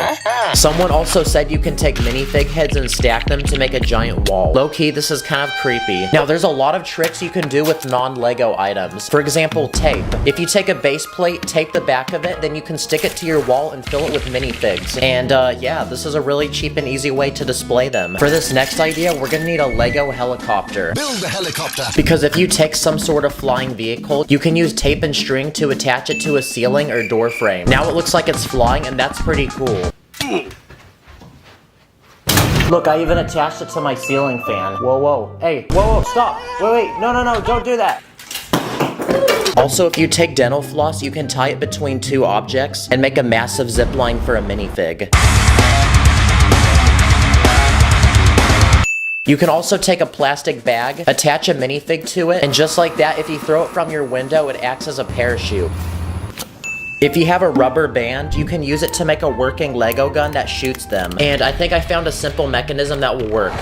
Someone also said you can take minifig heads and stack them to make a giant wall. Low-key, this is kind of creepy. Now, there's a lot of tricks you can do with non-Lego items. For example, tape. If you take a base plate, tape the back of it, then you can stick it to your wall and fill it with minifigs. And yeah, this is a really cheap and easy way to display them. For this next idea, we're gonna need a Lego helicopter. Build a helicopter. Because if you take some sort of flying vehicle, you can use tape and string to attach it to a ceiling or door frame. Now it looks like it's flying, and that's pretty cool. Look, I even attached it to my ceiling fan. Whoa, whoa. Hey, whoa, whoa, stop. Wait, no, don't do that. Also, if you take dental floss, you can tie it between two objects and make a massive zip line for a minifig. You can also take a plastic bag, attach a minifig to it, and just like that, if you throw it from your window, it acts as a parachute. If you have a rubber band, you can use it to make a working Lego gun that shoots them. And I think I found a simple mechanism that will work.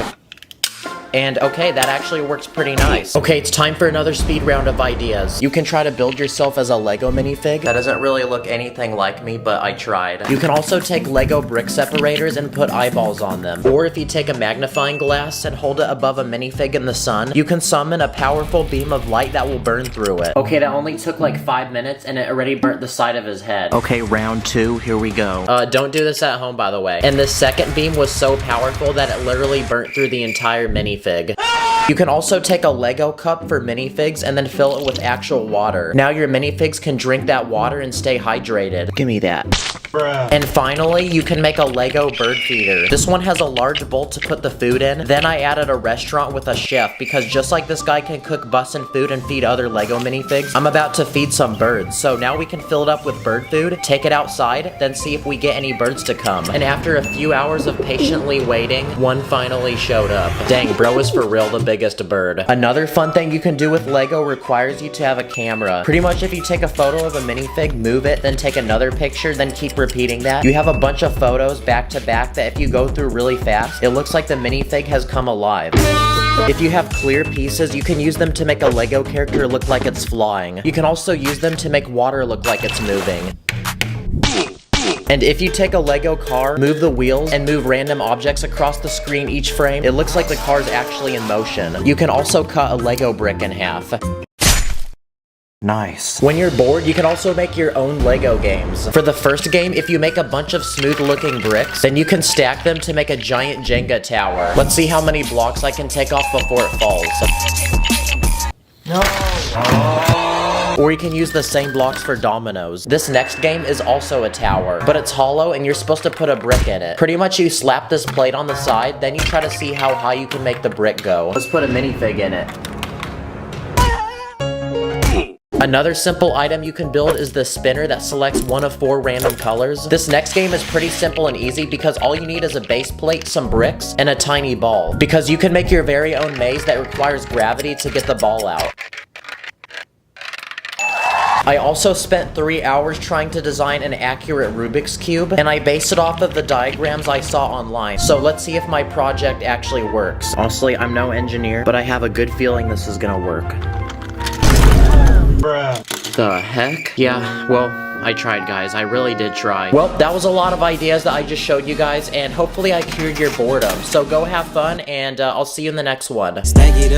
And okay, that actually works pretty nice. Okay, it's time for another speed round of ideas. You can try to build yourself as a Lego minifig. That doesn't really look anything like me, but I tried. You can also take Lego brick separators and put eyeballs on them. Or if you take a magnifying glass and hold it above a minifig in the sun, you can summon a powerful beam of light that will burn through it. Okay, that only took like 5 minutes and it already burnt the side of his head. Okay, round 2, here we go. Don't do this at home, by the way. And this second beam was so powerful that it literally burnt through the entire minifig. You can also take a Lego cup for minifigs and then fill it with actual water. Now your minifigs can drink that water and stay hydrated. Give me that. Bruh. And finally, you can make a Lego bird feeder. This one has a large bowl to put the food in. Then I added a restaurant with a chef because just like this guy can cook bussin' food and feed other Lego minifigs, I'm about to feed some birds. So now we can fill it up with bird food, take it outside, then see if we get any birds to come. And after a few hours of patiently waiting, one finally showed up. Dang, bro is for real the biggest bird. Another fun thing you can do with Lego requires you to have a camera. Pretty much if you take a photo of a minifig, move it, then take another picture, then keep repeating that, you have a bunch of photos back to back that if you go through really fast, it looks like the minifig has come alive. If you have clear pieces, you can use them to make a Lego character look like it's flying. You can also use them to make water look like it's moving. And if you take a Lego car, move the wheels, and move random objects across the screen each frame, it looks like the car's actually in motion. You can also cut a Lego brick in half. Nice. When you're bored, you can also make your own Lego games. For the first game, if you make a bunch of smooth-looking bricks, then you can stack them to make a giant Jenga tower. Let's see how many blocks I can take off before it falls. No. Or you can use the same blocks for dominoes. This next game is also a tower, but it's hollow and you're supposed to put a brick in it. Pretty much you slap this plate on the side, then you try to see how high you can make the brick go. Let's put a minifig in it. Another simple item you can build is the spinner that selects one of 4 random colors. This next game is pretty simple and easy because all you need is a base plate, some bricks, and a tiny ball. Because you can make your very own maze that requires gravity to get the ball out. I also spent 3 hours trying to design an accurate Rubik's Cube, and I based it off of the diagrams I saw online. So let's see if my project actually works. Honestly, I'm no engineer, but I have a good feeling this is gonna work. Bruh. The heck? Yeah, well, I tried, guys. I really did try. Well, that was a lot of ideas that I just showed you guys, and hopefully I cured your boredom. So go have fun, and I'll see you in the next one. Stack it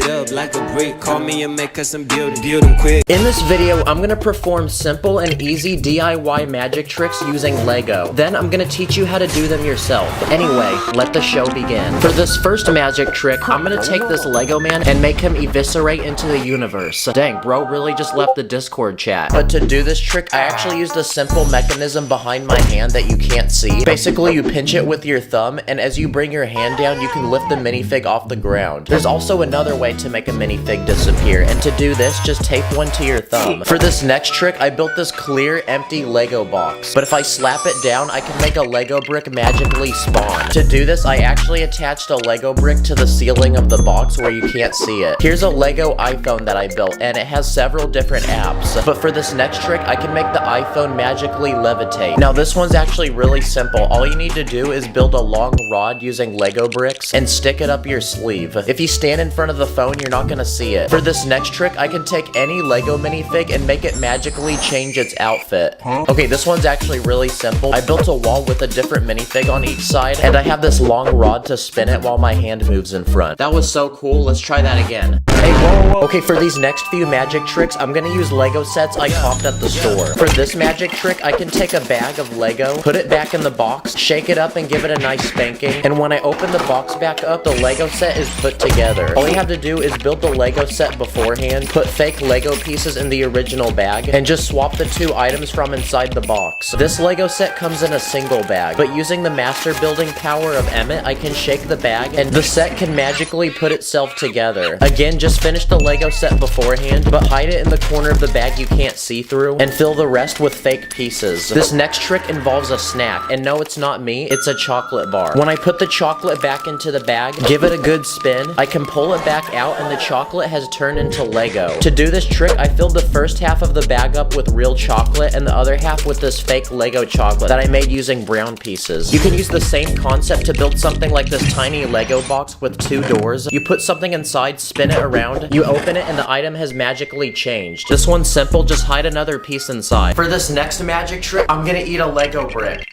up like a brick. Call me and make us some build them quick. In this video, I'm gonna perform simple and easy DIY magic tricks using Lego. Then I'm gonna teach you how to do them yourself. Anyway, let the show begin. For this first magic trick, I'm gonna take this Lego man and make him eviscerate into the universe. Dang, bro really just left the Discord chat. But to do this trick, I actually used a simple mechanism behind my hand that you can't see. Basically, you pinch it with your thumb, and as you bring your hand down, you can lift the minifig off the ground. There's also another way to make a minifig disappear, and to do this, just tape one to your thumb. For this next trick, I built this clear, empty Lego box. But if I slap it down, I can make a Lego brick magically spawn. To do this, I actually attached a Lego brick to the ceiling of the box where you can't see it. Here's a Lego iPhone that I built, and it has several different apps. But for this next trick, I can make the iPhone magically levitate. Now this one's actually really simple. All you need to do is build a long rod using Lego bricks and stick it up your sleeve. If you stand in front of the phone, you're not gonna see it. For this next trick, I can take any Lego minifig and make it magically change its outfit. Okay, this one's actually really simple. I built a wall with a different minifig on each side, and I have this long rod to spin it while my hand moves in front. That was so cool. Let's try that again. Hey, whoa. Okay, for these next few magic tricks, I'm gonna use Lego sets I comped at the store. For this magic trick, I can take a bag of Lego, put it back in the box, shake it up and give it a nice spanking, and when I open the box back up, the Lego set is put together. All you have to do is build the Lego set beforehand, put fake Lego pieces in the original bag, and just swap the two items from inside the box. This Lego set comes in a single bag, but using the master building power of Emmett, I can shake the bag, and the set can magically put itself together. Again, just finish the Lego set beforehand, but hide it in the corner of the bag you can't see through, and fill the rest with fake pieces. This next trick involves a snack, and no, it's not me, it's a chocolate bar. When I put the chocolate back into the bag, give it a good spin, I can pull it back out, and the chocolate has turned into Lego. To do this trick, I filled the first half of the bag up with real chocolate, and the other half with this fake Lego chocolate that I made using brown pieces. You can use the same concept to build something like this tiny Lego box with two doors. You put something inside, spin it around, you open it, and the item has magically changed. This one's simple, just hide another piece inside. For this next magic trick, I'm gonna eat a Lego brick.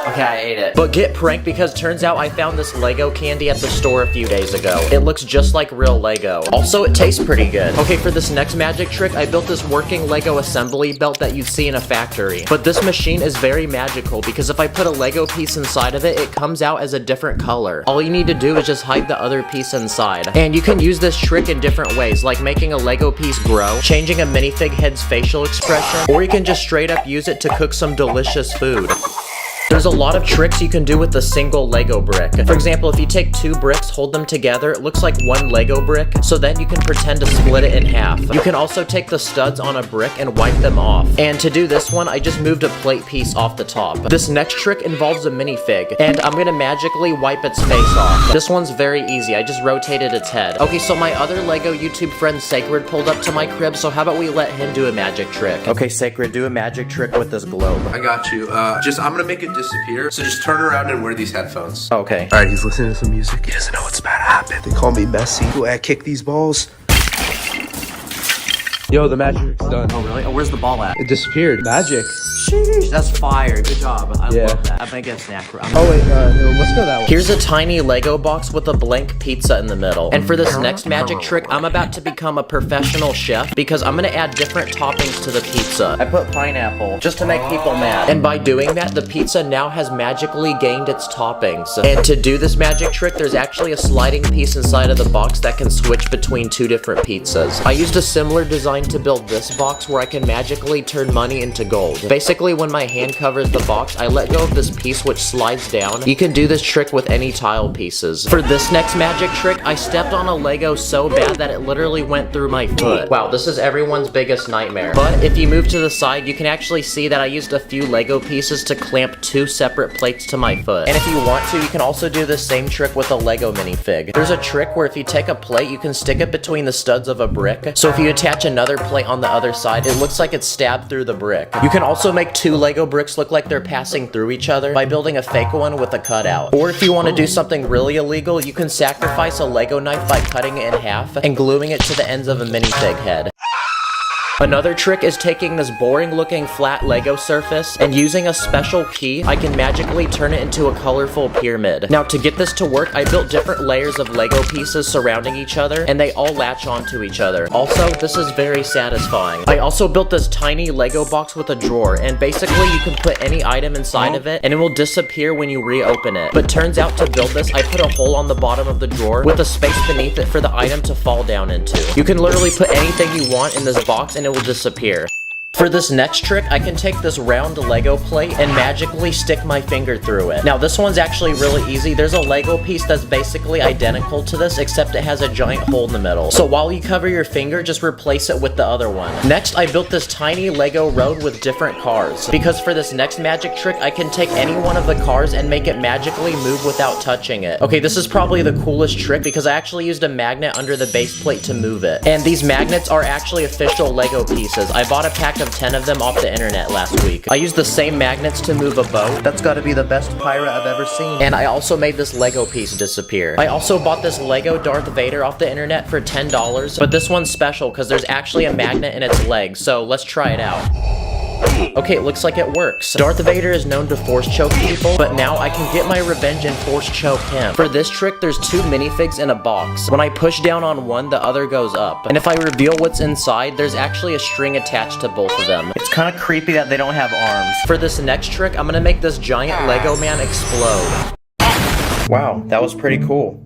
Okay, I ate it. But get pranked because turns out I found this Lego candy at the store a few days ago. It looks just like real Lego. Also, it tastes pretty good. Okay, for this next magic trick, I built this working Lego assembly belt that you'd see in a factory. But this machine is very magical because if I put a Lego piece inside of it, it comes out as a different color. All you need to do is just hide the other piece inside. And you can use this trick in different ways, like making a Lego piece grow, changing a minifig head's facial expression, or you can just straight up use it to cook some delicious food. There's a lot of tricks you can do with a single Lego brick. For example, if you take two bricks, hold them together, it looks like one Lego brick, so then you can pretend to split it in half. You can also take the studs on a brick and wipe them off. And to do this one, I just moved a plate piece off the top. This next trick involves a minifig, and I'm gonna magically wipe its face off. This one's very easy, I just rotated its head. Okay, so my other Lego YouTube friend Sacred pulled up to my crib, so how about we let him do a magic trick? Okay, Sacred, do a magic trick with this globe. I got you. I'm gonna make it disappear. So just turn around and wear these headphones. Okay. Alright, he's listening to some music. He doesn't know what's about to happen. They call me Messi. Go ahead, kick these balls. Yo, the magic's done. Oh, really? Oh, where's the ball at? It disappeared. Magic. Sheesh, that's fire. Good job. I Yeah. love that. I'm gonna get a snack. Oh wait, let's go that way. Here's a tiny Lego box with a blank pizza in the middle. And for this next magic trick, I'm about to become a professional chef because I'm gonna add different toppings to the pizza. I put pineapple, just to make people mad. And by doing that, the pizza now has magically gained its toppings. And to do this magic trick, there's actually a sliding piece inside of the box that can switch between two different pizzas. I used a similar design to build this box where I can magically turn money into gold. Basically, when my hand covers the box, I let go of this piece which slides down. You can do this trick with any tile pieces. For this next magic trick, I stepped on a Lego so bad that it literally went through my foot. Wow, this is everyone's biggest nightmare. But if you move to the side, you can actually see that I used a few Lego pieces to clamp two separate plates to my foot. And if you want to, you can also do the same trick with a Lego minifig. There's a trick where if you take a plate, you can stick it between the studs of a brick. So if you attach another plate on the other side, it looks like it's stabbed through the brick. You can also make two Lego bricks look like they're passing through each other by building a fake one with a cutout. Or if you want to do something really illegal, you can sacrifice a Lego knife by cutting it in half and gluing it to the ends of a minifig head. Another trick is taking this boring looking flat Lego surface and using a special key, I can magically turn it into a colorful pyramid. Now to get this to work, I built different layers of Lego pieces surrounding each other and they all latch onto each other. Also, this is very satisfying. I also built this tiny Lego box with a drawer and basically you can put any item inside of it and it will disappear when you reopen it. But turns out to build this, I put a hole on the bottom of the drawer with a space beneath it for the item to fall down into. You can literally put anything you want in this box and it will disappear. For this next trick, I can take this round Lego plate and magically stick my finger through it. Now this one's actually really easy. There's a Lego piece that's basically identical to this, except it has a giant hole in the middle. So while you cover your finger, just replace it with the other one. Next, I built this tiny Lego road with different cars. Because for this next magic trick, I can take any one of the cars and make it magically move without touching it. Okay, this is probably the coolest trick because I actually used a magnet under the base plate to move it. And these magnets are actually official Lego pieces. I bought a pack of 10 of them off the internet last week. I used the same magnets to move a boat. That's gotta be the best pirate I've ever seen. And I also made this Lego piece disappear. I also bought this Lego Darth Vader off the internet for $10, but this one's special because there's actually a magnet in its leg, so let's try it out. Okay, it looks like it works. Darth Vader is known to force choke people, but now I can get my revenge and force choke him. For this trick, there's 2 minifigs in a box. When I push down on one, the other goes up. And if I reveal what's inside, there's actually a string attached to both of them. It's kind of creepy that they don't have arms. For this next trick, I'm gonna make this giant Lego man explode. Wow, that was pretty cool.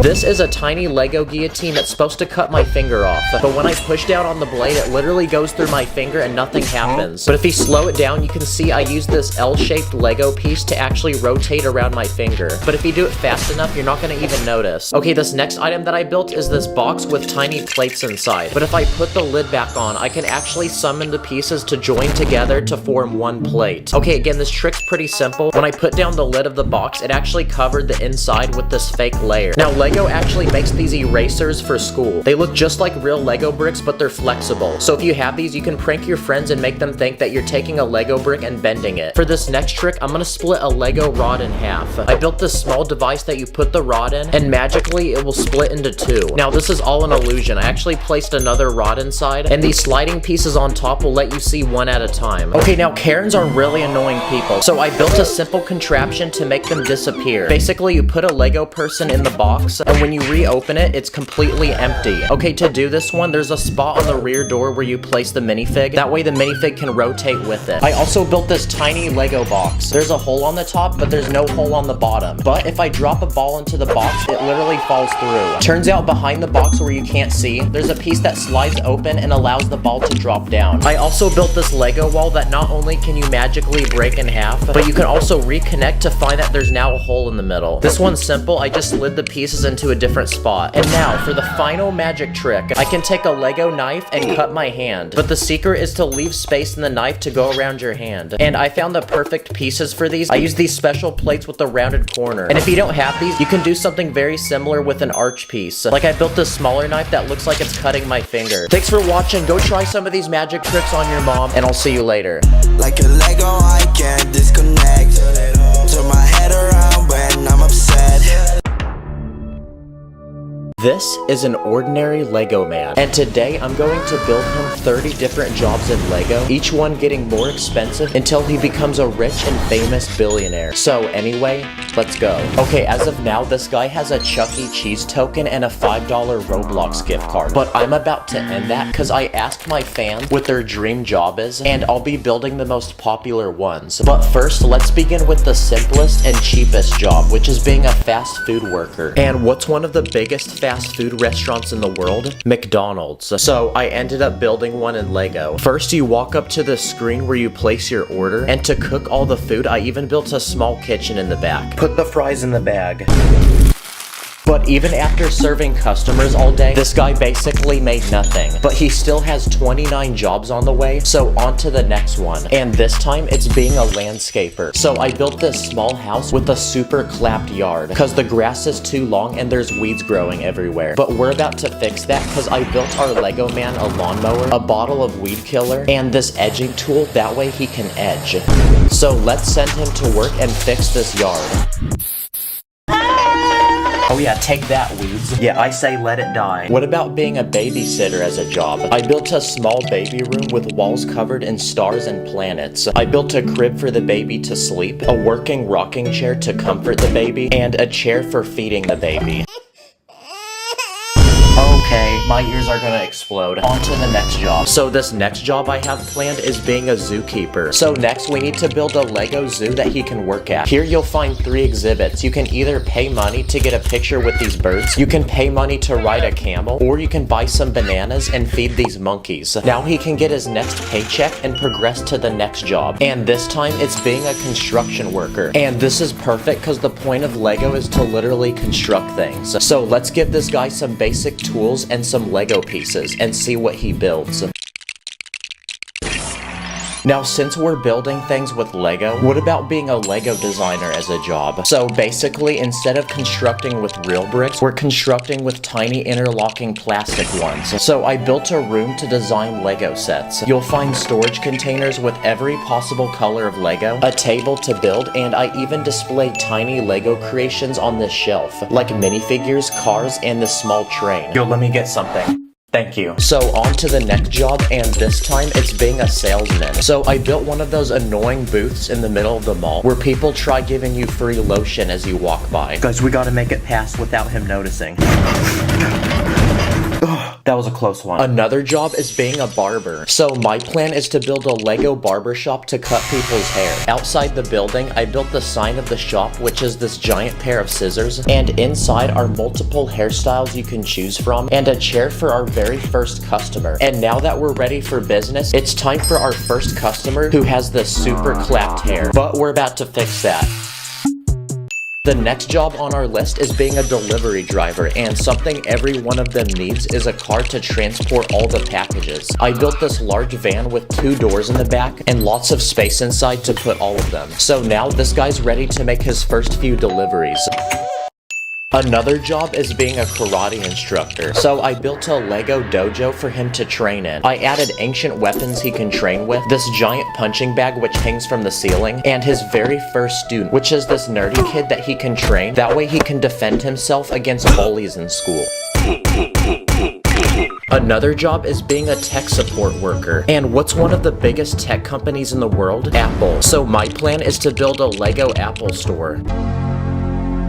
This is a tiny Lego guillotine that's supposed to cut my finger off, but when I push down on the blade, it literally goes through my finger and nothing happens. But if you slow it down, you can see I use this L-shaped Lego piece to actually rotate around my finger. But if you do it fast enough, you're not gonna even notice. Okay, this next item that I built is this box with tiny plates inside. But if I put the lid back on, I can actually summon the pieces to join together to form one plate. Okay, again, this trick's pretty simple. When I put down the lid of the box, it actually covered the inside with this fake layer. Now, Lego actually makes these erasers for school. They look just like real Lego bricks, but they're flexible. So if you have these, you can prank your friends and make them think that you're taking a Lego brick and bending it. For this next trick, I'm gonna split a Lego rod in half. I built this small device that you put the rod in, and magically it will split into 2. Now, this is all an illusion. I actually placed another rod inside, and these sliding pieces on top will let you see one at a time. Okay, now Karens are really annoying people, so I built a simple contraption to make them disappear. Basically, you put a Lego person in the box, and when you reopen it, it's completely empty. Okay, to do this one, there's a spot on the rear door where you place the minifig. That way the minifig can rotate with it. I also built this tiny Lego box. There's a hole on the top, but there's no hole on the bottom. But if I drop a ball into the box, it literally falls through. Turns out behind the box where you can't see, there's a piece that slides open and allows the ball to drop down. I also built this Lego wall that not only can you magically break in half, but you can also reconnect to find that there's now a hole in the middle. This one's simple. I just slid the pieces into a different spot. And now for the final magic trick. I can take a Lego knife and cut my hand, but the secret is to leave space in the knife to go around your hand. And I found the perfect pieces for these. I use these special plates with the rounded corner. And if you don't have these, you can do something very similar with an arch piece. Like I built this smaller knife that looks like it's cutting my finger. Thanks for watching. Go try some of these magic tricks on your mom, and I'll see you later. Like a Lego, I can't disconnect. Turn my head around when I'm upset. This is an ordinary Lego man, and today I'm going to build him 30 different jobs in Lego, each one getting more expensive until he becomes a rich and famous billionaire. So anyway, let's go. Okay, as of now, this guy has a Chuck E. Cheese token and a $5 Roblox gift card, but I'm about to end that because I asked my fans what their dream job is, and I'll be building the most popular ones. But first, let's begin with the simplest and cheapest job, which is being a fast food worker. And what's one of the biggest fast food restaurants in the world? McDonald's. So I ended up building one in Lego. First, you walk up to the screen where you place your order, and to cook all the food, I even built a small kitchen in the back. Put the fries in the bag. But even after serving customers all day, this guy basically made nothing. But he still has 29 jobs on the way, so on to the next one. And this time, it's being a landscaper. So I built this small house with a super clapped yard, because the grass is too long and there's weeds growing everywhere. But we're about to fix that, because I built our Lego man a lawnmower, a bottle of weed killer, and this edging tool, that way he can edge. So let's send him to work and fix this yard. Oh yeah, take that, weeds. Yeah, I say let it die. What about being a babysitter as a job? I built a small baby room with walls covered in stars and planets. I built a crib for the baby to sleep, a working rocking chair to comfort the baby, and a chair for feeding the baby. Okay, my ears are gonna explode. On to the next job. So this next job I have planned is being a zookeeper. So next we need to build a Lego zoo that he can work at. Here you'll find 3 exhibits. You can either pay money to get a picture with these birds, you can pay money to ride a camel, or you can buy some bananas and feed these monkeys. Now he can get his next paycheck and progress to the next job. And this time it's being a construction worker. And this is perfect because the point of Lego is to literally construct things. So let's give this guy some basic tools and some Lego pieces and see what he builds. Now, since we're building things with Lego, what about being a Lego designer as a job? So basically, instead of constructing with real bricks, we're constructing with tiny interlocking plastic ones. So I built a room to design Lego sets. You'll find storage containers with every possible color of Lego, a table to build, and I even displayed tiny Lego creations on this shelf, like minifigures, cars, and this small train. Yo, let me get something. Thank you. So on to the next job, and this time it's being a salesman. So I built one of those annoying booths in the middle of the mall where people try giving you free lotion as you walk by. Guys, we gotta make it past without him noticing. That was a close one. Another job is being a barber. So my plan is to build a Lego barber shop to cut people's hair. Outside the building, I built the sign of the shop, which is this giant pair of scissors, and inside are multiple hairstyles you can choose from, and a chair for our very first customer. And now that we're ready for business, it's time for our first customer who has this super clapped hair. But we're about to fix that. The next job on our list is being a delivery driver, and something every one of them needs is a car to transport all the packages. I built this large van with 2 doors in the back and lots of space inside to put all of them. So now this guy's ready to make his first few deliveries. Another job is being a karate instructor. So I built a Lego dojo for him to train in. I added ancient weapons he can train with, this giant punching bag which hangs from the ceiling, and his very first student, which is this nerdy kid that he can train. That way he can defend himself against bullies in school. Another job is being a tech support worker. And what's one of the biggest tech companies in the world? Apple. So my plan is to build a Lego Apple store.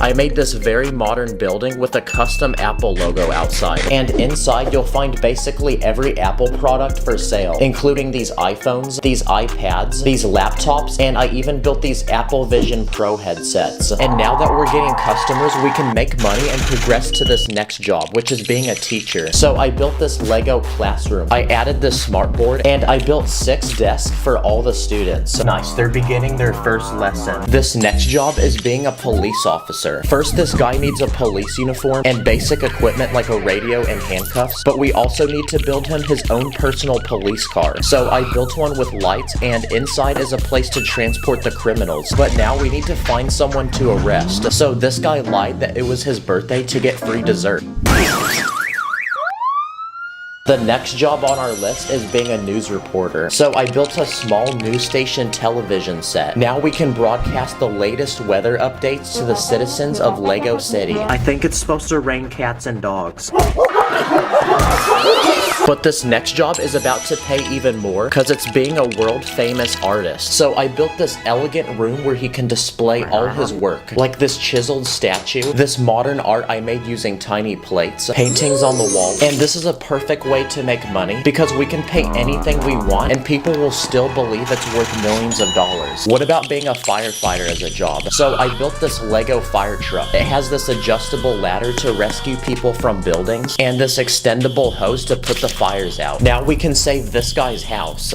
I made this very modern building with a custom Apple logo outside, and inside you'll find basically every Apple product for sale, including these iPhones, these iPads, these laptops, and I even built these Apple Vision Pro headsets. And now that we're getting customers, we can make money and progress to this next job, which is being a teacher. So I built this Lego classroom. I added this smartboard, and I built 6 desks for all the students. Nice, they're beginning their first lesson. This next job is being a police officer. First, this guy needs a police uniform and basic equipment like a radio and handcuffs, but we also need to build him his own personal police car. So I built one with lights, and inside is a place to transport the criminals. But now we need to find someone to arrest. So this guy lied that it was his birthday to get free dessert. The next job on our list is being a news reporter. So I built a small news station television set. Now we can broadcast the latest weather updates to the citizens of Lego City. I think it's supposed to rain cats and dogs. But this next job is about to pay even more because it's being a world famous artist. So I built this elegant room where he can display all his work, like this chiseled statue, this modern art I made using tiny plates, paintings on the wall, and this is a perfect way to make money because we can pay anything we want and people will still believe it's worth millions of dollars. What about being a firefighter as a job? So I built this Lego fire truck. It has this adjustable ladder to rescue people from buildings and this extendable hose to put the fires out. Now we can save this guy's house.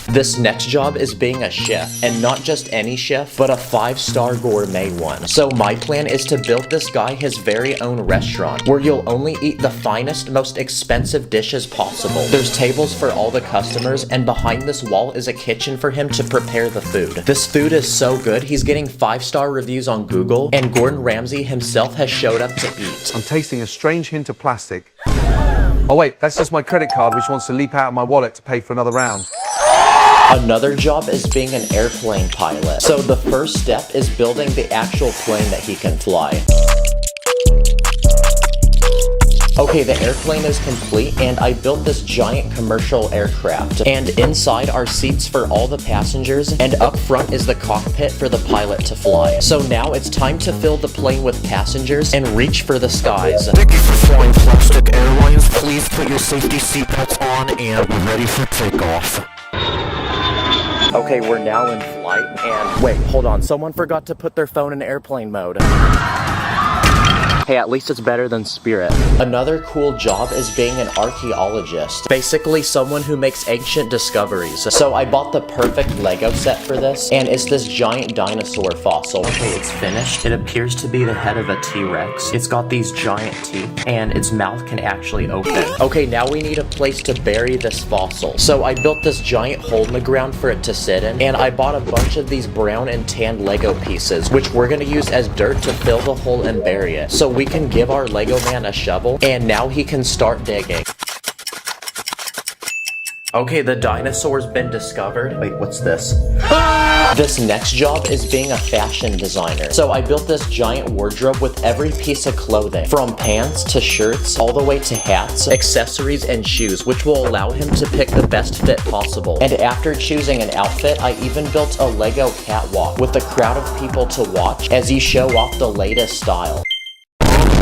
This next job is being a chef, and not just any chef, but a 5-star gourmet one. So my plan is to build this guy his very own restaurant, where you'll only eat the finest, most expensive dishes possible. There's tables for all the customers, and behind this wall is a kitchen for him to prepare the food. This food is so good, he's getting 5-star reviews on Google, and Gordon Ramsay himself has showed up to eat. I'm tasting a strange hint of plastic. Oh wait, that's just my credit card which wants to leap out of my wallet to pay for another round. Another job is being an airplane pilot. So the first step is building the actual plane that he can fly. Okay, the airplane is complete, and I built this giant commercial aircraft. And inside are seats for all the passengers, and up front is the cockpit for the pilot to fly. So now it's time to fill the plane with passengers and reach for the skies. Thank you for flying Plastic Airlines. Please put your safety seatbelts on, and we're ready for takeoff. Okay, we're now in flight, and wait, hold on, someone forgot to put their phone in airplane mode. Hey, at least it's better than Spirit. Another cool job is being an archaeologist. Basically, someone who makes ancient discoveries. So I bought the perfect Lego set for this, and it's this giant dinosaur fossil. Okay, it's finished. It appears to be the head of a T-Rex. It's got these giant teeth, and its mouth can actually open. Okay, now we need a place to bury this fossil. So I built this giant hole in the ground for it to sit in, and I bought a bunch of these brown and tan Lego pieces, which we're gonna use as dirt to fill the hole and bury it. So we can give our Lego man a shovel, and now he can start digging. Okay, the dinosaur's been discovered. Wait, what's this? This next job is being a fashion designer. So I built this giant wardrobe with every piece of clothing, from pants to shirts, all the way to hats, accessories, and shoes, which will allow him to pick the best fit possible. And after choosing an outfit, I even built a Lego catwalk with a crowd of people to watch as he show off the latest style.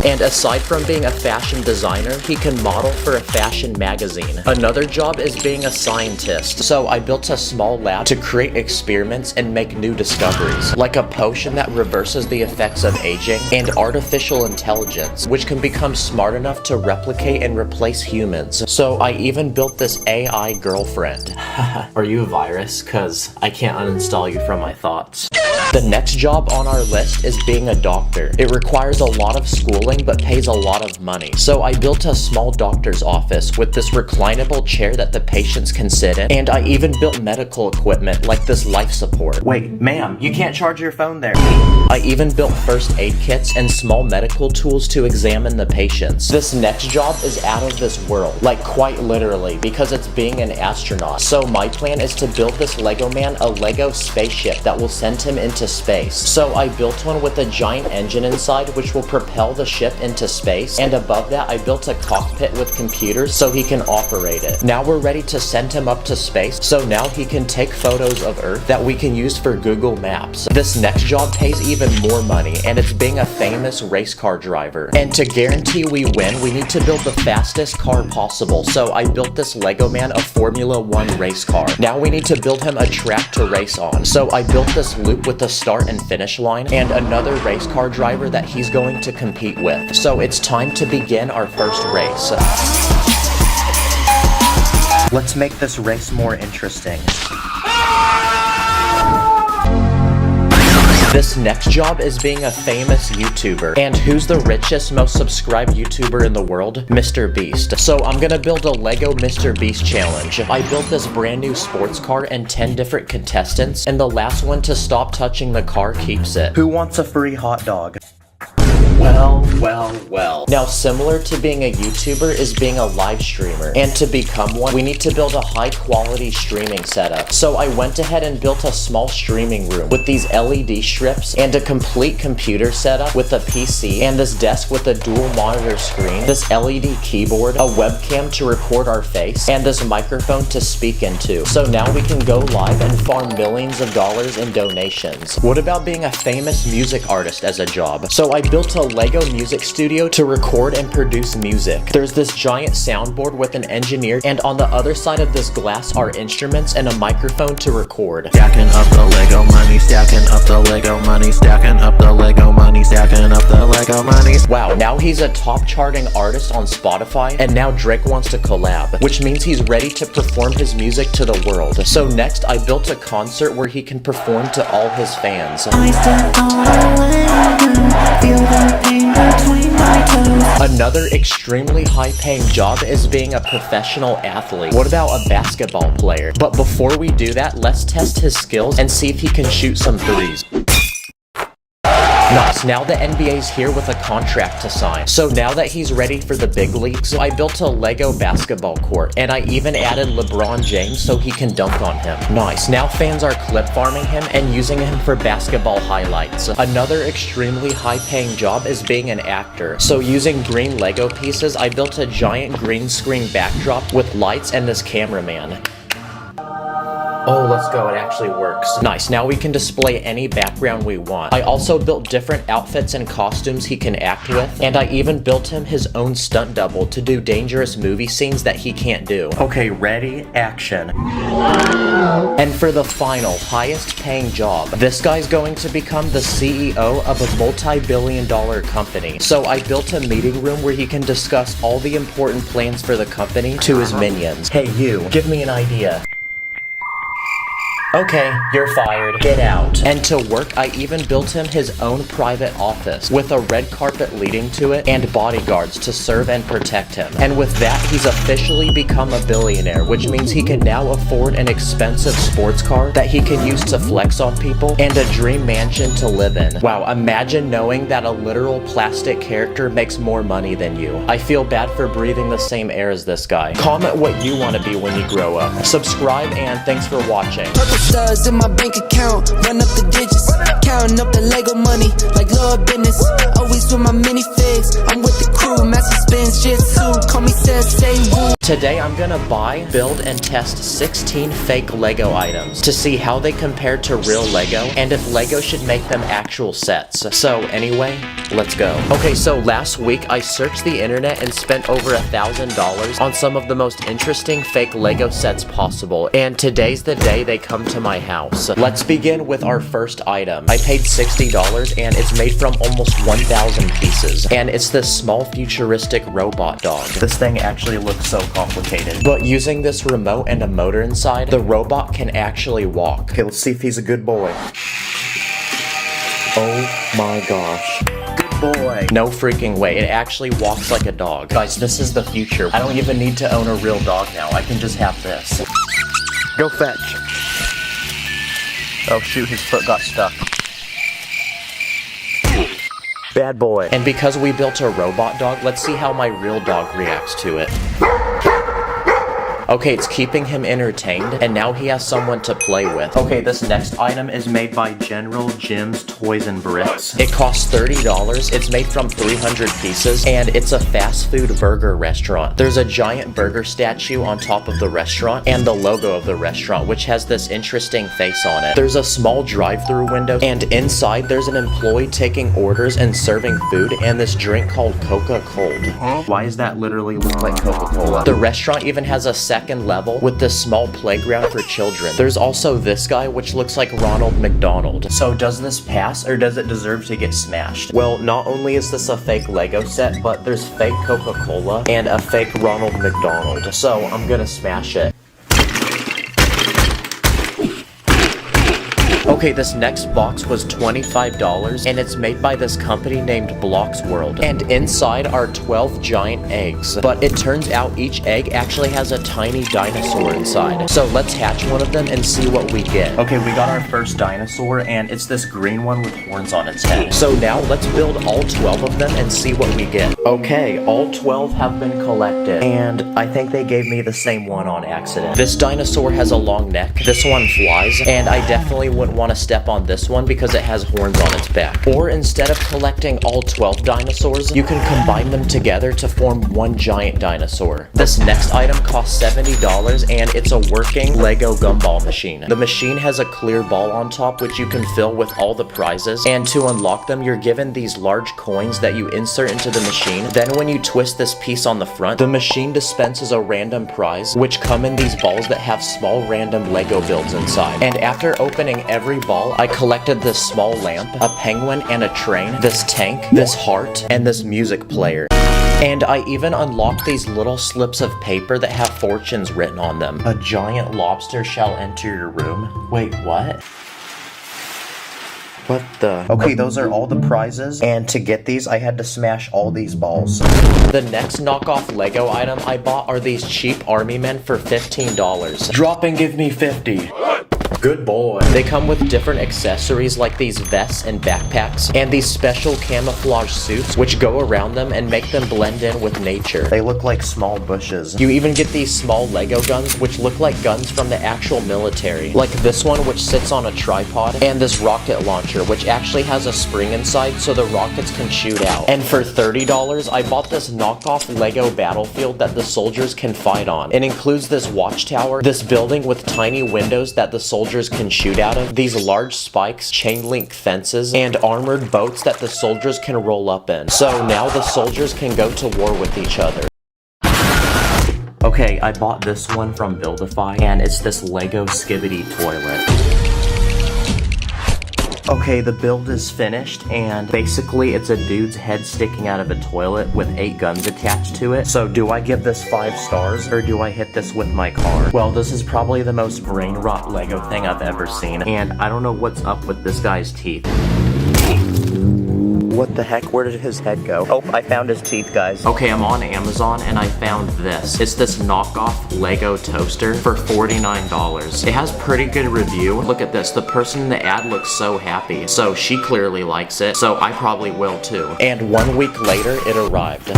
And aside from being a fashion designer, he can model for a fashion magazine. Another job is being a scientist. So I built a small lab to create experiments and make new discoveries, like a potion that reverses the effects of aging, and artificial intelligence, which can become smart enough to replicate and replace humans. So I even built this AI girlfriend. Are you a virus? Cause I can't uninstall you from my thoughts. The next job on our list is being a doctor. It requires a lot of schooling but pays a lot of money. So I built a small doctor's office with this reclinable chair that the patients can sit in, and I even built medical equipment like this life support. Wait, ma'am, you can't charge your phone there. I even built first aid kits and small medical tools to examine the patients. This next job is out of this world, like quite literally, because it's being an astronaut. So my plan is to build this Lego man a Lego spaceship that will send him into space. So I built one with a giant engine inside which will propel the ship into space, and above that I built a cockpit with computers so he can operate it. Now we're ready to send him up to space, so now he can take photos of Earth that we can use for Google Maps. This next job pays even more money, and it's being a famous race car driver. And to guarantee we win, we need to build the fastest car possible, so I built this Lego man a Formula 1 race car. Now we need to build him a track to race on, so I built this loop with a start and finish line, and another race car driver that he's going to compete with. So it's time to begin our first race. Let's make this race more interesting. This next job is being a famous YouTuber. And who's the richest, most subscribed YouTuber in the world? Mr. Beast. So I'm gonna build a Lego Mr. Beast challenge. I built this brand new sports car and 10 different contestants, and the last one to stop touching the car keeps it. Who wants a free hot dog? Well. Now, similar to being a YouTuber is being a live streamer. And to become one, we need to build a high quality streaming setup. So I went ahead and built a small streaming room with these LED strips and a complete computer setup with a PC and this desk with a dual monitor screen, this LED keyboard, a webcam to record our face, and this microphone to speak into. So now we can go live and farm millions of dollars in donations. What about being a famous music artist as a job? So I built a Lego music studio to record and produce music. There's this giant soundboard with an engineer, and on the other side of this glass are instruments and a microphone to record. Stacking up the Lego money, stacking up the Lego money, stacking up the Lego money, stacking up the Lego money. Wow, now he's a top charting artist on Spotify, and now Drake wants to collab, which means he's ready to perform his music to the world. So next, I built a concert where he can perform to all his fans. Another extremely high-paying job is being a professional athlete. What about a basketball player? But before we do that, let's test his skills and see if he can shoot some threes. Nice, now the NBA's here with a contract to sign. So now that he's ready for the big leagues, I built a Lego basketball court, and I even added LeBron James so he can dunk on him. Nice, now fans are clip farming him and using him for basketball highlights. Another extremely high-paying job is being an actor. So using green Lego pieces, I built a giant green screen backdrop with lights and this cameraman. Oh, let's go, it actually works. Nice, now we can display any background we want. I also built different outfits and costumes he can act with, and I even built him his own stunt double to do dangerous movie scenes that he can't do. Okay, ready, action. And for the final, highest paying job, this guy's going to become the CEO of a multi-billion-dollar company. So I built a meeting room where he can discuss all the important plans for the company to his minions. Hey you, Give me an idea. Okay, you're fired. Get out. And to work, I even built him his own private office with a red carpet leading to it and bodyguards to serve and protect him. And with that, he's officially become a billionaire, which means he can now afford an expensive sports car that he can use to flex on people and a dream mansion to live in. Wow, imagine knowing that a literal plastic character makes more money than you. I feel bad for breathing the same air as this guy. Comment what you want to be when you grow up. Subscribe and thanks for watching. Purple stars in my bank account, run up the digits, counting up the Lego money like Lord business. Always with my minifigs, I'm with the crew, master spins, jitsu, call me Sensei Wu. Today I'm gonna buy, build, and test 16 fake Lego items to see how they compare to real Lego and if Lego should make them actual sets. So anyway, let's go. Okay, so last week I searched the internet and spent over $1,000 on some of the most interesting fake Lego sets possible, and today's the day they come to my house. Let's begin with our first item. I paid $60 and it's made from almost 1,000 pieces, and it's this small futuristic robot dog. This thing actually looks so complicated. But using this remote and a motor inside, the robot can actually walk. Okay, let's see if he's a good boy. Oh my gosh. Good boy. No freaking way, it actually walks like a dog. Guys, this is the future. I don't even need to own a real dog now. I can just have this. Go fetch. Oh shoot, his foot got stuck. Bad boy. And because we built a robot dog, let's see how my real dog reacts to it. Okay, it's keeping him entertained, and now he has someone to play with. Okay, this next item is made by General Jim's Toys and Bricks. It costs $30, it's made from 300 pieces, and it's a fast food burger restaurant. There's a giant burger statue on top of the restaurant, and the logo of the restaurant, which has this interesting face on it. There's a small drive-through window, and inside there's an employee taking orders and serving food, and this drink called Coca-Cold. Why does that literally look like Coca-Cola? The restaurant even has a second level with this small playground for children. There's also this guy, which looks like Ronald McDonald. So does this pass, or does it deserve to get smashed? Well, not only is this a fake Lego set, but there's fake Coca-Cola and a fake Ronald McDonald. So I'm gonna smash it. Okay, this next box was $25, and it's made by this company named Blocks World. And inside are 12 giant eggs. But it turns out each egg actually has a tiny dinosaur inside. So let's hatch one of them and see what we get. Okay, we got our first dinosaur, and it's this green one with horns on its head. So now let's build all 12 of them and see what we get. Okay, all 12 have been collected, and I think they gave me the same one on accident. This dinosaur has a long neck, this one flies, and I definitely wouldn't want to step on this one because it has horns on its back. Or instead of collecting all 12 dinosaurs, you can combine them together to form one giant dinosaur. This next item costs $70, and it's a working Lego gumball machine. The machine has a clear ball on top which you can fill with all the prizes, and to unlock them you're given these large coins that you insert into the machine. Then when you twist this piece on the front, the machine dispenses a random prize which come in these balls that have small random Lego builds inside. And after opening every ball, I collected this small lamp, a penguin and a train, this tank, this heart, and this music player. And I even unlocked these little slips of paper that have fortunes written on them. A giant lobster shall enter your room. Wait, what? What the? Okay, those are all the prizes, and to get these, I had to smash all these balls. The next knockoff Lego item I bought are these cheap army men for $15. Drop and give me 50. Good boy. They come with different accessories like these vests and backpacks, and these special camouflage suits which go around them and make them blend in with nature. They look like small bushes. You even get these small Lego guns which look like guns from the actual military, like this one which sits on a tripod, and this rocket launcher which actually has a spring inside so the rockets can shoot out. And for $30, I bought this knockoff Lego battlefield that the soldiers can fight on. It includes this watchtower, this building with tiny windows that the soldiers can shoot out of, these large spikes, chain link fences, and armored boats that the soldiers can roll up in. So now the soldiers can go to war with each other. Okay, I bought this one from Buildify, and it's this Lego Skibbity toilet. Okay, the build is finished, and basically it's a dude's head sticking out of a toilet with 8 guns attached to it. So do I give this 5 stars, or do I hit this with my car? Well, this is probably the most brain rot Lego thing I've ever seen, and I don't know what's up with this guy's teeth. What the heck? Where did his head go? Oh, I found his teeth, guys. Okay, I'm on Amazon and I found this. It's this knockoff Lego toaster for $49. It has pretty good review. Look at this. The person in the ad looks so happy. So she clearly likes it. So I probably will too. And 1 week later, it arrived.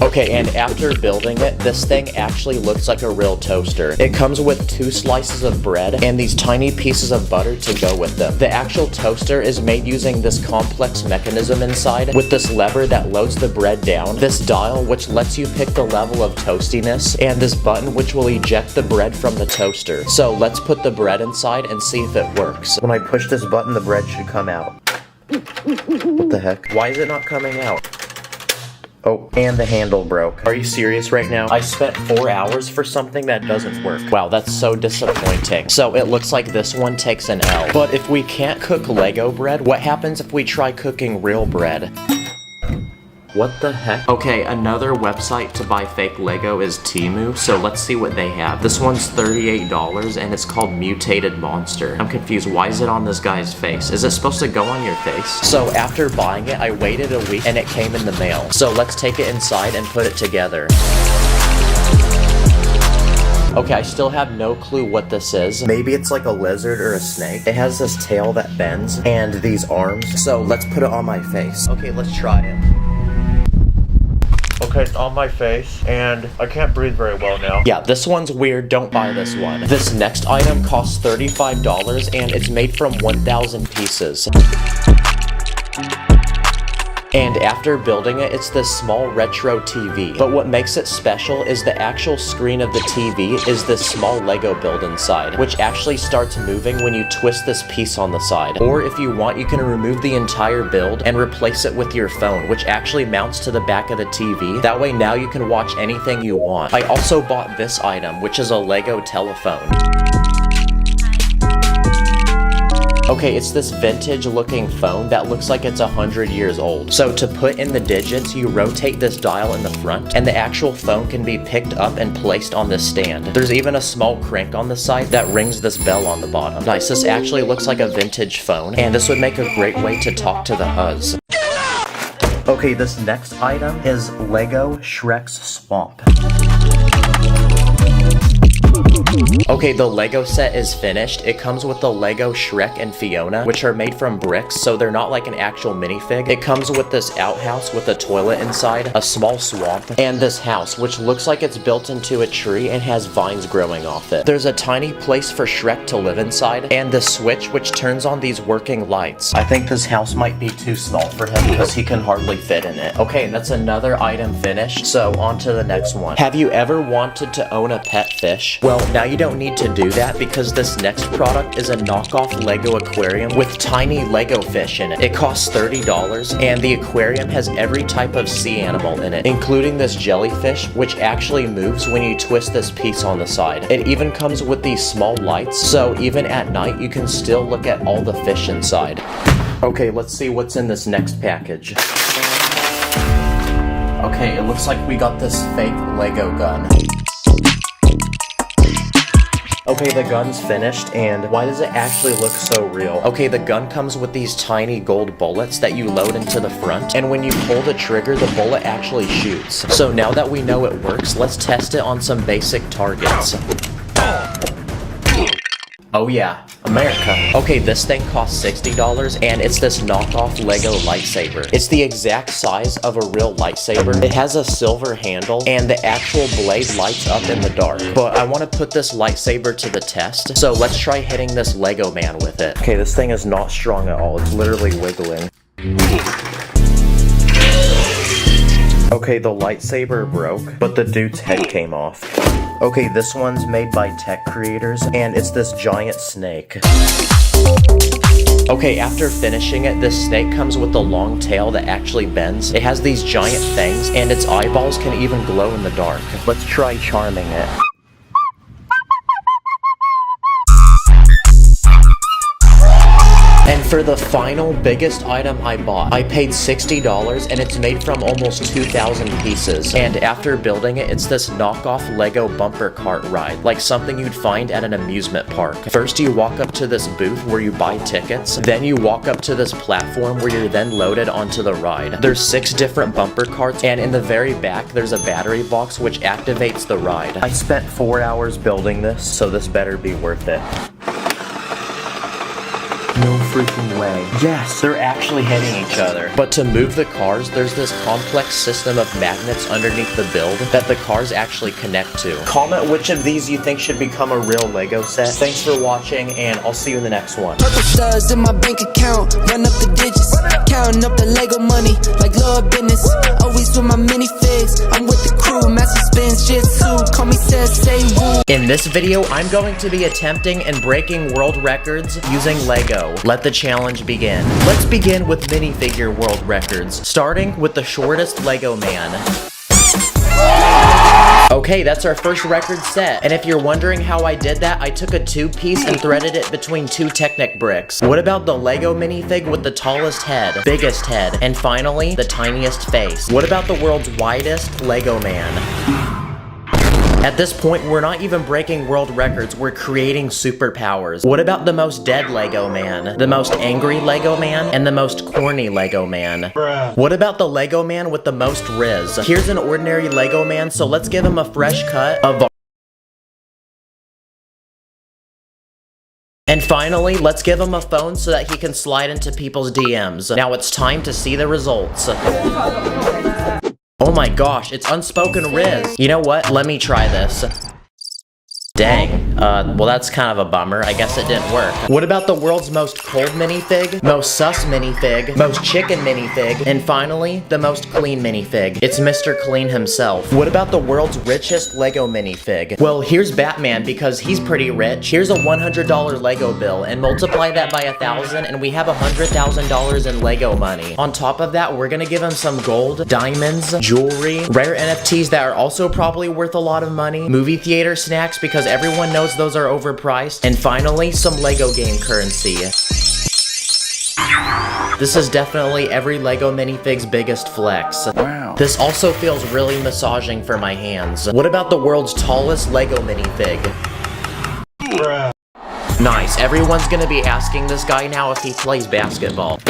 Okay, and after building it, this thing actually looks like a real toaster. It comes with 2 slices of bread and these tiny pieces of butter to go with them. The actual toaster is made using this complex mechanism inside with this lever that loads the bread down, this dial which lets you pick the level of toastiness, and this button which will eject the bread from the toaster. So let's put the bread inside and see if it works. When I push this button, the bread should come out. What the heck? Why is it not coming out? Oh, and the handle broke. Are you serious right now? I spent 4 hours for something that doesn't work. Wow, that's so disappointing. So it looks like this one takes an L. But if we can't cook Lego bread, what happens if we try cooking real bread? What the heck? Okay, another website to buy fake Lego is Temu, so let's see what they have. This one's $38 and it's called Mutated Monster. I'm confused, why is it on this guy's face? Is it supposed to go on your face? So after buying it, I waited a week and it came in the mail. So let's take it inside and put it together. Okay, I still have no clue what this is. Maybe it's like a lizard or a snake. It has this tail that bends and these arms. So let's put it on my face. Okay, let's try it. Okay, it's on my face, and I can't breathe very well now. Yeah, this one's weird. Don't buy this one. This next item costs $35, and it's made from 1,000 pieces. And after building it, it's this small retro TV. But what makes it special is the actual screen of the TV is this small Lego build inside, which actually starts moving when you twist this piece on the side. Or if you want, you can remove the entire build and replace it with your phone, which actually mounts to the back of the TV. That way now you can watch anything you want. I also bought this item, which is a Lego telephone. Okay, it's this vintage looking phone that looks like it's 100 years old. So to put in the digits, you rotate this dial in the front, and the actual phone can be picked up and placed on this stand. There's even a small crank on the side that rings this bell on the bottom. Nice, this actually looks like a vintage phone, and this would make a great way to talk to the huzz. Okay, this next item is Lego Shrek's Swamp. Okay, the Lego set is finished. It comes with the Lego Shrek and Fiona, which are made from bricks, so they're not like an actual minifig. It comes with this outhouse with a toilet inside, a small swamp, and this house, which looks like it's built into a tree and has vines growing off it. There's a tiny place for Shrek to live inside, and the switch which turns on these working lights. I think this house might be too small for him because he can hardly fit in it. Okay, that's another item finished, so on to the next one. Have you ever wanted to own a pet fish? Well, now you don't need to do that because this next product is a knockoff Lego aquarium with tiny Lego fish in it. It costs $30 and the aquarium has every type of sea animal in it, including this jellyfish which actually moves when you twist this piece on the side. It even comes with these small lights, so even at night you can still look at all the fish inside. Okay, let's see what's in this next package. Okay, it looks like we got this fake Lego gun. Okay, the gun's finished, and why does it actually look so real? Okay, the gun comes with these tiny gold bullets that you load into the front, and when you pull the trigger, the bullet actually shoots. So now that we know it works, let's test it on some basic targets. Oh yeah, America. Okay, this thing costs $60 and it's this knockoff Lego lightsaber. It's the exact size of a real lightsaber. It has a silver handle and the actual blade lights up in the dark. But I want to put this lightsaber to the test, so let's try hitting this Lego man with it. Okay, this thing is not strong at all. It's literally wiggling. Okay, the lightsaber broke, but the dude's head came off. Okay, this one's made by tech creators, and it's this giant snake. Okay, after finishing it, this snake comes with a long tail that actually bends. It has these giant fangs, and its eyeballs can even glow in the dark. Let's try charming it. for the final biggest item I bought, I paid $60 and it's made from almost 2,000 pieces. And after building it, it's this knockoff Lego bumper cart ride, like something you'd find at an amusement park. First, you walk up to this booth where you buy tickets. Then you walk up to this platform where you're then loaded onto the ride. There's 6 different bumper carts, and in the very back, there's a battery box which activates the ride. I spent 4 hours building this, so this better be worth it. No freaking way. Yes, they're actually hitting each other. But to move the cars, there's this complex system of magnets underneath the build that the cars actually connect to. Comment which of these you think should become a real Lego set. Thanks for watching, and I'll see you in the next one. Purple studs in my bank account, run up the digits, counting up the Lego money like Lord business. Always with my minifigs, I'm with the crew, master spins jitsu, call me say woo. In this video, I'm going to be attempting and breaking world records using Lego. Let the challenge begin. Let's begin with minifigure world records, starting with the shortest Lego man. Okay, that's our first record set. And if you're wondering how I did that, I took a 2-piece and threaded it between 2 Technic bricks. What about the Lego minifig with the tallest head, biggest head, and finally, the tiniest face? What about the world's widest Lego man? At this point, we're not even breaking world records, we're creating superpowers. What about the most dead Lego man, the most angry Lego man, and the most corny Lego man? Bruh. What about the Lego man with the most riz? Here's an ordinary Lego man, so let's give him a fresh cut of... And finally, let's give him a phone so that he can slide into people's DMs. Now it's time to see the results. Oh my gosh, it's unspoken riz. You know what? Let me try this. Dang. Well that's kind of a bummer. I guess it didn't work. What about the world's most cold minifig, most sus minifig, most chicken minifig, and finally, the most clean minifig? It's Mr. Clean himself. What about the world's richest Lego minifig? Well, here's Batman because he's pretty rich. Here's a $100 Lego bill and multiply that by 1,000 and we have $100,000 in Lego money. On top of that, we're gonna give him some gold, diamonds, jewelry, rare NFTs that are also probably worth a lot of money, movie theater snacks because everyone knows those are overpriced, and finally, some Lego game currency. This is definitely every Lego minifig's biggest flex. Wow. This also feels really massaging for my hands. What about the world's tallest Lego minifig? Bruh. Nice, everyone's gonna be asking this guy now if he plays basketball.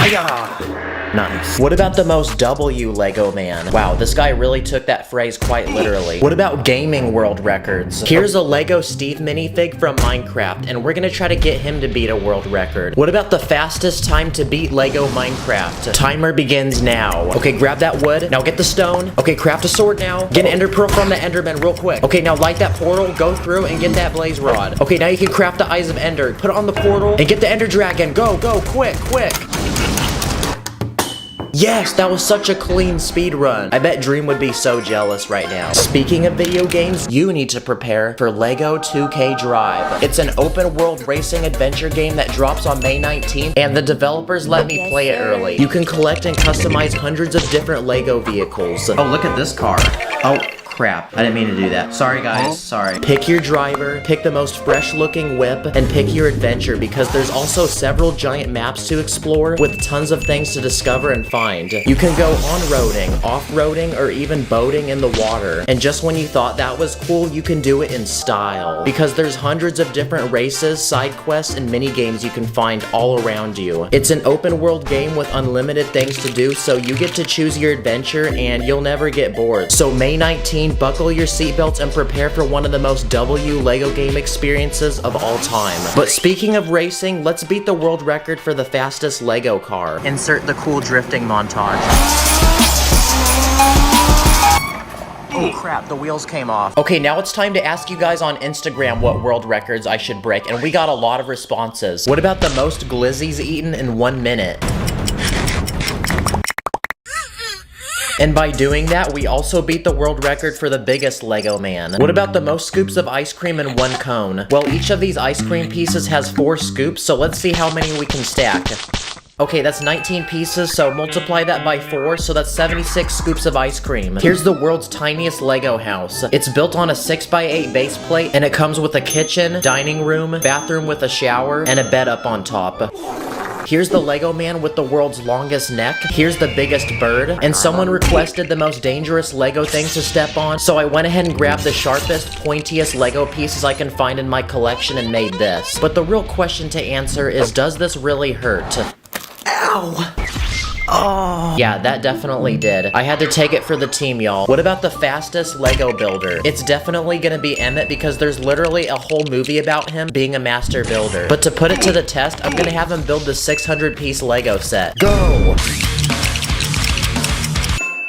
Nice. What about the most W Lego man? Wow, this guy really took that phrase quite literally. What about gaming world records? Here's a Lego Steve minifig from Minecraft, and we're gonna try to get him to beat a world record. What about the fastest time to beat Lego Minecraft? Timer begins now. Okay, grab that wood. Now get the stone. Okay, craft a sword now. Get an ender pearl from the enderman real quick. Okay, now light that portal, go through, and get that blaze rod. Okay, now you can craft the eyes of ender. Put it on the portal, and get the ender dragon. Go, go, quick, quick. Yes, that was such a clean speed run. I bet Dream would be so jealous right now. Speaking of video games, you need to prepare for LEGO 2K Drive. It's an open world racing adventure game that drops on May 19th, and the developers let me play it early. You can collect and customize hundreds of different LEGO vehicles. Oh, look at this car. Oh. Crap, I didn't mean to do that. Sorry guys, sorry. Pick your driver, pick the most fresh looking whip, and pick your adventure because there's also several giant maps to explore with tons of things to discover and find. You can go on-roading, off-roading, or even boating in the water. And just when you thought that was cool, you can do it in style. Because there's hundreds of different races, side quests, and mini games you can find all around you. It's an open world game with unlimited things to do, so you get to choose your adventure and you'll never get bored. So May 19th, buckle your seatbelts and prepare for one of the most W LEGO game experiences of all time. But speaking of racing, let's beat the world record for the fastest LEGO car. Insert the cool drifting montage. Oh crap, the wheels came off. Okay, now it's time to ask you guys on Instagram what world records I should break, and we got a lot of responses. What about the most glizzies eaten in 1 minute? And by doing that, we also beat the world record for the biggest Lego man. What about the most scoops of ice cream in 1 cone? Well, each of these ice cream pieces has 4 scoops, so let's see how many we can stack. Okay, that's 19 pieces, so multiply that by 4, so that's 76 scoops of ice cream. Here's the world's tiniest Lego house. It's built on a 6x8 base plate, and it comes with a kitchen, dining room, bathroom with a shower, and a bed up on top. Here's the Lego man with the world's longest neck. Here's the biggest bird. And someone requested the most dangerous Lego thing to step on, so I went ahead and grabbed the sharpest, pointiest Lego pieces I can find in my collection and made this. But the real question to answer is, does this really hurt? Ow! Oh. Yeah, that definitely did. I had to take it for the team, y'all. What about the fastest Lego builder? It's definitely gonna be Emmett because there's literally a whole movie about him being a master builder. But to put it to the test, I'm gonna have him build the 600-piece Lego set. Go!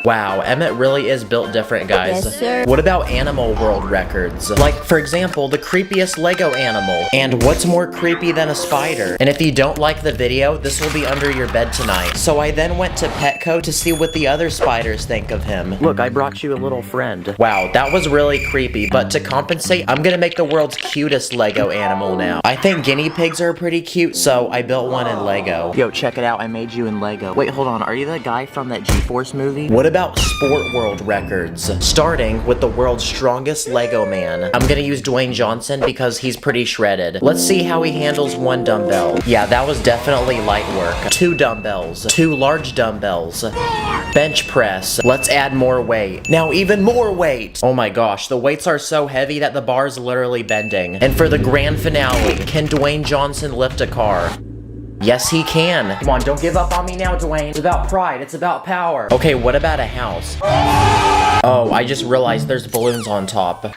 Wow, Emmett really is built different, guys. Yes, sir. What about animal world records? Like, for example, the creepiest Lego animal. And what's more creepy than a spider? And if you don't like the video, this will be under your bed tonight. So I then went to Petco to see what the other spiders think of him. Look, I brought you a little friend. Wow, that was really creepy, but to compensate, I'm gonna make the world's cutest Lego animal now. I think guinea pigs are pretty cute, so I built one in Lego. Yo, check it out, I made you in Lego. Wait, hold on, are you the guy from that G-Force movie? What about sport world records? Starting with the world's strongest Lego man. I'm gonna use Dwayne Johnson because he's pretty shredded. Let's see how he handles one dumbbell. Yeah, that was definitely light work. 2 dumbbells. 2 large dumbbells. Bench press. Let's add more weight. Now even more weight! Oh my gosh, the weights are so heavy that the bar's literally bending. And for the grand finale, can Dwayne Johnson lift a car? Yes, he can. Come on, don't give up on me now, Dwayne. It's about pride. It's about power. Okay, what about a house? Oh, I just realized there's balloons on top.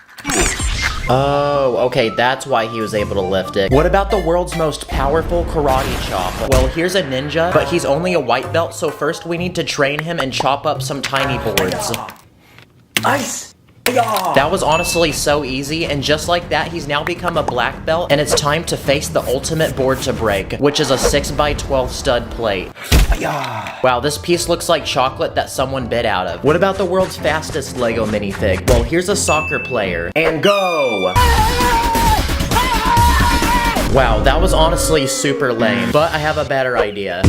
Oh, okay, that's why he was able to lift it. What about the world's most powerful karate chop? Well, here's a ninja, but he's only a white belt, so first we need to train him and chop up some tiny boards. Ice! That was honestly so easy, and just like that, he's now become a black belt, and it's time to face the ultimate board to break, which is a 6x12 stud plate. Wow, this piece looks like chocolate that someone bit out of. What about the world's fastest Lego minifig? Well, here's a soccer player. And go! Wow, that was honestly super lame, but I have a better idea.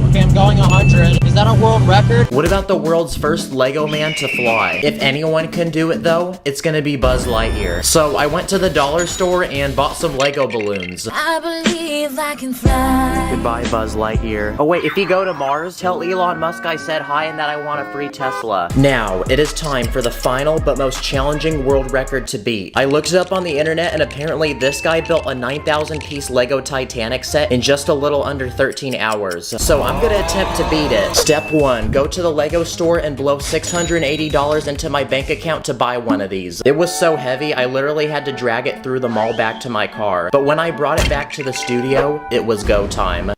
Okay, I'm going 100. Is that a world record? What about the world's first Lego man to fly? If anyone can do it though, it's gonna be Buzz Lightyear. So I went to the dollar store and bought some Lego balloons. I believe I can fly. Goodbye, Buzz Lightyear. Oh wait, if you go to Mars, tell Elon Musk I said hi and that I want a free Tesla. Now, it is time for the final but most challenging world record to beat. I looked it up on the internet and apparently this guy built a 9,000-piece Lego Titanic set in just a little under 13 hours. So I'm gonna attempt to beat it. Step 1, go to the Lego store and blow $680 into my bank account to buy one of these. It was so heavy, I literally had to drag it through the mall back to my car. But when I brought it back to the studio, it was go time.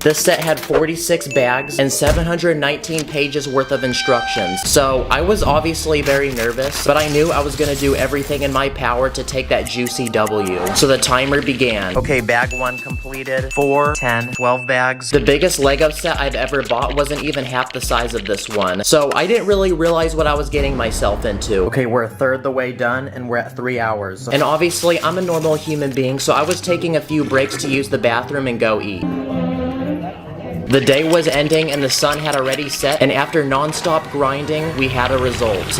This set had 46 bags and 719 pages worth of instructions. So I was obviously very nervous, but I knew I was gonna do everything in my power to take that juicy W. So the timer began. Okay, bag 1 completed. 4, 10, 12 bags. The biggest Lego set I've ever bought wasn't even half the size of this one. So I didn't really realize what I was getting myself into. Okay, we're a third the way done and we're at 3 hours. And obviously I'm a normal human being, so I was taking a few breaks to use the bathroom and go eat. The day was ending and the sun had already set, and after non-stop grinding, we had a result.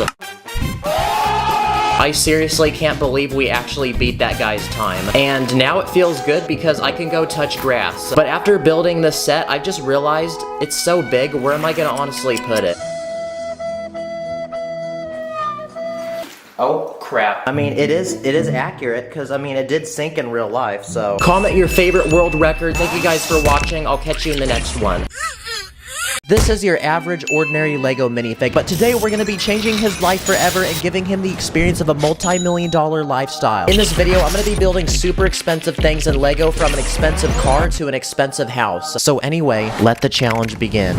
I seriously can't believe we actually beat that guy's time. And now it feels good because I can go touch grass. But after building this set, I just realized it's so big, where am I gonna honestly put it? Oh crap. I mean, it is accurate because I mean it did sink in real life, so. Comment your favorite world record. Thank you guys for watching. I'll catch you in the next one. This is your average, ordinary Lego minifig, but today we're gonna be changing his life forever and giving him the experience of a multi-million-dollar lifestyle. In this video, I'm gonna be building super expensive things in Lego, from an expensive car to an expensive house. So anyway, let the challenge begin.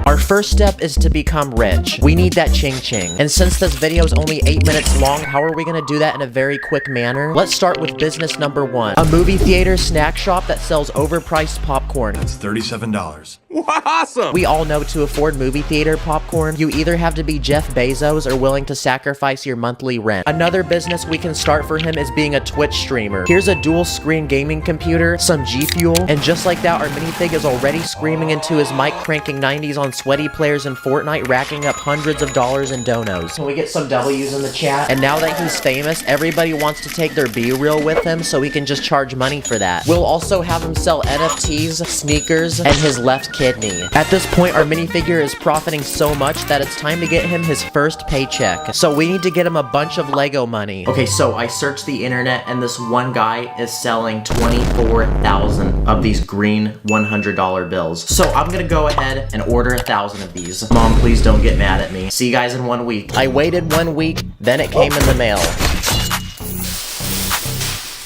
Our first step is to become rich. We need that ching-ching. And since this video is only 8 minutes long, how are we gonna do that in a very quick manner? Let's start with business number 1. A movie theater snack shop that sells overpriced popcorn. That's $37. Awesome! We all know to afford movie theater popcorn, you either have to be Jeff Bezos or willing to sacrifice your monthly rent. Another business we can start for him is being a Twitch streamer. Here's a dual screen gaming computer, some G Fuel, and just like that, our minifig is already screaming into his mic, cranking 90s on sweaty players in Fortnite, racking up hundreds of dollars in donos. Can we get some W's in the chat? And now that he's famous, everybody wants to take their B-reel with him so he can just charge money for that. We'll also have him sell NFTs, sneakers, and his left kidney. At this point, our minifigure is profiting so much that it's time to get him his first paycheck. So we need to get him a bunch of Lego money. Okay, so I searched the internet and this one guy is selling 24,000 of these green $100 bills. So I'm gonna go ahead and order 1,000 of these. Mom, please don't get mad at me. See you guys in 1 week. I waited 1 week, then it came in the mail.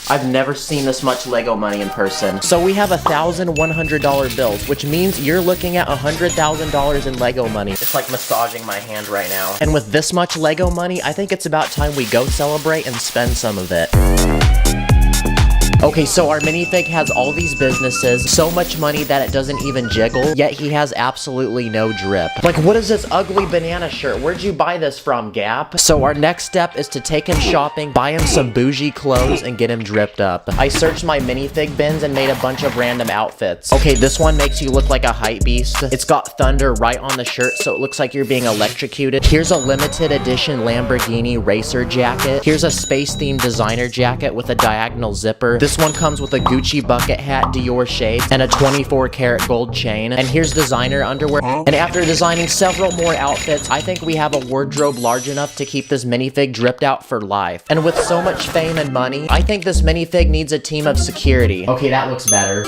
I've never seen this much Lego money in person. So we have 1,000 $100 bills, which means you're looking at $100,000 in Lego money. It's like massaging my hand right now. And with this much Lego money, I think it's about time we go celebrate and spend some of it. Okay, so our minifig has all these businesses, so much money that it doesn't even jiggle, yet he has absolutely no drip. Like, what is this ugly banana shirt? Where'd you buy this from, Gap? So our next step is to take him shopping, buy him some bougie clothes, and get him dripped up. I searched my minifig bins and made a bunch of random outfits. Okay, this one makes you look like a hype beast. It's got thunder right on the shirt, so it looks like you're being electrocuted. Here's a limited edition Lamborghini racer jacket. Here's a space-themed designer jacket with a diagonal zipper. This one comes with a Gucci bucket hat, Dior shades, and a 24-karat gold chain. And here's designer underwear. And after designing several more outfits, I think we have a wardrobe large enough to keep this minifig dripped out for life. And with so much fame and money, I think this minifig needs a team of security. Okay, that looks better.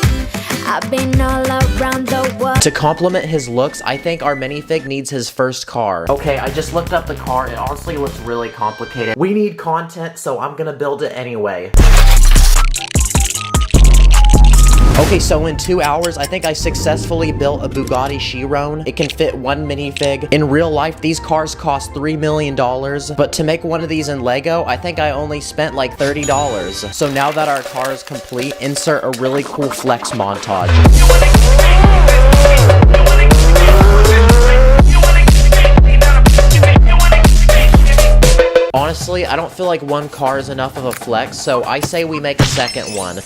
I've been all around the world. To complement his looks, I think our minifig needs his first car. Okay, I just looked up the car. It honestly looks really complicated. We need content, so I'm gonna build it anyway. Okay, so in 2 hours, I think I successfully built a Bugatti Chiron. It can fit one minifig. In real life, these cars cost $3 million, but to make one of these in Lego, I think I only spent like $30. So now that our car is complete, insert a really cool flex montage. Honestly, I don't feel like one car is enough of a flex, so I say we make a second one.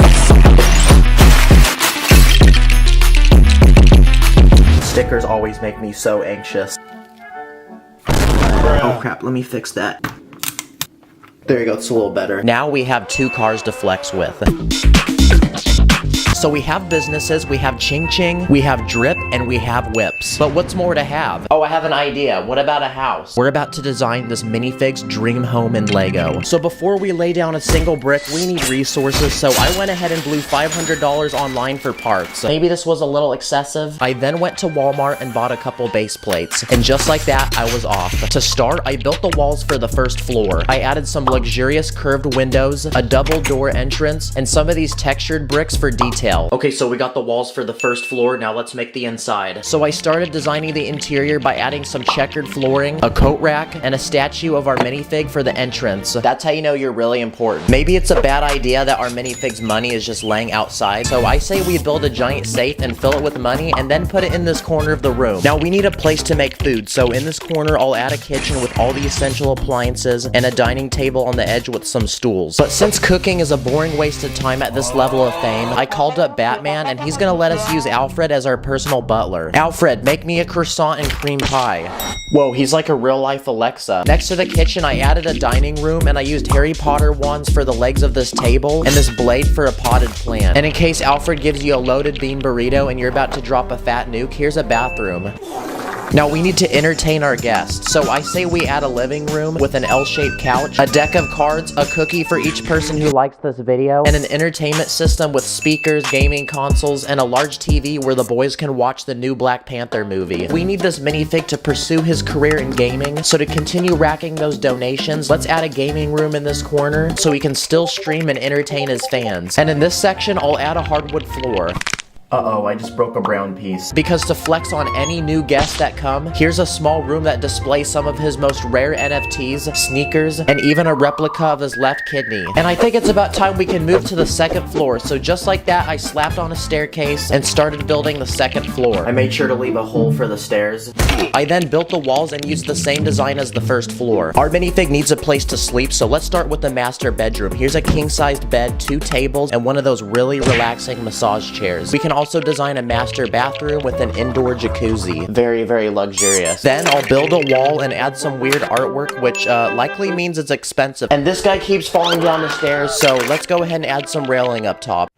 Stickers always make me so anxious. Oh crap, let me fix that. There you go, it's a little better. Now we have 2 cars to flex with. So we have businesses, we have Ching Ching, we have Drip, and we have Whips. But what's more to have? Oh, I have an idea. What about a house? We're about to design this minifig's dream home in Lego. So before we lay down a single brick, we need resources, so I went ahead and blew $500 online for parts. Maybe this was a little excessive. I then went to Walmart and bought a couple base plates. And just like that, I was off. To start, I built the walls for the first floor. I added some luxurious curved windows, a double door entrance, and some of these textured bricks for detail. Okay, so we got the walls for the first floor, now let's make the inside. So I started designing the interior by adding some checkered flooring, a coat rack, and a statue of our minifig for the entrance. That's how you know you're really important. Maybe it's a bad idea that our minifig's money is just laying outside, so I say we build a giant safe and fill it with money and then put it in this corner of the room. Now we need a place to make food, so in this corner I'll add a kitchen with all the essential appliances and a dining table on the edge with some stools. But since cooking is a boring waste of time at this level of fame, I called up Batman and he's gonna let us use Alfred as our personal butler. Alfred, make me a croissant and cream pie. Whoa, he's like a real life Alexa. Next to the kitchen, I added a dining room and I used Harry Potter wands for the legs of this table and this blade for a potted plant. And in case Alfred gives you a loaded bean burrito and you're about to drop a fat nuke, here's a bathroom. Now we need to entertain our guests, so I say we add a living room with an L-shaped couch, a deck of cards, a cookie for each person who likes this video, and an entertainment system with speakers, gaming consoles, and a large TV where the boys can watch the new Black Panther movie. We need this minifig to pursue his career in gaming, so to continue racking those donations, let's add a gaming room in this corner so he can still stream and entertain his fans. And in this section, I'll add a hardwood floor. Uh-oh, I just broke a brown piece. Because to flex on any new guests that come, here's a small room that displays some of his most rare NFTs, sneakers, and even a replica of his left kidney. And I think it's about time we can move to the second floor. So just like that, I slapped on a staircase and started building the second floor. I made sure to leave a hole for the stairs. I then built the walls and used the same design as the first floor. Our minifig needs a place to sleep, so let's start with the master bedroom. Here's a king-sized bed, 2 tables, and one of those really relaxing massage chairs. We can also design a master bathroom with an indoor jacuzzi. Very, very luxurious. Then I'll build a wall and add some weird artwork, which likely means it's expensive. And this guy keeps falling down the stairs, so let's go ahead and add some railing up top.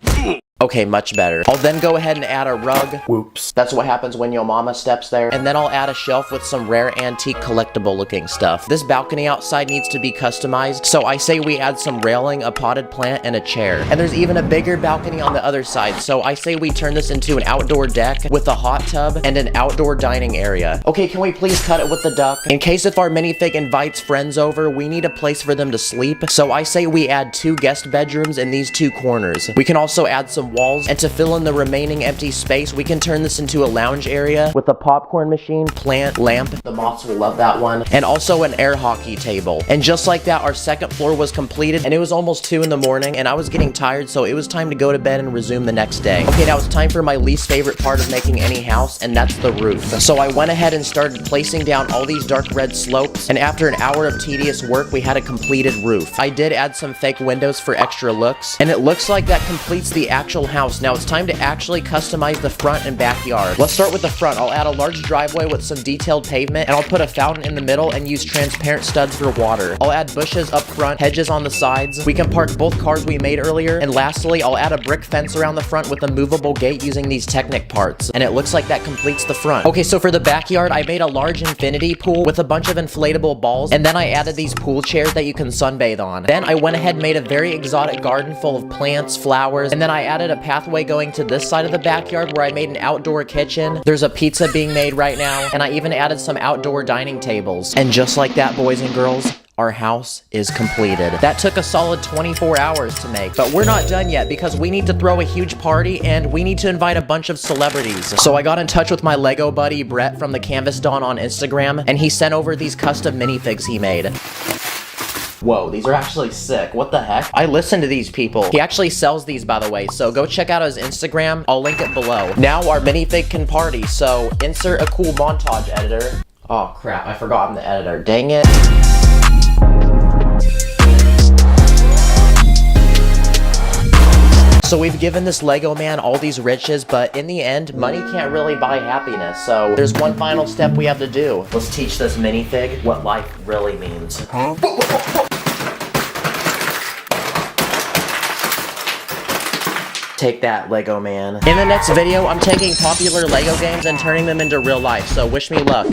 Okay, much better. I'll then go ahead and add a rug. Whoops. That's what happens when your mama steps there. And then I'll add a shelf with some rare antique collectible looking stuff. This balcony outside needs to be customized, so I say we add some railing, a potted plant, and a chair. And there's even a bigger balcony on the other side, so I say we turn this into an outdoor deck with a hot tub and an outdoor dining area. Okay, can we please cut it with the duck? In case if our minifig invites friends over, we need a place for them to sleep, so I say we add 2 guest bedrooms in these 2 corners. We can also add some walls, and to fill in the remaining empty space, we can turn this into a lounge area with a popcorn machine, plant, lamp, the moths will love that one, and also an air hockey table. And just like that, our second floor was completed, and it was almost 2 in the morning, and I was getting tired, so it was time to go to bed and resume the next day. Okay, now it's time for my least favorite part of making any house, and that's the roof. So I went ahead and started placing down all these dark red slopes, and after an hour of tedious work, we had a completed roof. I did add some fake windows for extra looks, and it looks like that completes the actual house. Now it's time to actually customize the front and backyard. Let's start with the front. I'll add a large driveway with some detailed pavement, and I'll put a fountain in the middle and use transparent studs for water. I'll add bushes up front, hedges on the sides. We can park both cars we made earlier, and lastly, I'll add a brick fence around the front with a movable gate using these Technic parts, and it looks like that completes the front. Okay, so for the backyard, I made a large infinity pool with a bunch of inflatable balls, and then I added these pool chairs that you can sunbathe on. Then I went ahead and made a very exotic garden full of plants, flowers, and then I added a pathway going to this side of the backyard where I made an outdoor kitchen. There's a pizza being made right now, and I even added some outdoor dining tables. And just like that, boys and girls, our house is completed. That took a solid 24 hours to make, but we're not done yet because we need to throw a huge party and we need to invite a bunch of celebrities. So I got in touch with my Lego buddy Brett from the Canvas Dawn on Instagram, and he sent over these custom minifigs he made. Whoa, these are actually sick. What the heck? I listen to these people. He actually sells these, by the way, so go check out his Instagram. I'll link it below. Now our minifig can party, so insert a cool montage editor. Oh crap, I forgot I'm the editor. Dang it. So we've given this Lego man all these riches, but in the end, money can't really buy happiness. So there's one final step we have to do. Let's teach this minifig what life really means. Take that, Lego man. In the next video, I'm taking popular Lego games and turning them into real life, so wish me luck.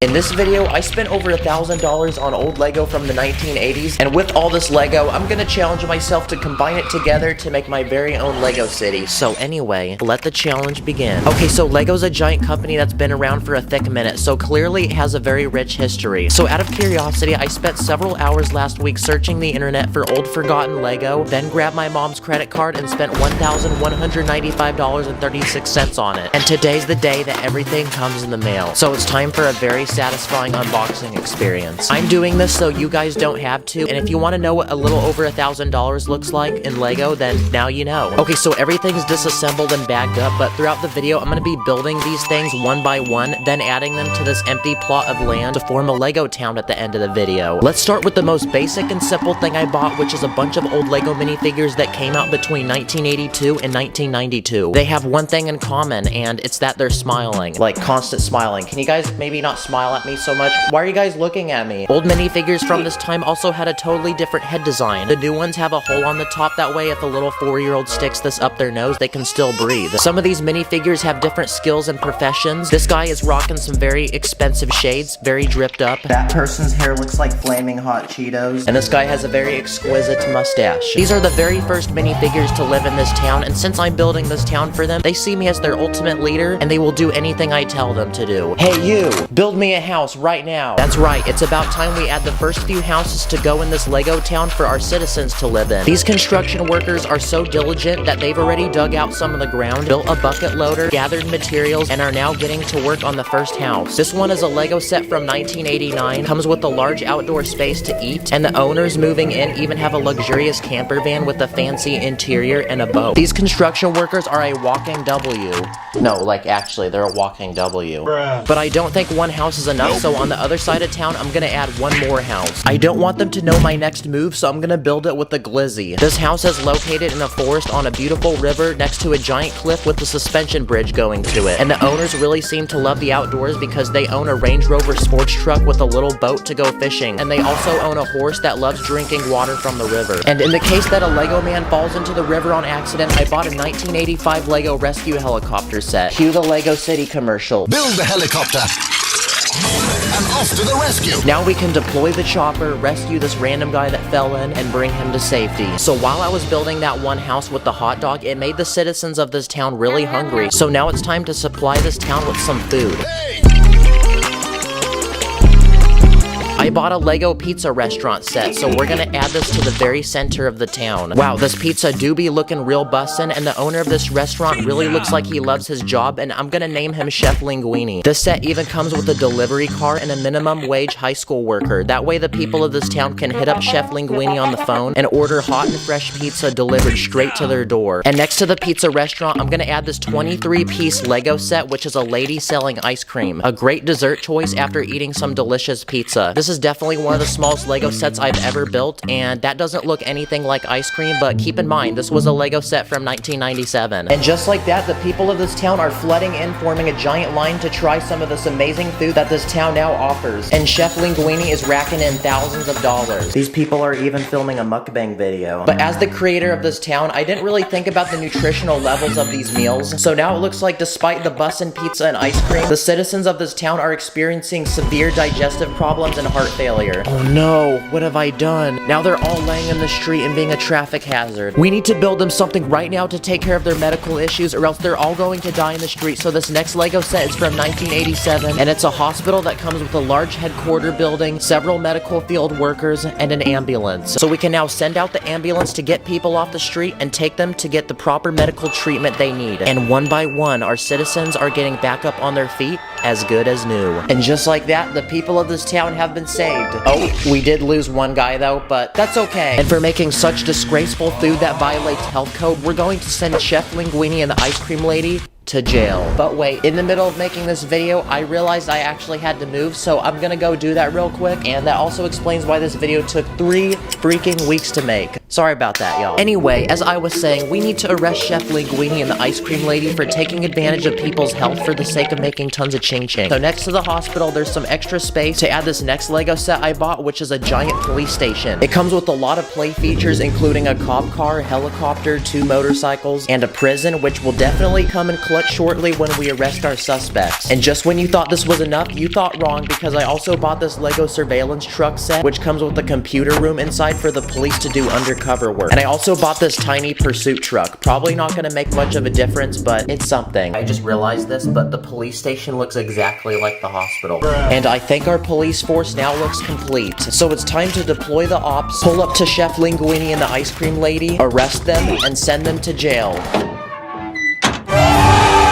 In this video, I spent over $1,000 on old Lego from the 1980s, and with all this Lego, I'm gonna challenge myself to combine it together to make my very own Lego city. So anyway, let the challenge begin. Okay, so Lego's a giant company that's been around for a thick minute, so clearly it has a very rich history. So out of curiosity, I spent several hours last week searching the internet for old forgotten Lego, then grabbed my mom's credit card and spent $1,195.36 on it. And today's the day that everything comes in the mail. So it's time for a very satisfying unboxing experience. I'm doing this so you guys don't have to, and if you want to know what a little over $1,000 looks like in Lego, then now you know. Okay, so everything's disassembled and bagged up, but throughout the video, I'm going to be building these things one by one, then adding them to this empty plot of land to form a Lego town at the end of the video. Let's start with the most basic and simple thing I bought, which is a bunch of old Lego minifigures that came out between 1982 and 1992. They have one thing in common, and it's that they're smiling. Like, constant smiling. Can you guys maybe not smile at me so much? Why are you guys looking at me? Old minifigures from this time also had a totally different head design. The new ones have a hole on the top, that way if a little 4-year-old sticks this up their nose, they can still breathe. Some of these minifigures have different skills and professions. This guy is rocking some very expensive shades, very dripped up. That person's hair looks like flaming hot Cheetos. And this guy has a very exquisite mustache. These are the very first minifigures to live in this town, and since I'm building this town for them, they see me as their ultimate leader, and they will do anything I tell them to do. Hey you, build me me a house right now. That's right, it's about time we add the first few houses to go in this Lego town for our citizens to live in. These construction workers are so diligent that they've already dug out some of the ground, built a bucket loader, gathered materials, and are now getting to work on the first house. This one is a Lego set from 1989, comes with a large outdoor space to eat, and the owners moving in even have a luxurious camper van with a fancy interior and a boat. These construction workers are a walking W. No, like actually, they're a walking W. Bruh. But I don't think one house is enough, so on the other side of town, I'm gonna add one more house. I don't want them to know my next move, so I'm gonna build it with a glizzy. This house is located in a forest on a beautiful river next to a giant cliff with a suspension bridge going to it. And the owners really seem to love the outdoors because they own a Range Rover sports truck with a little boat to go fishing. And they also own a horse that loves drinking water from the river. And in the case that a Lego man falls into the river on accident, I bought a 1985 Lego rescue helicopter set. Cue the Lego City commercial. Build the helicopter. And off to the rescue. Now we can deploy the chopper, rescue this random guy that fell in, and bring him to safety. So while I was building that one house with the hot dog, it made the citizens of this town really hungry. So now it's time to supply this town with some food. I bought a Lego pizza restaurant set, so we're gonna add this to the very center of the town. Wow, this pizza do be looking real bussin', and the owner of this restaurant really looks like he loves his job, and I'm gonna name him Chef Linguini. This set even comes with a delivery car and a minimum wage high school worker. That way the people of this town can hit up Chef Linguini on the phone and order hot and fresh pizza delivered straight to their door. And next to the pizza restaurant, I'm gonna add this 23-piece Lego set, which is a lady selling ice cream. A great dessert choice after eating some delicious pizza. This is definitely one of the smallest Lego sets I've ever built, and that doesn't look anything like ice cream, but keep in mind, this was a Lego set from 1997. And just like that, the people of this town are flooding in, forming a giant line to try some of this amazing food that this town now offers. And Chef Linguini is racking in thousands of dollars. These people are even filming a mukbang video. But as the creator of this town, I didn't really think about the nutritional levels of these meals, so now it looks like despite the bussin' pizza and ice cream, the citizens of this town are experiencing severe digestive problems and heart failure. Oh no, what have I done? Now they're all laying in the street and being a traffic hazard. We need to build them something right now to take care of their medical issues, or else they're all going to die in the street. So this next Lego set is from 1987, and it's a hospital that comes with a large headquarter building, several medical field workers, and an ambulance. So we can now send out the ambulance to get people off the street and take them to get the proper medical treatment they need. And one by one, our citizens are getting back up on their feet as good as new. And just like that, the people of this town have been saved. Oh, we did lose one guy though, but that's okay. And for making such disgraceful food that violates health code, we're going to send Chef Linguini and the ice cream lady to jail. But wait, in the middle of making this video, I realized I actually had to move, so I'm gonna go do that real quick, and that also explains why this video took 3 freaking weeks to make. Sorry about that, y'all. Anyway, as I was saying, we need to arrest Chef Linguini and the ice cream lady for taking advantage of people's health for the sake of making tons of ching-ching. So next to the hospital, there's some extra space to add this next Lego set I bought, which is a giant police station. It comes with a lot of play features, including a cop car, helicopter, 2 motorcycles, and a prison, which will definitely come in clutch shortly when we arrest our suspects. And just when you thought this was enough, you thought wrong, because I also bought this Lego surveillance truck set, which comes with a computer room inside for the police to do undercover work. And I also bought this tiny pursuit truck. Probably not gonna make much of a difference, but it's something. I just realized this, but the police station looks exactly like the hospital. And I think our police force now looks complete. So it's time to deploy the ops, pull up to Chef Linguini and the ice cream lady, arrest them, and send them to jail.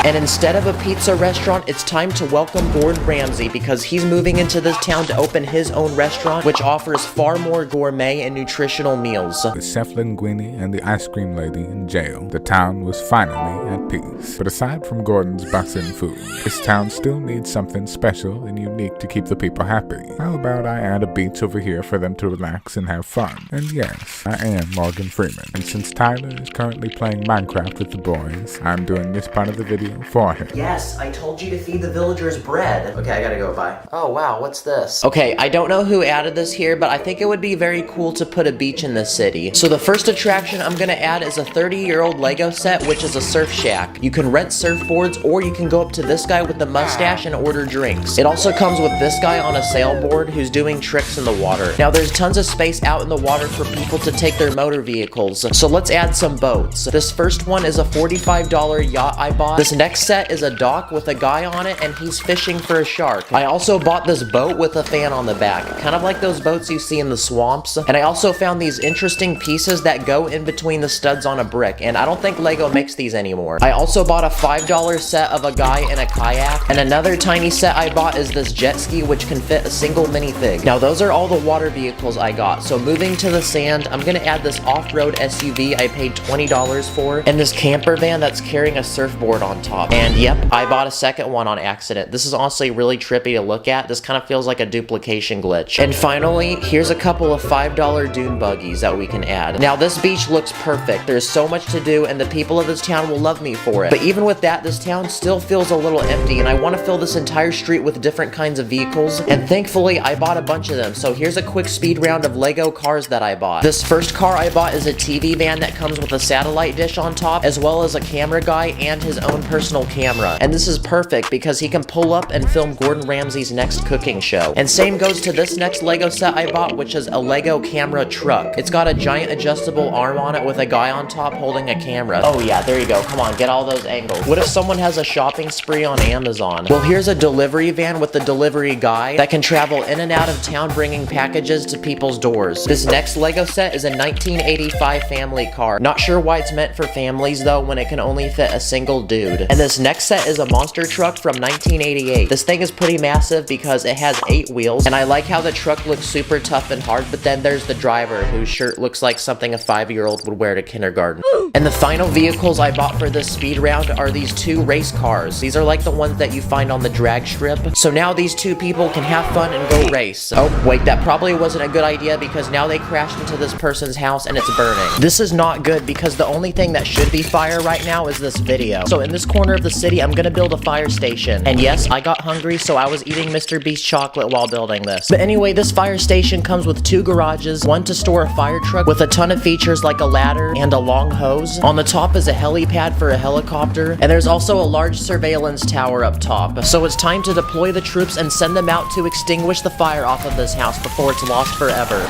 And instead of a pizza restaurant, it's time to welcome Gordon Ramsay, because he's moving into this town to open his own restaurant, which offers far more gourmet and nutritional meals. With Chef Linguini and the ice cream lady in jail, the town was finally at peace. But aside from Gordon's bussin' food, this town still needs something special and unique to keep the people happy. How about I add a beach over here for them to relax and have fun? And yes, I am Morgan Freeman. And since Tyler is currently playing Minecraft with the boys, I'm doing this part of the video for him. Yes, I told you to feed the villagers bread. Okay, I gotta go, bye. Oh wow, what's this? Okay, I don't know who added this here, but I think it would be very cool to put a beach in this city. So the first attraction I'm gonna add is a 30-year-old Lego set, which is a surf shack. You can rent surfboards, or you can go up to this guy with the mustache and order drinks. It also comes with this guy on a sailboard who's doing tricks in the water. Now there's tons of space out in the water for people to take their motor vehicles. So let's add some boats. This first one is a $45 yacht I bought. This next set is a dock with a guy on it and he's fishing for a shark. I also bought this boat with a fan on the back, kind of like those boats you see in the swamps. And I also found these interesting pieces that go in between the studs on a brick, and I don't think Lego makes these anymore. I also bought a $5 set of a guy in a kayak, and another tiny set I bought is this jet ski which can fit a single minifig. Now those are all the water vehicles I got. So moving to the sand, I'm gonna add this off-road SUV I paid $20 for, and this camper van that's carrying a surfboard on top. And yep, I bought a second one on accident. This is honestly really trippy to look at. This kind of feels like a duplication glitch. And finally, here's a couple of $5 dune buggies that we can add. Now this beach looks perfect. There's so much to do and the people of this town will love me for it. But even with that, this town still feels a little empty, and I want to fill this entire street with different kinds of vehicles, and thankfully I bought a bunch of them. So here's a quick speed round of Lego cars that I bought. This first car I bought is a TV van that comes with a satellite dish on top, as well as a camera guy and his own personal camera. And this is perfect because he can pull up and film Gordon Ramsay's next cooking show. And same goes to this next Lego set I bought, which is a Lego camera truck. It's got a giant adjustable arm on it with a guy on top holding a camera. Oh yeah, there you go. Come on, get all those angles. What if someone has a shopping spree on Amazon? Well, here's a delivery van with the delivery guy that can travel in and out of town bringing packages to people's doors. This next Lego set is a 1985 family car. Not sure why it's meant for families though when it can only fit a single dude. And this next set is a monster truck from 1988. This thing is pretty massive because it has 8 wheels, and I like how the truck looks super tough and hard, but then there's the driver whose shirt looks like something a 5-year-old would wear to kindergarten. And the final vehicles I bought for this speed round are these 2 race cars. These are like the ones that you find on the drag strip. So now these 2 people can have fun and go race. Oh, wait, that probably wasn't a good idea because now they crashed into this person's house and it's burning. This is not good because the only thing that should be fire right now is this video. So in this corner of the city, I'm gonna build a fire station. And yes, I got hungry, so I was eating Mr. Beast chocolate while building this. But anyway, this fire station comes with 2 garages, one to store a fire truck with a ton of features like a ladder and a long hose. On the top is a helipad for a helicopter, and there's also a large surveillance tower up top. So it's time to deploy the troops and send them out to extinguish the fire off of this house before it's lost forever.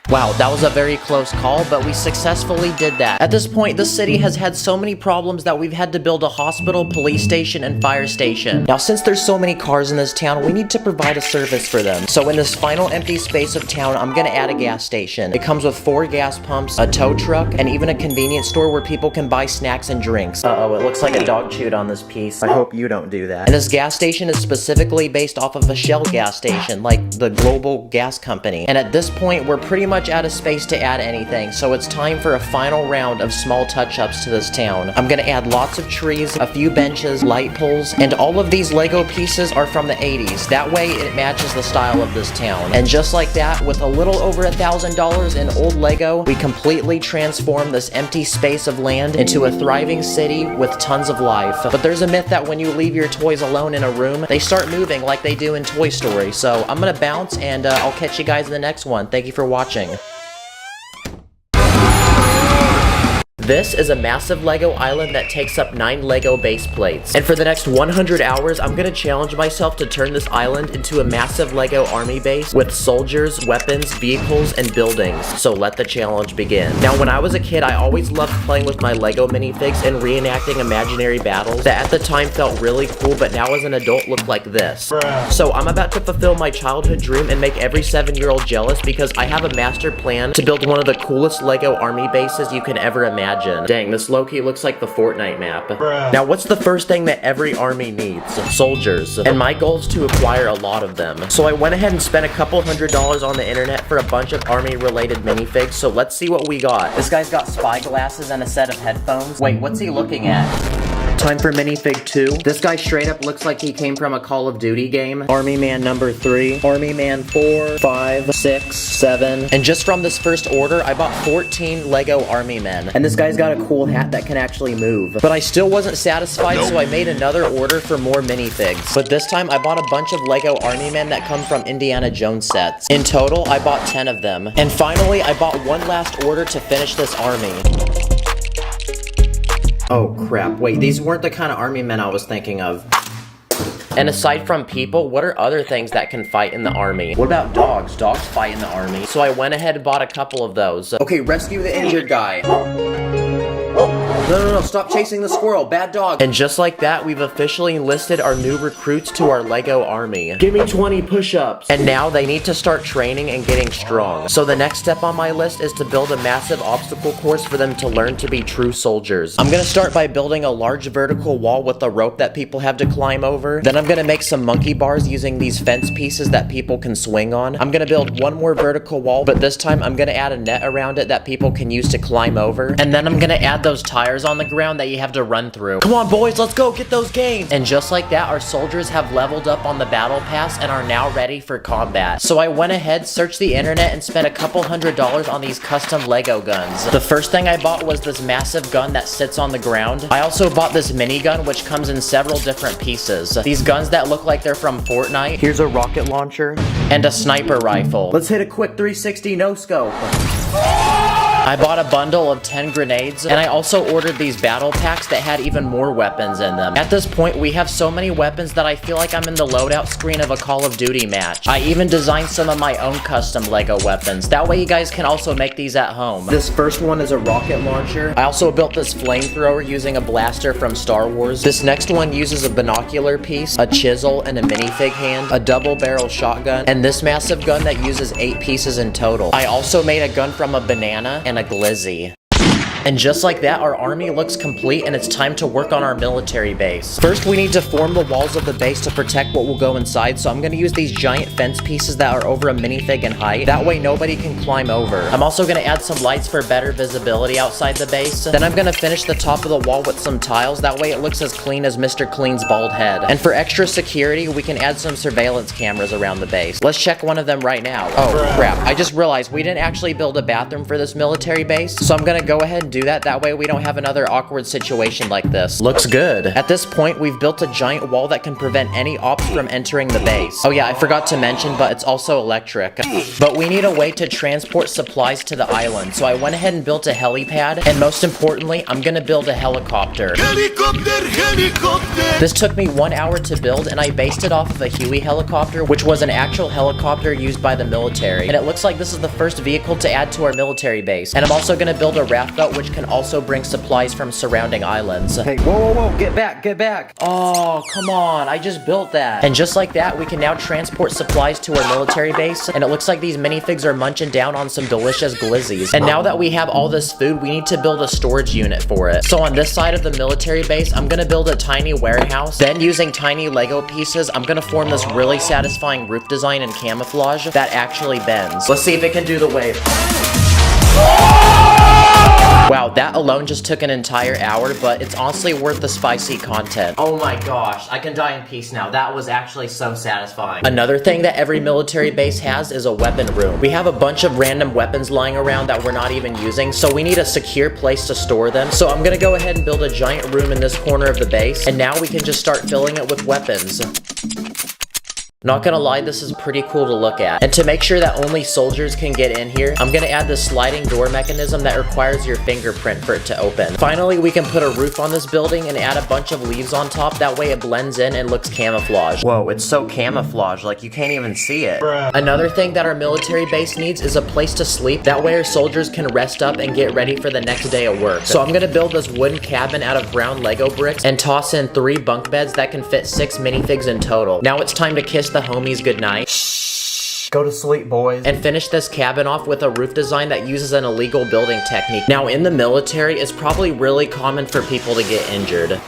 Wow, that was a very close call, but we successfully did that. At this point, this city has had so many problems that we've had to build a hospital, police station, and fire station. Now, since there's so many cars in this town, we need to provide a service for them. So in this final empty space of town, I'm gonna add a gas station. It comes with 4 gas pumps, a tow truck, and even a convenience store where people can buy snacks and drinks. Uh-oh, it looks like a dog chewed on this piece. I hope you don't do that. And this gas station is specifically based off of a Shell gas station, like the global gas company. And at this point, we're pretty much out of space to add anything, so it's time for a final round of small touch-ups to this town. I'm gonna add lots of trees, a few benches, light poles, and all of these Lego pieces are from the 80s. That way it matches the style of this town. And just like that, with a little over $1,000 in old Lego, we completely transform this empty space of land into a thriving city with tons of life. But there's a myth that when you leave your toys alone in a room, they start moving like they do in Toy Story. So I'm gonna bounce, and I'll catch you guys in the next one. Thank you for watching. This is a massive Lego island that takes up 9 Lego base plates. And for the next 100 hours, I'm gonna challenge myself to turn this island into a massive Lego army base with soldiers, weapons, vehicles, and buildings. So let the challenge begin. Now, when I was a kid, I always loved playing with my Lego minifigs and reenacting imaginary battles that at the time felt really cool, but now as an adult look like this. So I'm about to fulfill my childhood dream and make every 7-year-old jealous because I have a master plan to build one of the coolest Lego army bases you can ever imagine. Dang, this low-key looks like the Fortnite map. Now, what's the first thing that every army needs? Soldiers. And my goal is to acquire a lot of them. So I went ahead and spent a couple $100 on the internet for a bunch of army-related minifigs, so let's see what we got. This guy's got spy glasses and a set of headphones. Wait, what's he looking at? Time for minifig 2. This guy straight up looks like he came from a Call of Duty game. Army Man number 3. Army Man 4, 5, 6, 7. And just from this first order, I bought 14 Lego Army Men. And this guy's got a cool hat that can actually move. But I still wasn't satisfied, so I made another order for more minifigs. But this time, I bought a bunch of Lego Army Men that come from Indiana Jones sets. In total, I bought 10 of them. And finally, I bought one last order to finish this army. Oh crap, wait, these weren't the kind of army men I was thinking of. And aside from people, what are other things that can fight in the army? What about dogs? Dogs fight in the army. So I went ahead and bought a couple of those. Okay, rescue the injured guy. No, stop chasing the squirrel, bad dog. And just like that, we've officially enlisted our new recruits to our Lego army. Give me 20 push-ups. And now they need to start training and getting strong. So the next step on my list is to build a massive obstacle course for them to learn to be true soldiers. I'm gonna start by building a large vertical wall with a rope that people have to climb over. Then I'm gonna make some monkey bars using these fence pieces that people can swing on. I'm gonna build one more vertical wall, but this time I'm gonna add a net around it that people can use to climb over. And then I'm gonna add those tires on the ground that you have to run through. Come on, boys, let's go get those gains. And just like that, our soldiers have leveled up on the battle pass and are now ready for combat. So I went ahead, searched the internet, and spent a couple $100 on these custom Lego guns. The first thing I bought was this massive gun that sits on the ground. I also bought this minigun, which comes in several different pieces. These guns that look like they're from Fortnite. Here's a rocket launcher and a sniper rifle. Let's hit a quick 360 no scope. I bought a bundle of 10 grenades, and I also ordered these battle packs that had even more weapons in them. At this point, we have so many weapons that I feel like I'm in the loadout screen of a Call of Duty match. I even designed some of my own custom Lego weapons. That way you guys can also make these at home. This first one is a rocket launcher. I also built this flamethrower using a blaster from Star Wars. This next one uses a binocular piece, a chisel, and a minifig hand, a double barrel shotgun, and this massive gun that uses 8 pieces in total. I also made a gun from a banana and a glizzy. And just like that, our army looks complete and it's time to work on our military base. First, we need to form the walls of the base to protect what will go inside, so I'm gonna use these giant fence pieces that are over a minifig in height. That way nobody can climb over. I'm also gonna add some lights for better visibility outside the base. Then I'm gonna finish the top of the wall with some tiles, that way it looks as clean as Mr. Clean's bald head. And for extra security, we can add some surveillance cameras around the base. Let's check one of them right now. Oh crap, I just realized we didn't actually build a bathroom for this military base, so I'm gonna go ahead and do that way we don't have another awkward situation like this. Looks good. At this point, we've built a giant wall that can prevent any ops from entering the base. Oh yeah, I forgot to mention, but it's also electric. But we need a way to transport supplies to the island, so I went ahead and built a helipad, and most importantly, I'm gonna build a helicopter. This took me 1 hour to build, and I based it off of a Huey helicopter, which was an actual helicopter used by the military. And it looks like this is the first vehicle to add to our military base. And I'm also gonna build a raft boat, which can also bring supplies from surrounding islands. Hey, whoa, get back. Oh, come on, I just built that. And just like that, we can now transport supplies to our military base, and it looks like these minifigs are munching down on some delicious glizzies. And now that we have all this food, we need to build a storage unit for it. So on this side of the military base, I'm gonna build a tiny warehouse. Then using tiny Lego pieces, I'm gonna form this really satisfying roof design and camouflage that actually bends. Let's see if it can do the wave. Wow, that alone just took an entire hour, but it's honestly worth the spicy content. Oh my gosh, I can die in peace now. That was actually so satisfying. Another thing that every military base has is a weapon room. We have a bunch of random weapons lying around that we're not even using, so we need a secure place to store them. So I'm gonna go ahead and build a giant room in this corner of the base, and now we can just start filling it with weapons. Not gonna lie, this is pretty cool to look at. And to make sure that only soldiers can get in here, I'm gonna add this sliding door mechanism that requires your fingerprint for it to open. Finally, we can put a roof on this building and add a bunch of leaves on top. That way it blends in and looks camouflaged. Whoa, it's so camouflaged, like you can't even see it. Another thing that our military base needs is a place to sleep. That way our soldiers can rest up and get ready for the next day of work. So I'm gonna build this wooden cabin out of brown Lego bricks and toss in 3 bunk beds that can fit 6 minifigs in total. Now it's time to kiss the homies goodnight. Shh. Go to sleep, boys. And finish this cabin off with a roof design that uses an illegal building technique. Now in the military, it's probably really common for people to get injured.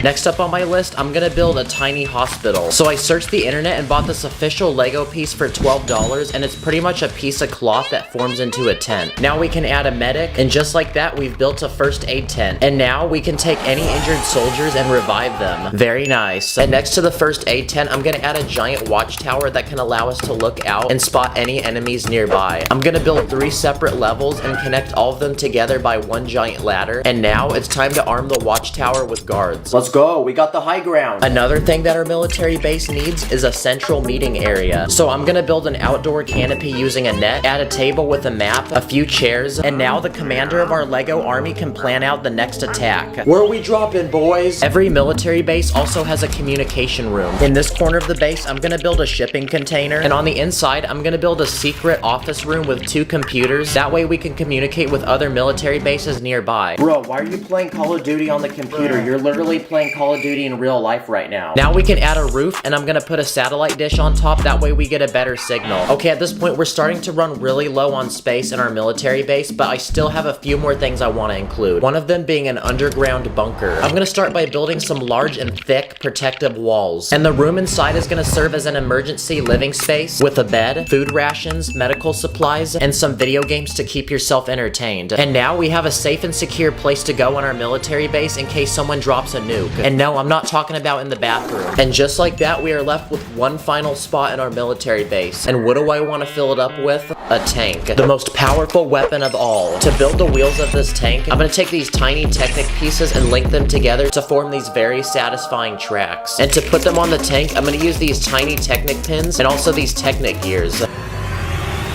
Next up on my list, I'm gonna build a tiny hospital. So I searched the internet and bought this official Lego piece for $12, and it's pretty much a piece of cloth that forms into a tent. Now we can add a medic, and just like that, we've built a first aid tent. And now we can take any injured soldiers and revive them. Very nice. And next to the first aid tent, I'm gonna add a giant watchtower that can allow us to look out and spot any enemies nearby. I'm gonna build 3 separate levels and connect all of them together by one giant ladder. And now it's time to arm the watchtower with guards. Let's go, we got the high ground. Another thing that our military base needs is a central meeting area. So I'm gonna build an outdoor canopy using a net, add a table with a map, a few chairs, and now the commander of our Lego army can plan out the next attack. Where are we dropping, boys? Every military base also has a communication room. In this corner of the base, I'm gonna build a shipping container, and on the inside, I'm gonna build a secret office room with 2 computers. That way we can communicate with other military bases nearby. Bro, why are you playing Call of Duty on the computer? You're literally playing Call of Duty in real life right now. Now we can add a roof, and I'm gonna put a satellite dish on top. That way we get a better signal. Okay, at this point, we're starting to run really low on space in our military base, but I still have a few more things I want to include. One of them being an underground bunker. I'm gonna start by building some large and thick protective walls. And the room inside is gonna serve as an emergency living space with a bed, food rations, medical supplies, and some video games to keep yourself entertained. And now we have a safe and secure place to go on our military base in case someone drops a nuke. And no, I'm not talking about in the bathroom. And just like that, we are left with one final spot in our military base. And what do I want to fill it up with? A tank. The most powerful weapon of all. To build the wheels of this tank, I'm gonna take these tiny Technic pieces and link them together to form these very satisfying tracks. And to put them on the tank, I'm gonna use these tiny Technic pins and also these Technic gears.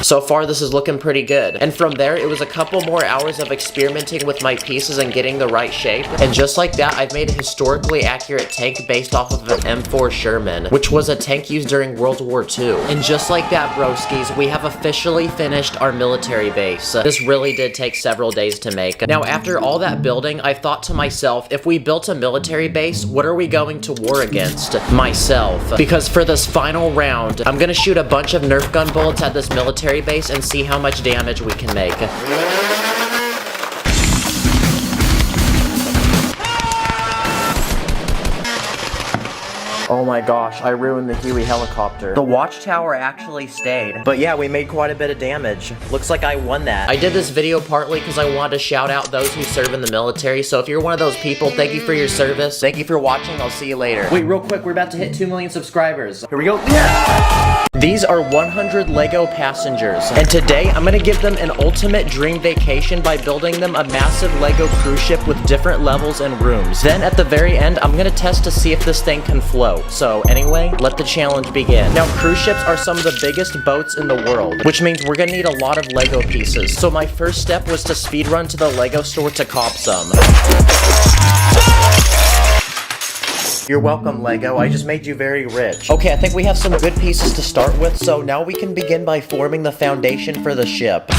So far, this is looking pretty good. And from there, it was a couple more hours of experimenting with my pieces and getting the right shape. And just like that, I've made a historically accurate tank based off of an M4 Sherman, which was a tank used during World War II. And just like that, broskies, we have officially finished our military base. This really did take several days to make. Now, after all that building, I thought to myself, if we built a military base, what are we going to war against? Myself. Because for this final round, I'm gonna shoot a bunch of Nerf gun bullets at this military base and see how much damage we can make. Oh my gosh, I ruined the Huey helicopter. The watchtower actually stayed. But yeah, we made quite a bit of damage. Looks like I won that. I did this video partly because I wanted to shout out those who serve in the military. So if you're one of those people, thank you for your service. Thank you for watching. I'll see you later. Wait, real quick, we're about to hit 2 million subscribers. Here we go. Yeah! These are 100 Lego passengers. And today, I'm gonna give them an ultimate dream vacation by building them a massive Lego cruise ship with different levels and rooms. Then at the very end, I'm gonna test to see if this thing can float. So anyway, let the challenge begin. Now, cruise ships are some of the biggest boats in the world, which means we're gonna need a lot of Lego pieces. So my first step was to speedrun to the Lego store to cop some. You're welcome, Lego. I just made you very rich. Okay, I think we have some good pieces to start with, so now we can begin by forming the foundation for the ship.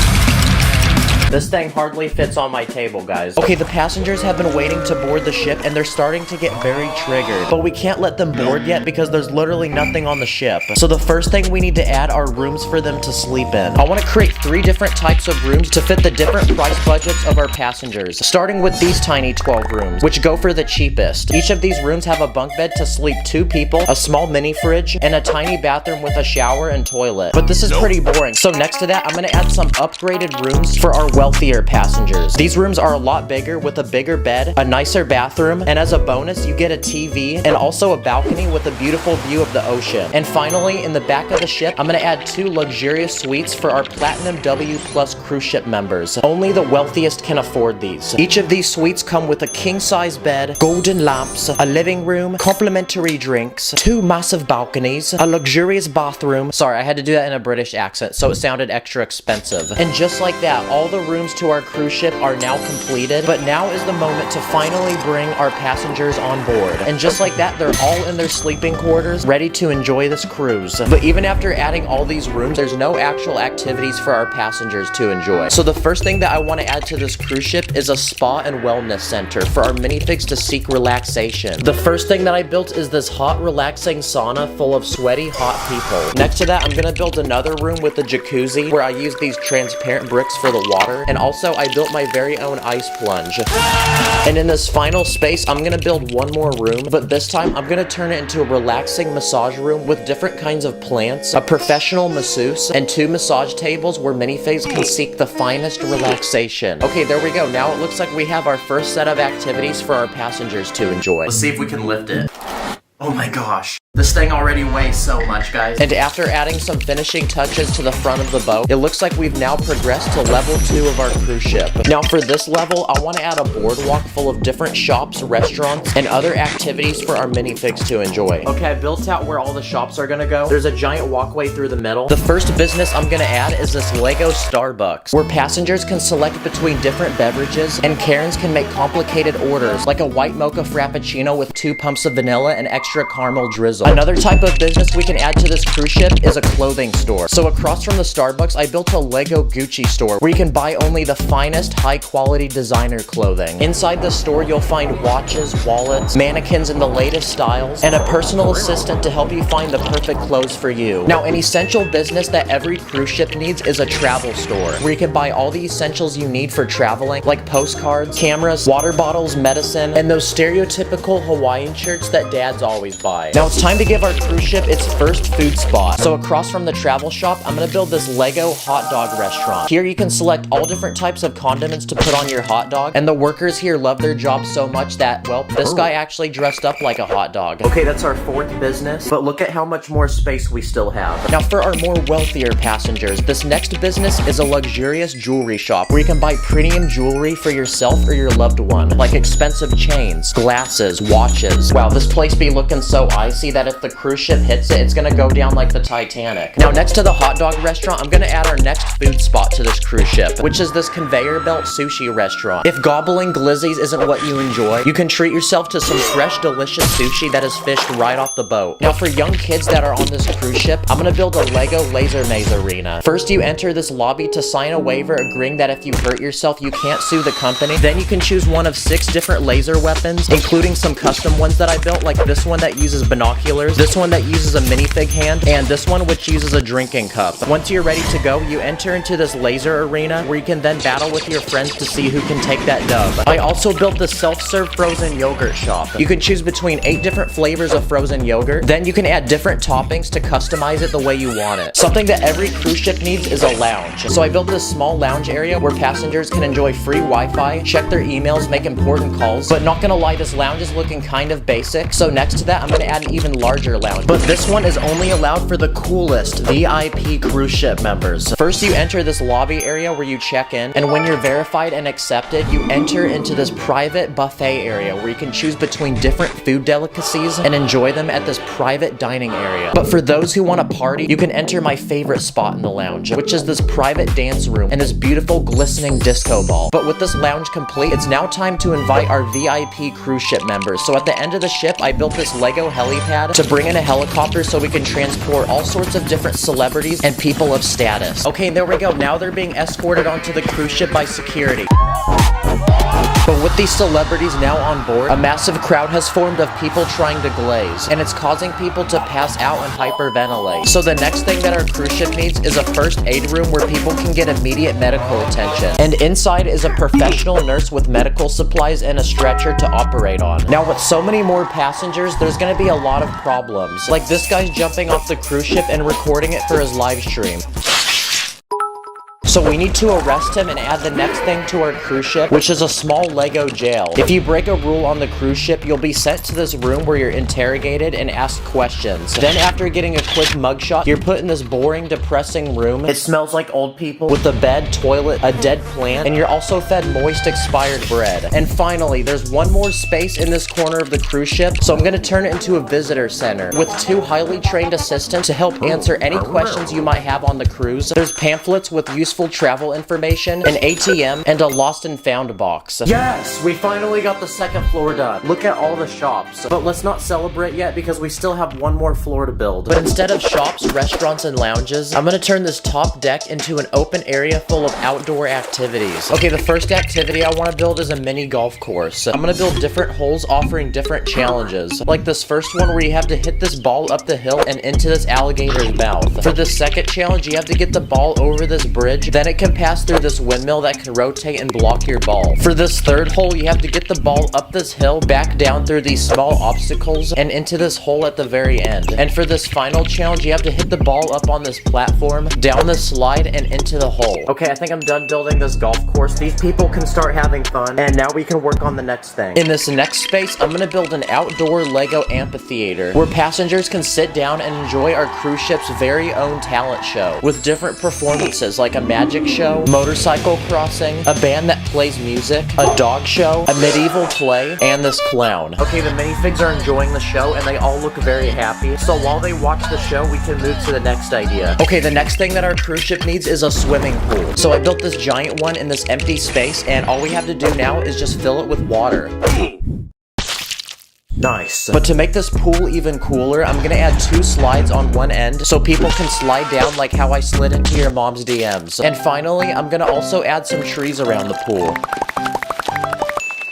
This thing hardly fits on my table, guys. Okay, the passengers have been waiting to board the ship, and they're starting to get very triggered. But we can't let them board yet because there's literally nothing on the ship. So the first thing we need to add are rooms for them to sleep in. I want to create 3 different types of rooms to fit the different price budgets of our passengers. Starting with these tiny 12 rooms, which go for the cheapest. Each of these rooms have a bunk bed to sleep 2 people, a small mini fridge, and a tiny bathroom with a shower and toilet. But this is pretty boring. So next to that, I'm going to add some upgraded rooms for our wealthier passengers. These rooms are a lot bigger with a bigger bed, a nicer bathroom, and as a bonus, you get a TV and also a balcony with a beautiful view of the ocean. And finally, in the back of the ship, I'm going to add 2 luxurious suites for our Platinum W Plus cruise ship members. Only the wealthiest can afford these. Each of these suites come with a king-size bed, golden lamps, a living room, complimentary drinks, 2 massive balconies, a luxurious bathroom. Sorry, I had to do that in a British accent, so it sounded extra expensive. And just like that, all the rooms to our cruise ship are now completed, but now is the moment to finally bring our passengers on board. And just like that, they're all in their sleeping quarters, ready to enjoy this cruise. But even after adding all these rooms, there's no actual activities for our passengers to enjoy. So the first thing that I want to add to this cruise ship is a spa and wellness center for our minifigs to seek relaxation. The first thing that I built is this hot, relaxing sauna full of sweaty, hot people. Next to that, I'm gonna build another room with a jacuzzi where I use these transparent bricks for the water, and also I built my very own ice plunge. And in this final space, I'm gonna build one more room, but this time I'm gonna turn it into a relaxing massage room with different kinds of plants, a professional masseuse, and 2 massage tables where minifigs can seek the finest relaxation. Okay, there we go. Now it looks like we have our first set of activities for our passengers to enjoy. Let's see if we can lift it. Oh my gosh. This thing already weighs so much, guys. And after adding some finishing touches to the front of the boat, it looks like we've now progressed to level 2 of our cruise ship. Now for this level, I want to add a boardwalk full of different shops, restaurants, and other activities for our minifigs to enjoy. Okay, I built out where all the shops are gonna go. There's a giant walkway through the middle. The first business I'm gonna add is this Lego Starbucks, where passengers can select between different beverages, and Karens can make complicated orders, like a white mocha frappuccino with 2 pumps of vanilla and extra caramel drizzle. Another type of business we can add to this cruise ship is a clothing store. So across from the Starbucks, I built a Lego Gucci store where you can buy only the finest high-quality designer clothing. Inside the store, you'll find watches, wallets, mannequins in the latest styles, and a personal assistant to help you find the perfect clothes for you. Now, an essential business that every cruise ship needs is a travel store where you can buy all the essentials you need for traveling, like postcards, cameras, water bottles, medicine, and those stereotypical Hawaiian shirts that dads always buy. Now it's time to give our cruise ship its first food spot. So across from the travel shop, I'm gonna build this Lego hot dog restaurant. Here you can select all different types of condiments to put on your hot dog, and the workers here love their job so much that, well, this guy actually dressed up like a hot dog. Okay, that's our 4th business, but look at how much more space we still have. Now for our more wealthier passengers, this next business is a luxurious jewelry shop where you can buy premium jewelry for yourself or your loved one, like expensive chains, glasses, watches. Wow, this place be looking so icy that if the cruise ship hits it, it's gonna go down like the Titanic. Now next to the hot dog restaurant, I'm gonna add our next food spot to this cruise ship, which is this conveyor belt sushi restaurant. If gobbling glizzies isn't what you enjoy, you can treat yourself to some fresh, delicious sushi that is fished right off the boat. Now for young kids that are on this cruise ship, I'm gonna build a Lego laser maze arena. First, you enter this lobby to sign a waiver agreeing that if you hurt yourself, you can't sue the company. Then you can choose one of 6 different laser weapons, including some custom ones that I built, like this one that uses binoculars, this one that uses a minifig hand, and this one which uses a drinking cup. Once you're ready to go, you enter into this laser arena where you can then battle with your friends to see who can take that dub. I also built the self-serve frozen yogurt shop. You can choose between 8 different flavors of frozen yogurt. Then you can add different toppings to customize it the way you want it. Something that every cruise ship needs is a lounge. So I built this small lounge area where passengers can enjoy free Wi-Fi, check their emails, make important calls. But not gonna lie, this lounge is looking kind of basic. So next to that, I'm gonna add an even larger lounge. But this one is only allowed for the coolest VIP cruise ship members. First, you enter this lobby area where you check in, and when you're verified and accepted, you enter into this private buffet area where you can choose between different food delicacies and enjoy them at this private dining area. But for those who want to party, you can enter my favorite spot in the lounge, which is this private dance room and this beautiful glistening disco ball. But with this lounge complete, it's now time to invite our VIP cruise ship members. So at the end of the ship, I built this Lego helipad to bring in a helicopter so we can transport all sorts of different celebrities and people of status. Okay, there we go. Now they're being escorted onto the cruise ship by security. But with these celebrities now on board, a massive crowd has formed of people trying to glaze, and it's causing people to pass out and hyperventilate. So the next thing that our cruise ship needs is a first aid room where people can get immediate medical attention. And inside is a professional nurse with medical supplies and a stretcher to operate on. Now with so many more passengers, there's gonna be a lot of problems. Like this guy's jumping off the cruise ship and recording it for his live stream. So we need to arrest him and add the next thing to our cruise ship, which is a small Lego jail. If you break a rule on the cruise ship, you'll be sent to this room where you're interrogated and asked questions. Then after getting a quick mugshot, you're put in this boring, depressing room. It smells like old people with a bed, toilet, a dead plant, and you're also fed moist, expired bread. And finally, there's one more space in this corner of the cruise ship, so I'm gonna turn it into a visitor center with 2 highly trained assistants to help answer any questions you might have on the cruise. There's pamphlets with useful travel information, an ATM, and a lost and found box. Yes, we finally got the 2nd floor done. Look at all the shops. But let's not celebrate yet because we still have 1 more floor to build. But instead of shops, restaurants, and lounges, I'm gonna turn this top deck into an open area full of outdoor activities. Okay, the first activity I want to build is a mini golf course. I'm gonna build different holes offering different challenges. Like this first one where you have to hit this ball up the hill and into this alligator's mouth. For the second challenge, you have to get the ball over this bridge Then it can pass through this windmill that can rotate and block your ball. For this third hole, you have to get the ball up this hill, back down through these small obstacles, and into this hole at the very end. And for this final challenge, you have to hit the ball up on this platform, down this slide, and into the hole. Okay, I think I'm done building this golf course. These people can start having fun, and now we can work on the next thing. In this next space, I'm gonna build an outdoor Lego amphitheater where passengers can sit down and enjoy our cruise ship's very own talent show with different performances like a magic show, motorcycle crossing, a band that plays music, a dog show, a medieval play, and this clown. Okay, the minifigs are enjoying the show and they all look very happy. So while they watch the show, we can move to the next idea. Okay, the next thing that our cruise ship needs is a swimming pool. So I built this giant one in this empty space, and all we have to do now is just fill it with water. Nice. But to make this pool even cooler, I'm gonna add 2 slides on one end so people can slide down like how I slid into your mom's DMs. And finally, I'm gonna also add some trees around the pool.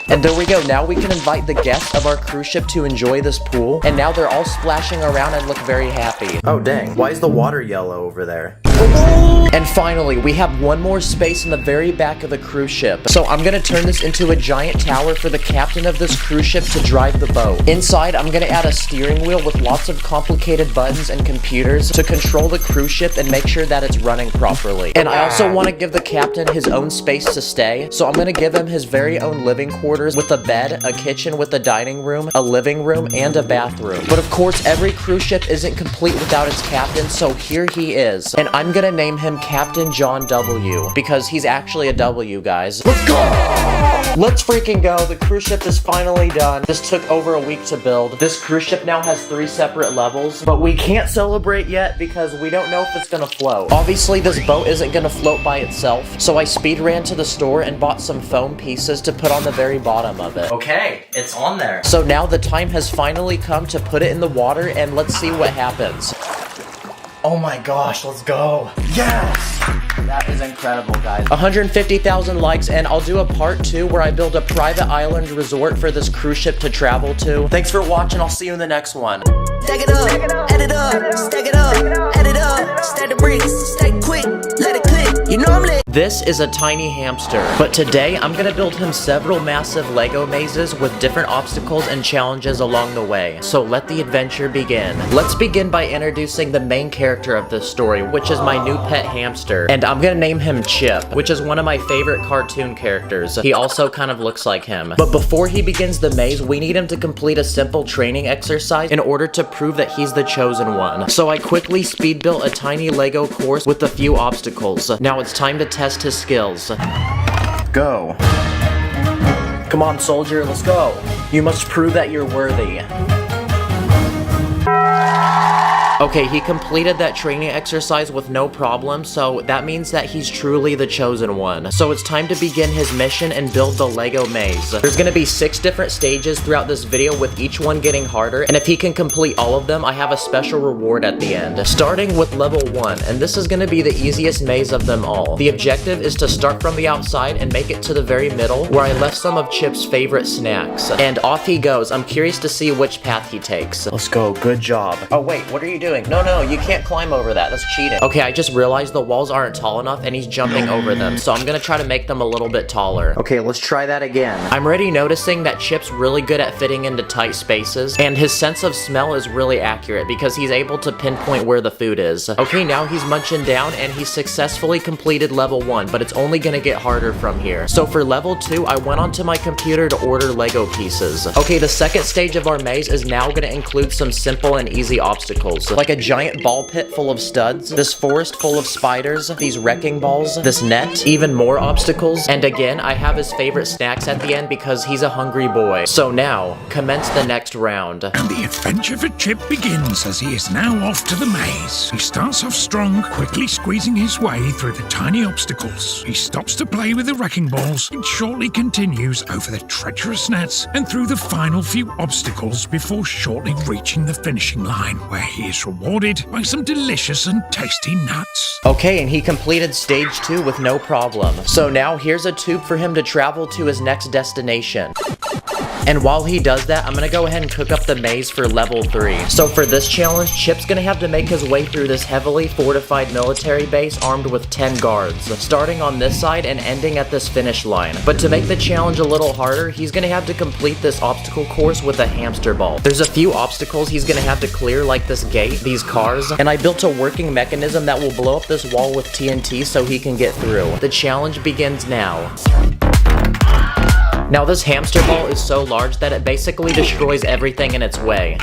And there we go, now we can invite the guests of our cruise ship to enjoy this pool, and now they're all splashing around and look very happy. Oh dang, why is the water yellow over there? And finally, we have one more space in the very back of the cruise ship. So I'm gonna turn this into a giant tower for the captain of this cruise ship to drive the boat. Inside, I'm gonna add a steering wheel with lots of complicated buttons and computers to control the cruise ship and make sure that it's running properly. And I also want to give the captain his own space to stay, so I'm gonna give him his very own living quarters with a bed, a kitchen with a dining room, a living room, and a bathroom. But of course, every cruise ship isn't complete without its captain, so here he is. And I'm gonna name him Captain John W, because he's actually a W, guys. Let's go! Let's freaking go. The cruise ship is finally done. This took over a week to build. This cruise ship now has 3 separate levels, but we can't celebrate yet because we don't know if it's gonna float. Obviously, this boat isn't gonna float by itself, so I speed ran to the store and bought some foam pieces to put on the very bottom of it. Okay, it's on there. So now the time has finally come to put it in the water, and let's see what happens. Oh my gosh, let's go. Yes! That is incredible, guys. 150,000 likes, and I'll do a part 2 where I build a private island resort for this cruise ship to travel to. Thanks for watching. I'll see you in the next one. Stack it up, add it up, stack it up, add it up, stack the bricks, stack quick, let it click, you know I'm lit. This is a tiny hamster, but today I'm gonna build him several massive Lego mazes with different obstacles and challenges along the way. So let the adventure begin. Let's begin by introducing the main character of this story, which is my new pet hamster. And I'm gonna name him Chip, which is one of my favorite cartoon characters. He also kind of looks like him. But before he begins the maze, we need him to complete a simple training exercise in order to prove that he's the chosen one. So I quickly speed built a tiny Lego course with a few obstacles. Now it's time to test his skills. Go. Come on, soldier, let's go. You must prove that you're worthy. Okay, he completed that training exercise with no problem, so that means that he's truly the chosen one. So it's time to begin his mission and build the Lego maze. There's gonna be 6 different stages throughout this video, with each one getting harder, and if he can complete all of them, I have a special reward at the end. Starting with level 1, and this is gonna be the easiest maze of them all. The objective is to start from the outside and make it to the very middle, where I left some of Chip's favorite snacks. And off he goes. I'm curious to see which path he takes. Let's go, good job. Oh wait, what are you doing? No, you can't climb over that. That's cheating. Okay, I just realized the walls aren't tall enough and he's jumping over them, so I'm gonna try to make them a little bit taller. Okay, let's try that again. I'm already noticing that Chip's really good at fitting into tight spaces, and his sense of smell is really accurate because he's able to pinpoint where the food is. Okay, now he's munching down and he's successfully completed level 1, but it's only gonna get harder from here. So for level 2, I went onto my computer to order Lego pieces. Okay, the second stage of our maze is now gonna include some simple and easy obstacles, like a giant ball pit full of studs, this forest full of spiders, these wrecking balls, this net, even more obstacles, and again, I have his favorite snacks at the end because he's a hungry boy. So now, commence the next round. And the adventure for Chip begins as he is now off to the maze. He starts off strong, quickly squeezing his way through the tiny obstacles. He stops to play with the wrecking balls and shortly continues over the treacherous nets and through the final few obstacles before shortly reaching the finishing line, where he is rewarded by some delicious and tasty nuts. Okay, and he completed stage 2 with no problem. So now here's a tube for him to travel to his next destination. And while he does that, I'm gonna go ahead and cook up the maze for level 3. So for this challenge, Chip's gonna have to make his way through this heavily fortified military base armed with 10 guards, starting on this side and ending at this finish line. But to make the challenge a little harder, he's gonna have to complete this obstacle course with a hamster ball. There's a few obstacles he's gonna have to clear, like this gate, these cars, and I built a working mechanism that will blow up this wall with TNT so he can get through. The challenge begins now. Now this hamster ball is so large that it basically destroys everything in its way.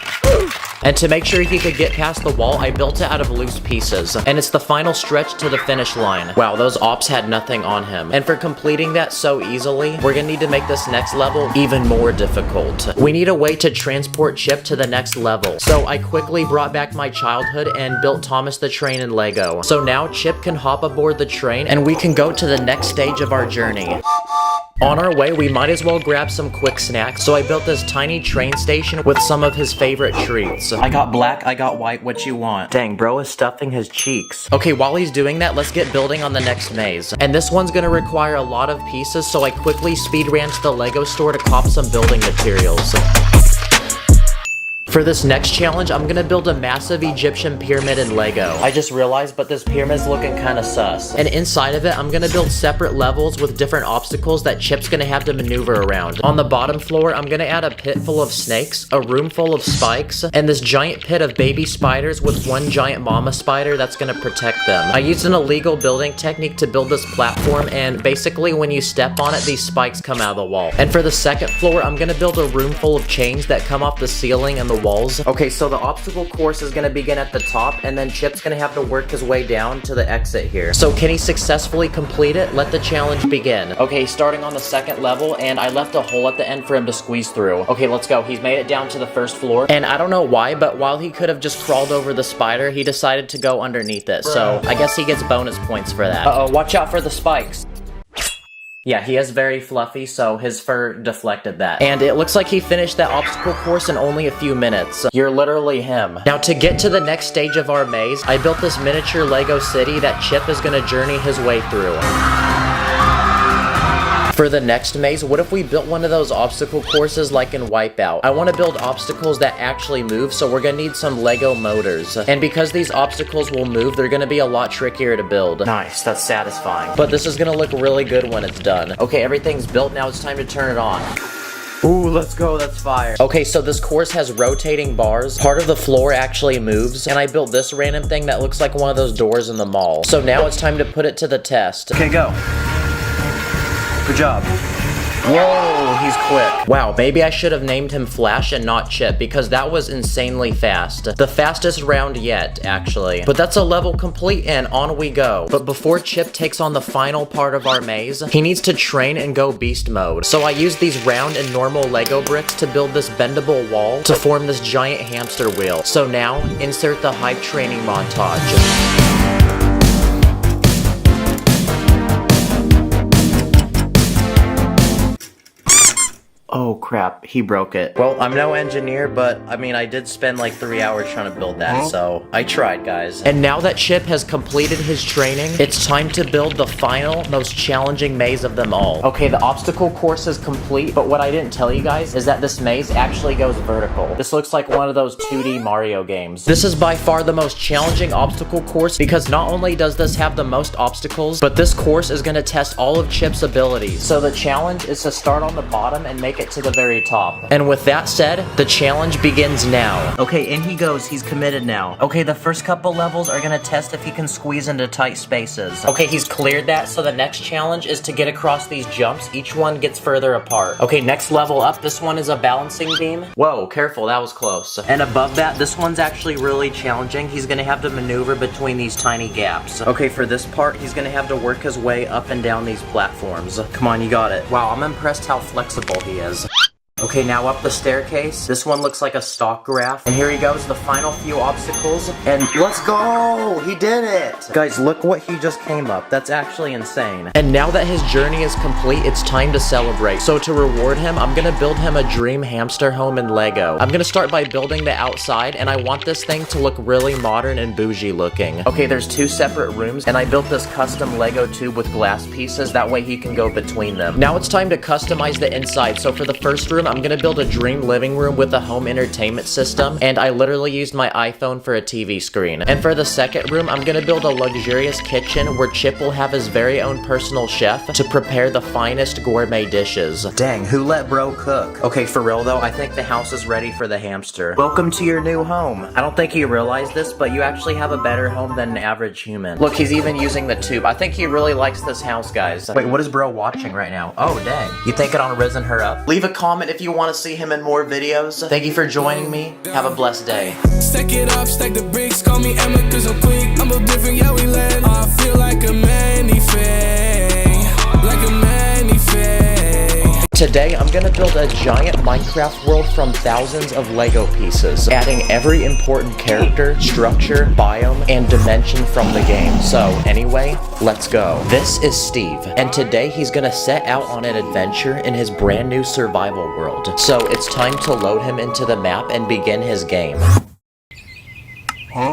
And to make sure he could get past the wall, I built it out of loose pieces. And it's the final stretch to the finish line. Wow, those ops had nothing on him. And for completing that so easily, we're gonna need to make this next level even more difficult. We need a way to transport Chip to the next level. So I quickly brought back my childhood and built Thomas the Train in Lego. So now Chip can hop aboard the train and we can go to the next stage of our journey. On our way, we might as well grab some quick snacks, so I built this tiny train station with some of his favorite treats. I got black, I got white, what you want? Dang, bro is stuffing his cheeks. Okay, while he's doing that, let's get building on the next maze. And this one's gonna require a lot of pieces, so I quickly speed ran to the Lego store to cop some building materials. For this next challenge, I'm gonna build a massive Egyptian pyramid in Lego. I just realized, but this pyramid's looking kinda sus. And inside of it, I'm gonna build separate levels with different obstacles that Chip's gonna have to maneuver around. On the bottom floor, I'm gonna add a pit full of snakes, a room full of spikes, and this giant pit of baby spiders with one giant mama spider that's gonna protect them. I used an illegal building technique to build this platform, and basically when you step on it, these spikes come out of the wall. And for the second floor, I'm gonna build a room full of chains that come off the ceiling and the walls. Okay, so the obstacle course is gonna begin at the top, and then Chip's gonna have to work his way down to the exit here. So can he successfully complete it? Let the challenge begin. Okay, starting on the second level, and I left a hole at the end for him to squeeze through. Okay, let's go. He's made it down to the first floor, and I don't know why, but while he could have just crawled over the spider, he decided to go underneath it. So I guess he gets bonus points for that. Uh-oh, watch out for the spikes. Yeah, he is very fluffy, so his fur deflected that. And it looks like he finished that obstacle course in only a few minutes. You're literally him. Now, to get to the next stage of our maze, I built this miniature Lego city that Chip is gonna journey his way through. For the next maze, what if we built one of those obstacle courses like in Wipeout? I want to build obstacles that actually move, so we're gonna need some Lego motors. And because these obstacles will move, they're gonna be a lot trickier to build. Nice, that's satisfying. But this is gonna look really good when it's done. Okay, everything's built, now it's time to turn it on. Ooh, let's go, that's fire. Okay, so this course has rotating bars. Part of the floor actually moves, and I built this random thing that looks like one of those doors in the mall. So now it's time to put it to the test. Okay, go. Good job. Whoa, he's quick. Wow, maybe I should have named him Flash and not Chip, because that was insanely fast. The fastest round yet, actually. But that's a level complete, and on we go. But before Chip takes on the final part of our maze, he needs to train and go beast mode. So I used these round and normal Lego bricks to build this bendable wall to form this giant hamster wheel. So now, insert the hype training montage. Oh crap, he broke it. Well, I'm no engineer, but I mean, I did spend like 3 hours trying to build that, so I tried, guys. And now that Chip has completed his training, it's time to build the final, most challenging maze of them all. Okay, the obstacle course is complete, but what I didn't tell you guys is that this maze actually goes vertical. This looks like one of those 2D Mario games. This is by far the most challenging obstacle course because not only does this have the most obstacles, but this course is gonna test all of Chip's abilities. So the challenge is to start on the bottom and make it to the very top. And with that said, the challenge begins now. Okay, in he goes. He's committed now. Okay, the first couple levels are gonna test if he can squeeze into tight spaces. Okay, he's cleared that, so the next challenge is to get across these jumps. Each one gets further apart. Okay, next level up, this one is a balancing beam. Whoa, careful, that was close. And above that, this one's actually really challenging. He's gonna have to maneuver between these tiny gaps. Okay, for this part, he's gonna have to work his way up and down these platforms. Come on, you got it. Wow, I'm impressed how flexible he is. Okay, now up the staircase. This one looks like a stock graph. And here he goes, the final few obstacles. And let's go! He did it! Guys, look what he just came up. That's actually insane. And now that his journey is complete, it's time to celebrate. So to reward him, I'm gonna build him a dream hamster home in Lego. I'm gonna start by building the outside, and I want this thing to look really modern and bougie looking. Okay, there's 2 separate rooms, and I built this custom Lego tube with glass pieces. That way he can go between them. Now it's time to customize the inside. So for the first room, I'm gonna build a dream living room with a home entertainment system, and I literally used my iPhone for a TV screen. And for the second room, I'm gonna build a luxurious kitchen where Chip will have his very own personal chef to prepare the finest gourmet dishes. Dang, who let bro cook? Okay, for real though, I think the house is ready for the hamster. Welcome to your new home. I don't think you realize this, but you actually have a better home than an average human. Look, he's even using the tube. I think he really likes this house, guys. Wait, what is bro watching right now? Oh, dang. You think it on Risen Her Up? Leave a comment if you want to see him in more videos. Thank you for joining me. Have a blessed day. Stack it up, stack the bricks, call me Emma cause I'm quick. I'm a different, yeah we land. I feel like a manifest, like a manifest. Today, I'm gonna build a giant Minecraft world from thousands of Lego pieces, adding every important character, structure, biome, and dimension from the game. So, anyway, let's go. This is Steve, and today he's gonna set out on an adventure in his brand new survival world. So, it's time to load him into the map and begin his game.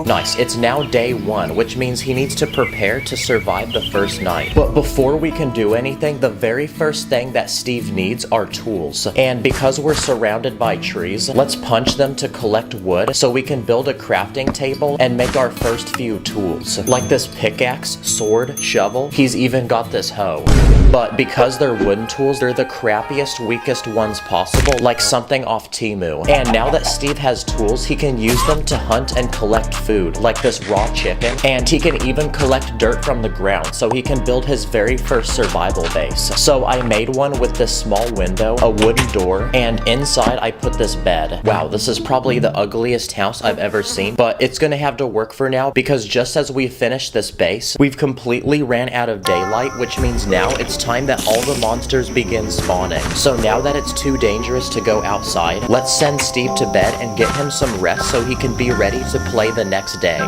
Nice, it's now day 1, which means he needs to prepare to survive the first night. But before we can do anything, the very first thing that Steve needs are tools. And because we're surrounded by trees, let's punch them to collect wood so we can build a crafting table and make our first few tools. Like this pickaxe, sword, shovel, he's even got this hoe. But because they're wooden tools, they're the crappiest, weakest ones possible, like something off Temu. And now that Steve has tools, he can use them to hunt and collect food, like this raw chicken, and he can even collect dirt from the ground so he can build his very first survival base. So I made one with this small window, a wooden door, and inside I put this bed. Wow, this is probably the ugliest house I've ever seen, but it's gonna have to work for now because just as we finish this base, we've completely ran out of daylight, which means now it's time that all the monsters begin spawning. So now that it's too dangerous to go outside, let's send Steve to bed and get him some rest so he can be ready to play the next day.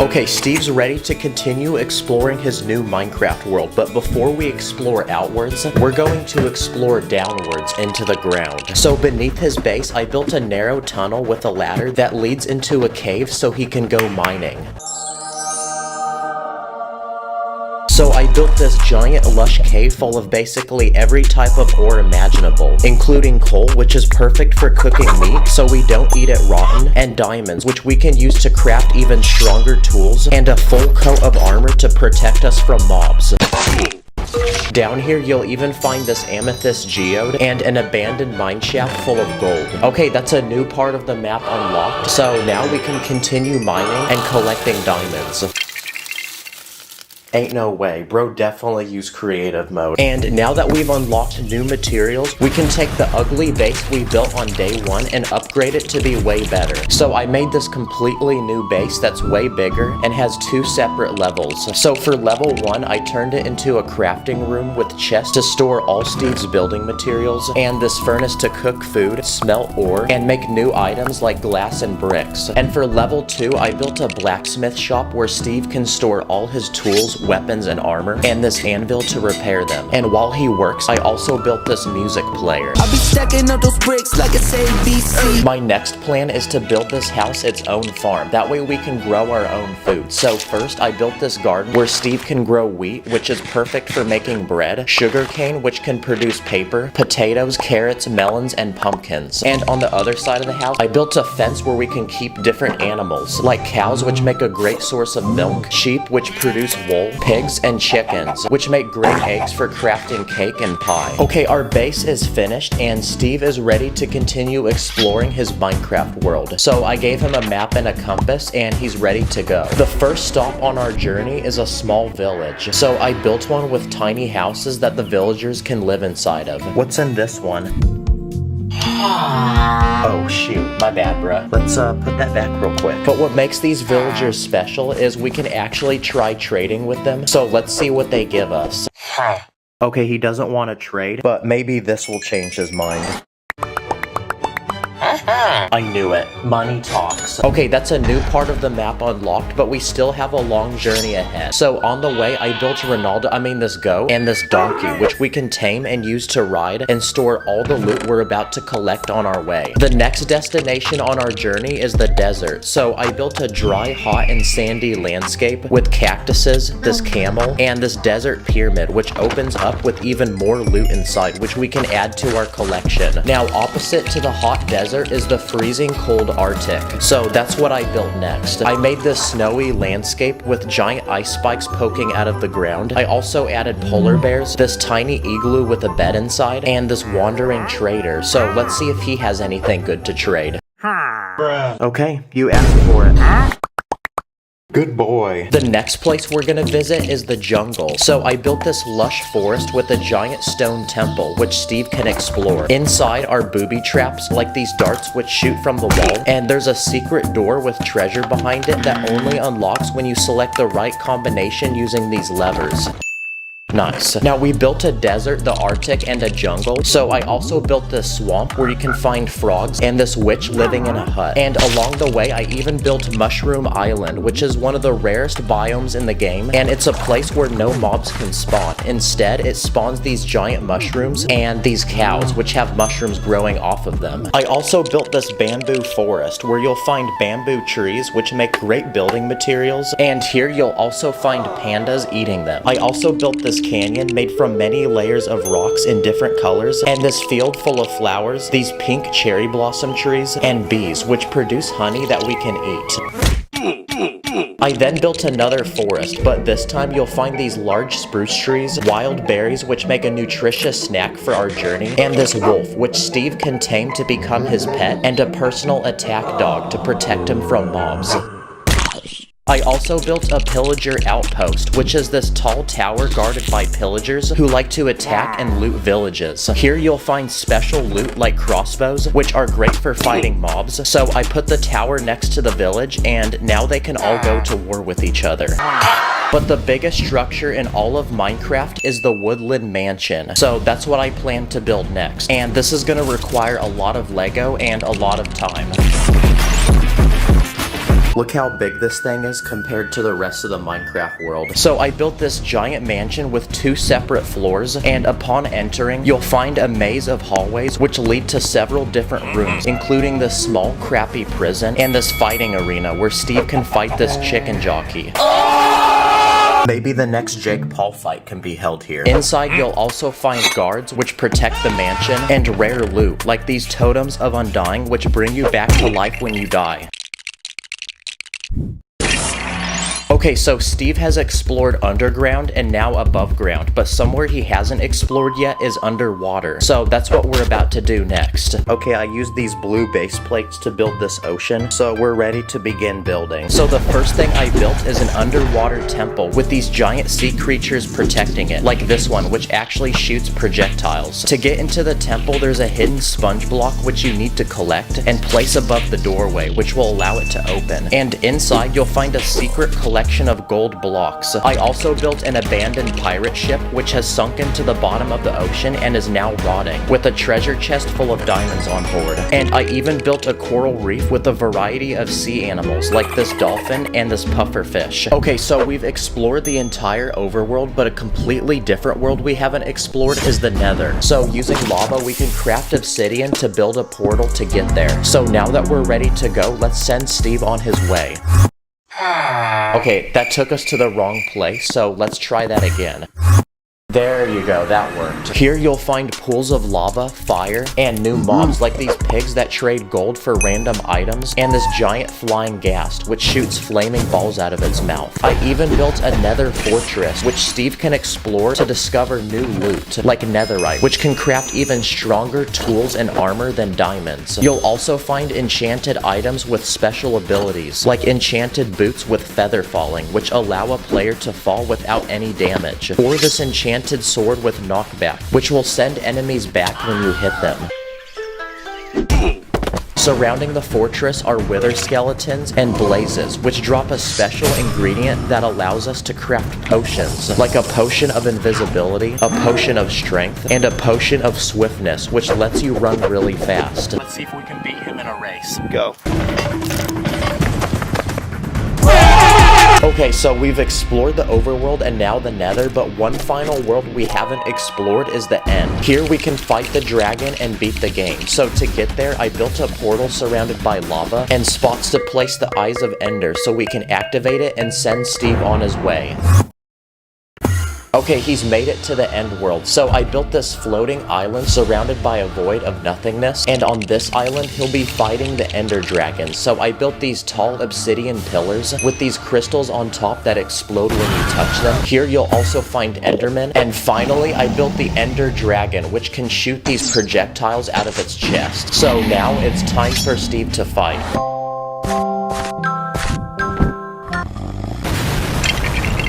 Okay, Steve's ready to continue exploring his new Minecraft world, but before we explore outwards, we're going to explore downwards into the ground. So beneath his base, I built a narrow tunnel with a ladder that leads into a cave so he can go mining. So I built this giant lush cave full of basically every type of ore imaginable, including coal, which is perfect for cooking meat so we don't eat it rotten, and diamonds, which we can use to craft even stronger tools, and a full coat of armor to protect us from mobs. Down here, you'll even find this amethyst geode and an abandoned mineshaft full of gold. Okay, that's a new part of the map unlocked, so now we can continue mining and collecting diamonds. Ain't no way, bro definitely used creative mode. And now that we've unlocked new materials, we can take the ugly base we built on day 1 and upgrade it to be way better. So I made this completely new base that's way bigger and has 2 separate levels. So for level 1, I turned it into a crafting room with chests to store all Steve's building materials, and this furnace to cook food, smelt ore, and make new items like glass and bricks. And for level 2, I built a blacksmith shop where Steve can store all his tools, weapons, and armor, and this anvil to repair them. And while he works, I also built this music player. I'll be stacking up those bricks like it's ABC. My next plan is to build this house its own farm. That way we can grow our own food. So first, I built this garden where Steve can grow wheat, which is perfect for making bread, sugarcane, which can produce paper, potatoes, carrots, melons, and pumpkins. And on the other side of the house, I built a fence where we can keep different animals, like cows, which make a great source of milk, sheep, which produce wool, pigs, and chickens, which make great eggs for crafting cake and pie. Okay, our base is finished, and Steve is ready to continue exploring his Minecraft world. So I gave him a map and a compass, and he's ready to go. The first stop on our journey is a small village. So I built one with tiny houses that the villagers can live inside of. What's in this one? Oh shoot, my bad, bruh. Let's put that back real quick. But what makes these villagers special is we can actually try trading with them, so let's see what they give us. Okay, he doesn't want to trade, but maybe this will change his mind. I knew it. Money talks. Okay, that's a new part of the map unlocked, but we still have a long journey ahead. So on the way, I built this goat and this donkey, which we can tame and use to ride and store all the loot we're about to collect on our way. The next destination on our journey is the desert. So I built a dry, hot, and sandy landscape with cactuses, this camel, and this desert pyramid, which opens up with even more loot inside, which we can add to our collection. Now, opposite to the hot desert is the freezing cold Arctic. So that's what I built next. I made this snowy landscape with giant ice spikes poking out of the ground. I also added polar bears, this tiny igloo with a bed inside, and this wandering trader. So let's see if he has anything good to trade. Okay, you asked for it. Good boy. The next place we're gonna visit is the jungle. So I built this lush forest with a giant stone temple, which Steve can explore. Inside are booby traps, like these darts which shoot from the wall, and there's a secret door with treasure behind it that only unlocks when you select the right combination using these levers. Nice. Now we built a desert, the Arctic, and a jungle. So I also built this swamp where you can find frogs and this witch living in a hut. And along the way, I even built Mushroom Island, which is one of the rarest biomes in the game. And it's a place where no mobs can spawn. Instead, it spawns these giant mushrooms and these cows, which have mushrooms growing off of them. I also built this bamboo forest where you'll find bamboo trees, which make great building materials. And here you'll also find pandas eating them. I also built this canyon made from many layers of rocks in different colors, and this field full of flowers, these pink cherry blossom trees, and bees, which produce honey that we can eat. I then built another forest, but this time you'll find these large spruce trees, wild berries which make a nutritious snack for our journey, and this wolf, which Steve can tame to become his pet, and a personal attack dog to protect him from mobs. I also built a pillager outpost, which is this tall tower guarded by pillagers who like to attack and loot villages. Here you'll find special loot like crossbows, which are great for fighting mobs. So I put the tower next to the village, and now they can all go to war with each other. But the biggest structure in all of Minecraft is the woodland mansion. So that's what I plan to build next. And this is gonna require a lot of Lego and a lot of time. Look how big this thing is compared to the rest of the Minecraft world. So I built this giant mansion with 2 separate floors, and upon entering, you'll find a maze of hallways which lead to several different rooms, including this small crappy prison and this fighting arena where Steve can fight this chicken jockey. Maybe the next Jake Paul fight can be held here. Inside, you'll also find guards which protect the mansion, and rare loot, like these totems of undying which bring you back to life when you die. Okay, so Steve has explored underground and now above ground, but somewhere he hasn't explored yet is underwater. So that's what we're about to do next. Okay, I used these blue base plates to build this ocean, so we're ready to begin building. So the first thing I built is an underwater temple with these giant sea creatures protecting it, like this one, which actually shoots projectiles. To get into the temple, there's a hidden sponge block which you need to collect and place above the doorway, which will allow it to open. And inside, you'll find a secret collection of gold blocks. I also built an abandoned pirate ship which has sunken to the bottom of the ocean and is now rotting, with a treasure chest full of diamonds on board. And I even built a coral reef with a variety of sea animals like this dolphin and this pufferfish. Okay, so we've explored the entire overworld, but a completely different world we haven't explored is the Nether. So using lava, we can craft obsidian to build a portal to get there. So now that we're ready to go, let's send Steve on his way. Okay, that took us to the wrong place, so let's try that again. There you go, that worked. Here you'll find pools of lava, fire, and new mobs like these pigs that trade gold for random items, and this giant flying ghast which shoots flaming balls out of its mouth. I even built a nether fortress which Steve can explore to discover new loot, like netherite, which can craft even stronger tools and armor than diamonds. You'll also find enchanted items with special abilities, like enchanted boots with feather falling, which allow a player to fall without any damage, or this enchanted sword with knockback, which will send enemies back when you hit them. surrounding the fortress are wither skeletons and blazes, which drop a special ingredient that allows us to craft potions, like a potion of invisibility, a potion of strength, and a potion of swiftness, which lets you run really fast. Let's see if we can beat him in a race. Go. Okay, so we've explored the overworld and now the nether, but one final world we haven't explored is the end. Here we can fight the dragon and beat the game. So to get there, I built a portal surrounded by lava and spots to place the Eyes of Ender so we can activate it and send Steve on his way. Okay, he's made it to the end world. So I built this floating island surrounded by a void of nothingness, and on this island he'll be fighting the ender dragon. So I built these tall obsidian pillars with these crystals on top that explode when you touch them. Here you'll also find endermen, and finally I built the ender dragon, which can shoot these projectiles out of its chest. So now it's time for Steve to fight.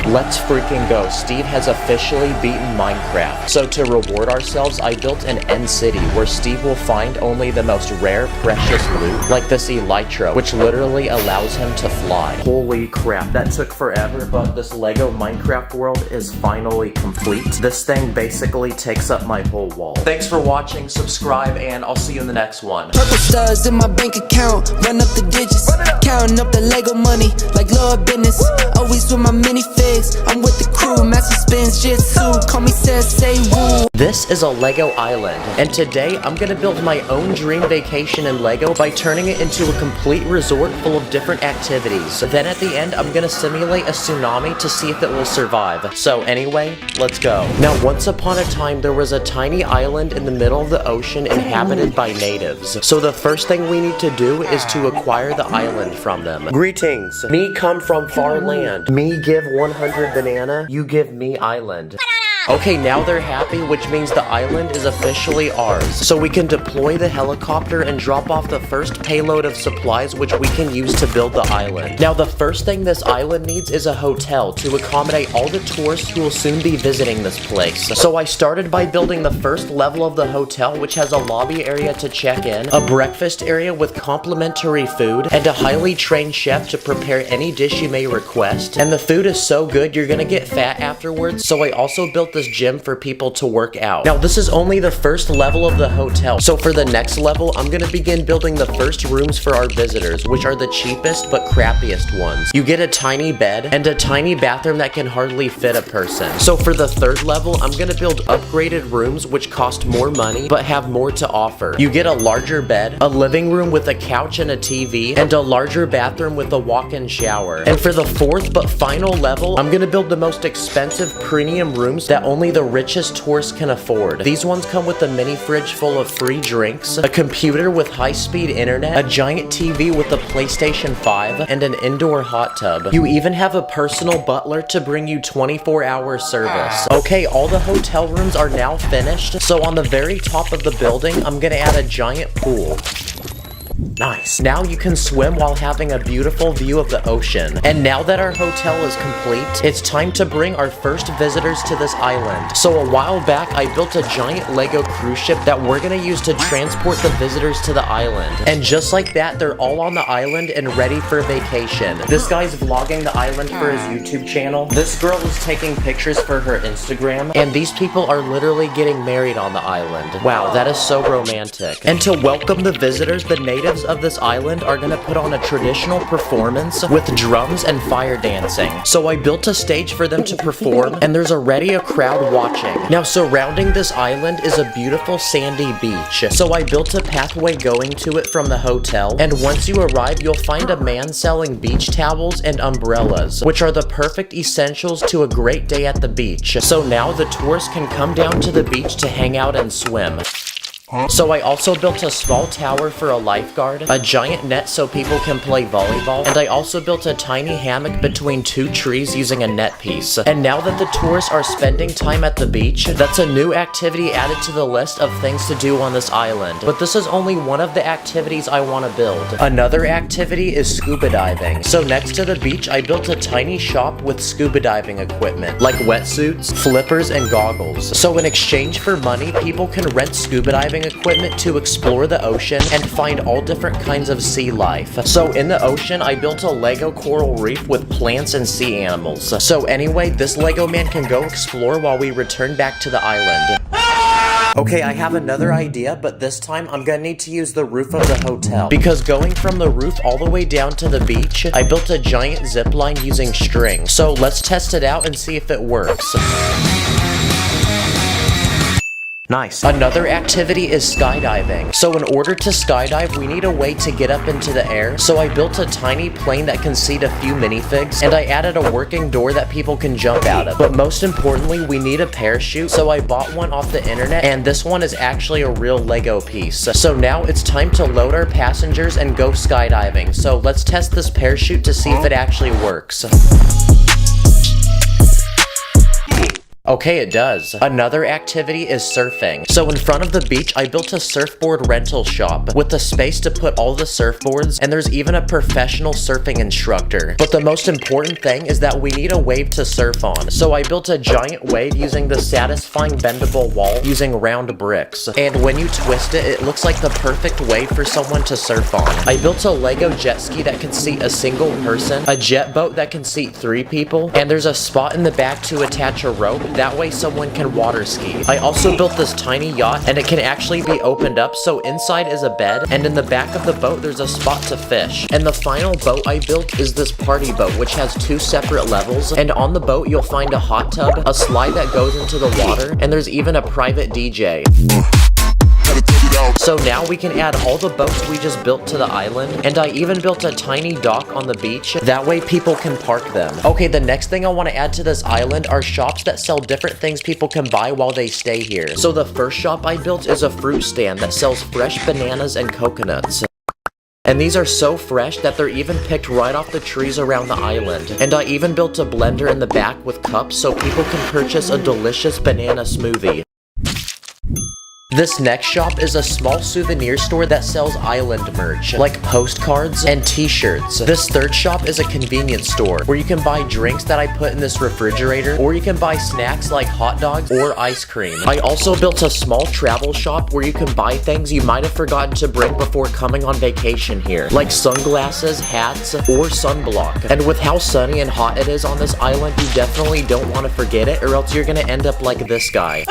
Let's freaking go. Steve has officially beaten Minecraft. So to reward ourselves, I built an end city where Steve will find only the most rare, precious loot, like this elytra, which literally allows him to fly. Holy crap, that took forever, but this Lego Minecraft world is finally complete. This thing basically takes up my whole wall. Thanks for watching, subscribe, and I'll see you in the next one. Purple stars in my bank account, run up the digits, counting up the Lego money like Lord business. Always with my minifigs, I'm with the crew, master spins jitsu, call me say woo. This is a Lego island, and today I'm gonna build my own dream vacation in Lego by turning it into a complete resort full of different activities. Then at the end, I'm gonna simulate a tsunami to see if it will survive. So anyway, let's go. Now, once upon a time, there was a tiny island in the middle of the ocean inhabited by natives. So the first thing we need to do is to acquire the island from them. Greetings. Me come from far land. Me give 100 banana, you give me island. Okay, now they're happy, which means the island is officially ours. So we can deploy the helicopter and drop off the first payload of supplies which we can use to build the island. Now, the first thing this island needs is a hotel to accommodate all the tourists who will soon be visiting this place. So I started by building the first level of the hotel, which has a lobby area to check in, a breakfast area with complimentary food, and a highly trained chef to prepare any dish you may request. And the food is so good, you're gonna get fat afterwards, so I also built this gym for people to work out. Now, this is only the first level of the hotel, so for the next level, I'm gonna begin building the first rooms for our visitors, which are the cheapest but crappiest ones. You get a tiny bed and a tiny bathroom that can hardly fit a person. So for the third level, I'm gonna build upgraded rooms which cost more money but have more to offer. You get a larger bed, a living room with a couch and a TV, and a larger bathroom with a walk-in shower. And for the fourth but final level, I'm gonna build the most expensive premium rooms that only the richest tourists can afford. These ones come with a mini fridge full of free drinks, a computer with high-speed internet, a giant TV with a PlayStation 5, and an indoor hot tub. You even have a personal butler to bring you 24-hour service. Okay, all the hotel rooms are now finished, so on the very top of the building, I'm gonna add a giant pool. Nice. Now you can swim while having a beautiful view of the ocean. And now that our hotel is complete, it's time to bring our first visitors to this island. So a while back, I built a giant Lego cruise ship that we're gonna use to transport the visitors to the island. And just like that, they're all on the island and ready for vacation. This guy's vlogging the island for his YouTube channel. This girl is taking pictures for her Instagram. And these people are literally getting married on the island. Wow, that is so romantic. And to welcome the visitors, the natives of this island are gonna put on a traditional performance with drums and fire dancing. So I built a stage for them to perform, and there's already a crowd watching. Now, surrounding this island is a beautiful sandy beach. So I built a pathway going to it from the hotel, and once you arrive, you'll find a man selling beach towels and umbrellas, which are the perfect essentials to a great day at the beach. So now the tourists can come down to the beach to hang out and swim. So I also built a small tower for a lifeguard, a giant net so people can play volleyball, and I also built a tiny hammock between two trees using a net piece. And now that the tourists are spending time at the beach, that's a new activity added to the list of things to do on this island. But this is only one of the activities I want to build. Another activity is scuba diving. So next to the beach, I built a tiny shop with scuba diving equipment, like wetsuits, flippers, and goggles. So in exchange for money, people can rent scuba diving diving equipment to explore the ocean and find all different kinds of sea life. So in the ocean, I built a Lego coral reef with plants and sea animals. So anyway, this Lego man can go explore while we return back to the island. Okay, I have another idea, but this time I'm gonna need to use the roof of the hotel. Because going from the roof all the way down to the beach, I built a giant zip line using string. So let's test it out and see if it works. Nice. Another activity is skydiving. So in order to skydive, we need a way to get up into the air. So I built a tiny plane that can seat a few minifigs, and I added a working door that people can jump out of. But most importantly, we need a parachute. So I bought one off the internet, and this one is actually a real Lego piece. So now it's time to load our passengers and go skydiving. So let's test this parachute to see if it actually works. Okay, it does. Another activity is surfing. So in front of the beach, I built a surfboard rental shop with a space to put all the surfboards, and there's even a professional surfing instructor. But the most important thing is that we need a wave to surf on. So I built a giant wave using the satisfying bendable wall using round bricks. And when you twist it, it looks like the perfect wave for someone to surf on. I built a Lego jet ski that can seat a single person, a jet boat that can seat 3 people, and there's a spot in the back to attach a rope. That way someone can water ski. I also built this tiny yacht, and it can actually be opened up, so inside is a bed, and in the back of the boat there's a spot to fish. And the final boat I built is this party boat, which has 2 separate levels, and on the boat you'll find a hot tub, a slide that goes into the water, and there's even a private DJ. So now we can add all the boats we just built to the island, and I even built a tiny dock on the beach, that way people can park them. Okay, the next thing I want to add to this island are shops that sell different things people can buy while they stay here. So the first shop I built is a fruit stand that sells fresh bananas and coconuts. And these are so fresh that they're even picked right off the trees around the island. And I even built a blender in the back with cups so people can purchase a delicious banana smoothie. This next shop is a small souvenir store that sells island merch, like postcards and t-shirts. This third shop is a convenience store, where you can buy drinks that I put in this refrigerator, or you can buy snacks like hot dogs or ice cream. I also built a small travel shop where you can buy things you might have forgotten to bring before coming on vacation here, like sunglasses, hats, or sunblock. And with how sunny and hot it is on this island, you definitely don't want to forget it, or else you're gonna end up like this guy.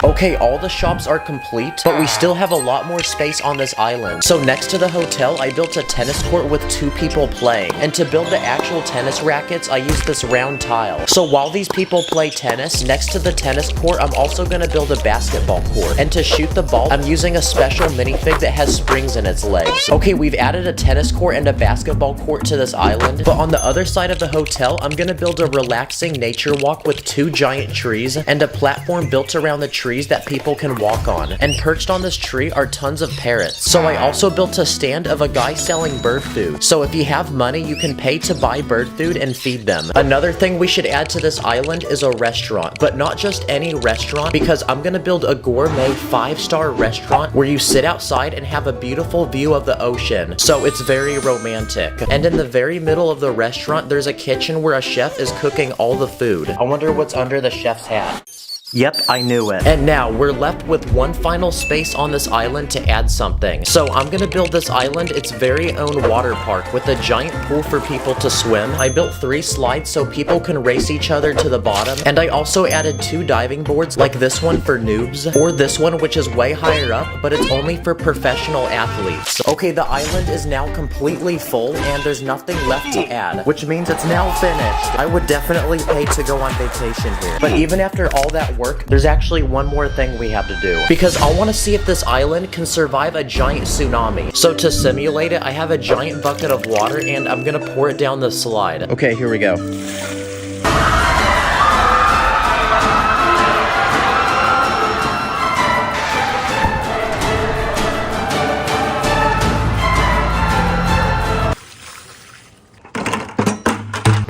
Okay, all the shops are complete, but we still have a lot more space on this island. So next to the hotel, I built a tennis court with 2 people playing. And to build the actual tennis rackets, I used this round tile. So while these people play tennis, next to the tennis court, I'm also gonna build a basketball court. And to shoot the ball, I'm using a special minifig that has springs in its legs. Okay, we've added a tennis court and a basketball court to this island, but on the other side of the hotel, I'm gonna build a relaxing nature walk with 2 giant trees and a platform built around the trees that people can walk on. And perched on this tree are tons of parrots. So I also built a stand of a guy selling bird food. So if you have money, you can pay to buy bird food and feed them. Another thing we should add to this island is a restaurant, but not just any restaurant, because I'm gonna build a gourmet 5-star restaurant where you sit outside and have a beautiful view of the ocean. So it's very romantic. And in the very middle of the restaurant, there's a kitchen where a chef is cooking all the food. I wonder what's under the chef's hat. Yep, I knew it. And now we're left with one final space on this island to add something. So I'm gonna build this island its very own water park with a giant pool for people to swim. I built 3 slides so people can race each other to the bottom. And I also added 2 diving boards, like this one for noobs, or this one which is way higher up, but it's only for professional athletes. Okay, the island is now completely full and there's nothing left to add, which means it's now finished. I would definitely pay to go on vacation here. But even after all that work, there's actually one more thing we have to do, because I want to see if this island can survive a giant tsunami. So to simulate it, I have a giant bucket of water and I'm gonna pour it down the slide. Okay, here we go.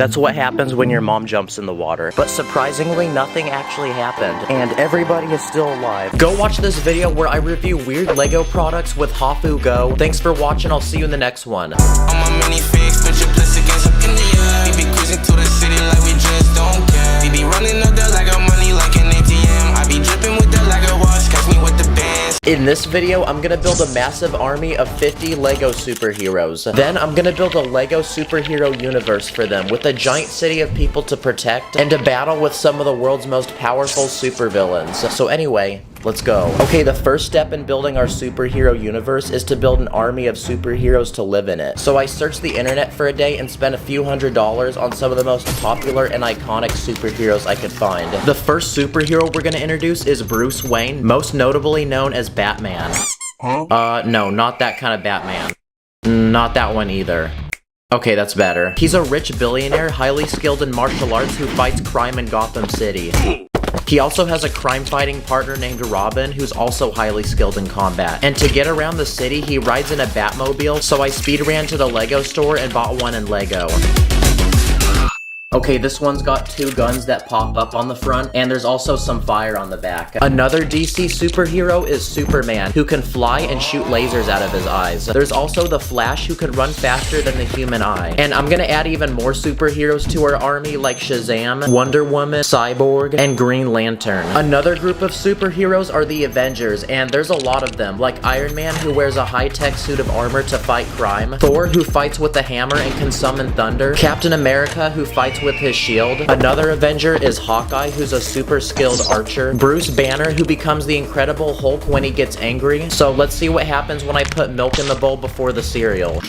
That's what happens when your mom jumps in the water. But surprisingly, nothing actually happened, and everybody is still alive. Go watch this video where I review weird Lego products with Hafu Go. Thanks for watching, I'll see you in the next one. On my minifigs, put your plus against up in the air. We be cruising to the city like we just don't care. We be running up the Lego money like an ATM. I be dripping with the Lego watch, catch me with the bands. In this video, I'm gonna build a massive army of 50 Lego superheroes. Then I'm gonna build a Lego superhero universe for them with a giant city of people to protect and to battle with some of the world's most powerful supervillains. So anyway, let's go. Okay, the first step in building our superhero universe is to build an army of superheroes to live in it. So I searched the internet for a day and spent a few $100s on some of the most popular and iconic superheroes I could find. The first superhero we're gonna introduce is Bruce Wayne, most notably known as Batman. No, not that kind of Batman. Not that one either. Okay, that's better. He's a rich billionaire, highly skilled in martial arts who fights crime in Gotham City. He also has a crime-fighting partner named Robin, who's also highly skilled in combat. And to get around the city, he rides in a Batmobile, so I speed ran to the Lego store and bought one in Lego. Okay, this one's got two guns that pop up on the front, and there's also some fire on the back. Another DC superhero is Superman, who can fly and shoot lasers out of his eyes. There's also the Flash, who can run faster than the human eye. And I'm gonna add even more superheroes to our army, like Shazam, Wonder Woman, Cyborg, and Green Lantern. Another group of superheroes are the Avengers, and there's a lot of them, like Iron Man, who wears a high-tech suit of armor to fight crime, Thor, who fights with a hammer and can summon thunder, Captain America, who fights with his shield. Another Avenger is Hawkeye, who's a super skilled archer. Bruce Banner, who becomes the Incredible Hulk when he gets angry. So let's see what happens when I put milk in the bowl before the cereal.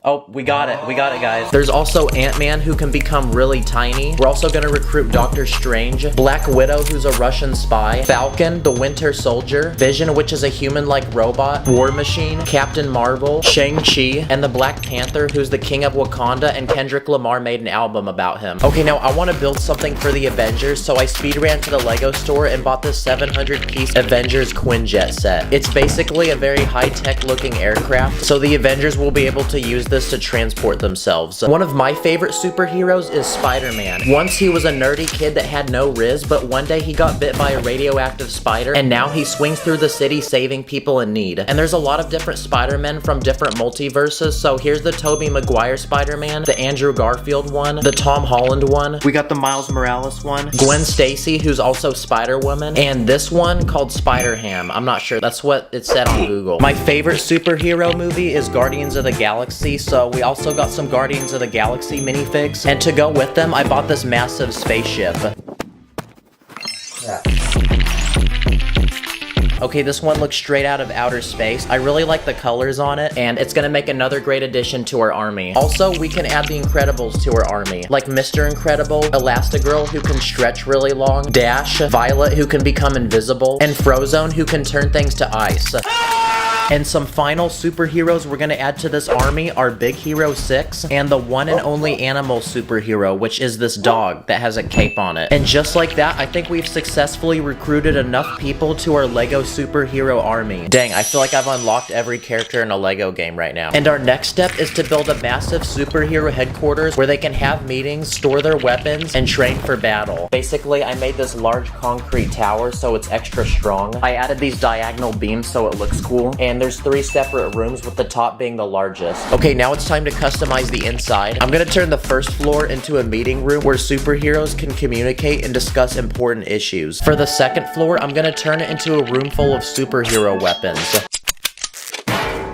Oh, we got it, guys. There's also Ant-Man, who can become really tiny. We're also gonna recruit Doctor Strange, Black Widow, who's a Russian spy, Falcon, the Winter Soldier, Vision, which is a human-like robot, War Machine, Captain Marvel, Shang-Chi, and the Black Panther, who's the King of Wakanda, and Kendrick Lamar made an album about him. Okay, now I want to build something for the Avengers, so I speed ran to the Lego store and bought this 700-piece Avengers Quinjet set. It's basically a very high-tech looking aircraft, so the Avengers will be able to use this to transport themselves. One of my favorite superheroes is Spider-Man. Once he was a nerdy kid that had no riz, but one day he got bit by a radioactive spider, and now he swings through the city saving people in need. And there's a lot of different Spider-Men from different multiverses, so here's the Tobey Maguire Spider-Man, the Andrew Garfield one, the Tom Holland one, we got the Miles Morales one, Gwen Stacy, who's also Spider-Woman, and this one called Spider-Ham. I'm not sure, that's what it said on Google. My favorite superhero movie is Guardians of the Galaxy, so we also got some Guardians of the Galaxy minifigs, and to go with them, I bought this massive spaceship. Okay, this one looks straight out of outer space. I really like the colors on it, and it's gonna make another great addition to our army. Also, we can add the Incredibles to our army, like Mr. Incredible, Elastigirl, who can stretch really long, Dash, Violet, who can become invisible, and Frozone, who can turn things to ice. And some final superheroes we're gonna add to this army are Big Hero 6 and the one and only animal superhero, which is this dog that has a cape on it. And just like that, I think we've successfully recruited enough people to our Lego superhero army. Dang, I feel like I've unlocked every character in a Lego game right now. And our next step is to build a massive superhero headquarters where they can have meetings, store their weapons, and train for battle. Basically, I made this large concrete tower so it's extra strong. I added these diagonal beams so it looks cool, and there's 3 separate rooms with the top being the largest. Okay, now it's time to customize the inside. I'm gonna turn the first floor into a meeting room where superheroes can communicate and discuss important issues. For the second floor, I'm gonna turn it into a room full of superhero weapons.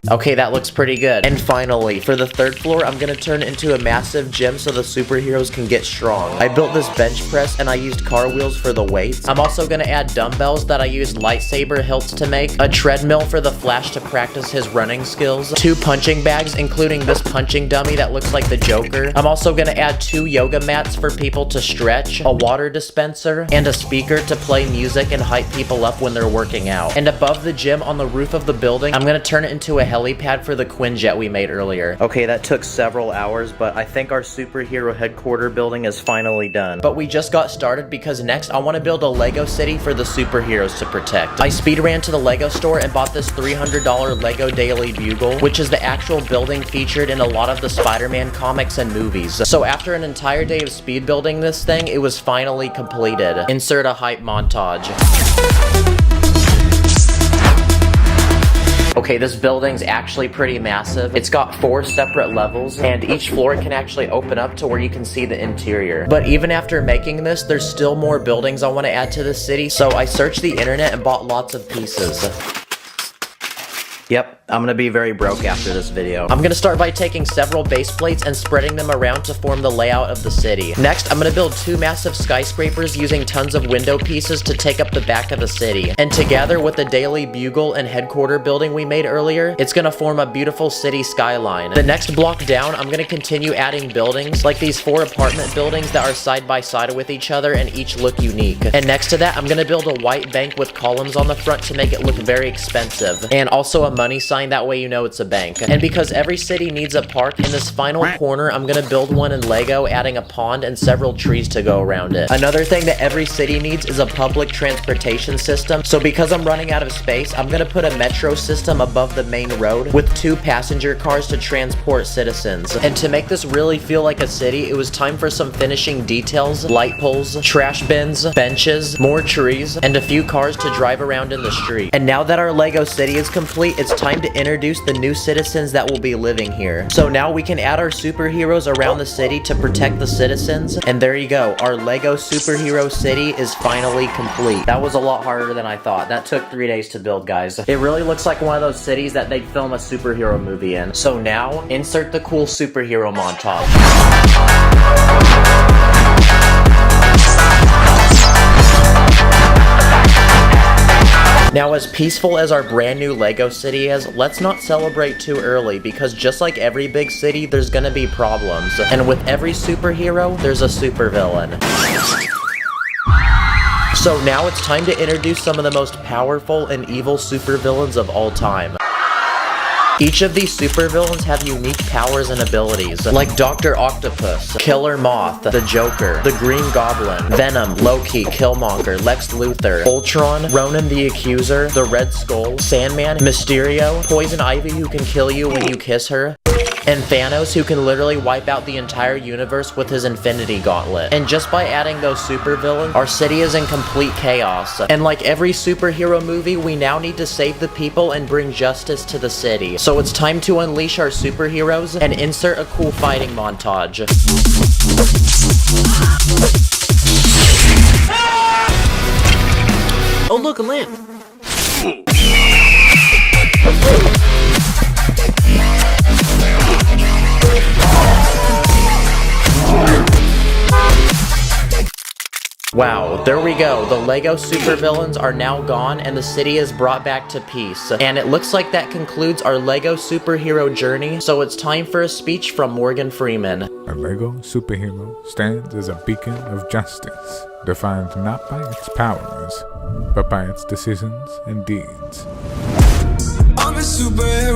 Okay, that looks pretty good. And finally, for the third floor, I'm gonna turn it into a massive gym so the superheroes can get strong. I built this bench press and I used car wheels for the weights. I'm also gonna add dumbbells that I used lightsaber hilts to make, a treadmill for the Flash to practice his running skills, 2 punching bags, including this punching dummy that looks like the Joker. I'm also gonna add 2 yoga mats for people to stretch, a water dispenser, and a speaker to play music and hype people up when they're working out. And above the gym on the roof of the building, I'm gonna turn it into a helipad for the Quinjet we made earlier. Okay, that took several hours, but I think our superhero headquarter building is finally done. But we just got started because next I want to build a Lego city for the superheroes to protect. I speed ran to the Lego store and bought this $300 Lego Daily Bugle, which is the actual building featured in a lot of the Spider-Man comics and movies. So after an entire day of speed building this thing, it was finally completed. Insert a hype montage. Okay, this building's actually pretty massive. It's got 4 separate levels, and each floor can actually open up to where you can see the interior. But even after making this, there's still more buildings I want to add to the city, so I searched the internet and bought lots of pieces. Yep, I'm gonna be very broke after this video. I'm gonna start by taking several base plates and spreading them around to form the layout of the city. Next, I'm gonna build 2 massive skyscrapers using tons of window pieces to take up the back of the city. And together with the Daily Bugle and headquarter building we made earlier, it's gonna form a beautiful city skyline. The next block down, I'm gonna continue adding buildings, like these 4 apartment buildings that are side by side with each other and each look unique. And next to that, I'm gonna build a white bank with columns on the front to make it look very expensive. And also a money sign, that way you know it's a bank. And because every city needs a park, in this final corner I'm gonna build one in Lego, adding a pond and several trees to go around it. Another thing that every city needs is a public transportation system, so because I'm running out of space, I'm gonna put a metro system above the main road with 2 passenger cars to transport citizens. And to make this really feel like a city, it was time for some finishing details, light poles, trash bins, benches, more trees, and a few cars to drive around in the street. And now that our Lego city is complete, it's time to introduce the new citizens that will be living here. So now we can add our superheroes around the city to protect the citizens, and there you go, our Lego superhero city is finally complete. That was a lot harder than I thought. That took 3 days to build, guys. It really looks like one of those cities that they'd film a superhero movie in. So now, insert the cool superhero montage. Now, as peaceful as our brand new Lego city is, let's not celebrate too early, because just like every big city, there's gonna be problems. And with every superhero, there's a supervillain. So now it's time to introduce some of the most powerful and evil supervillains of all time. Each of these supervillains have unique powers and abilities, like Dr. Octopus, Killer Moth, the Joker, the Green Goblin, Venom, Loki, Killmonger, Lex Luthor, Ultron, Ronan the Accuser, the Red Skull, Sandman, Mysterio, Poison Ivy who can kill you when you kiss her, and Thanos who can literally wipe out the entire universe with his Infinity Gauntlet. And just by adding those supervillains, our city is in complete chaos. And like every superhero movie, we now need to save the people and bring justice to the city. So it's time to unleash our superheroes and insert a cool fighting montage. Oh look, a lamp! Wow, there we go. The Lego supervillains are now gone and the city is brought back to peace. And it looks like that concludes our Lego superhero journey, so it's time for a speech from Morgan Freeman. A Lego superhero stands as a beacon of justice, defined not by its powers, but by its decisions and deeds. I'm a superhero.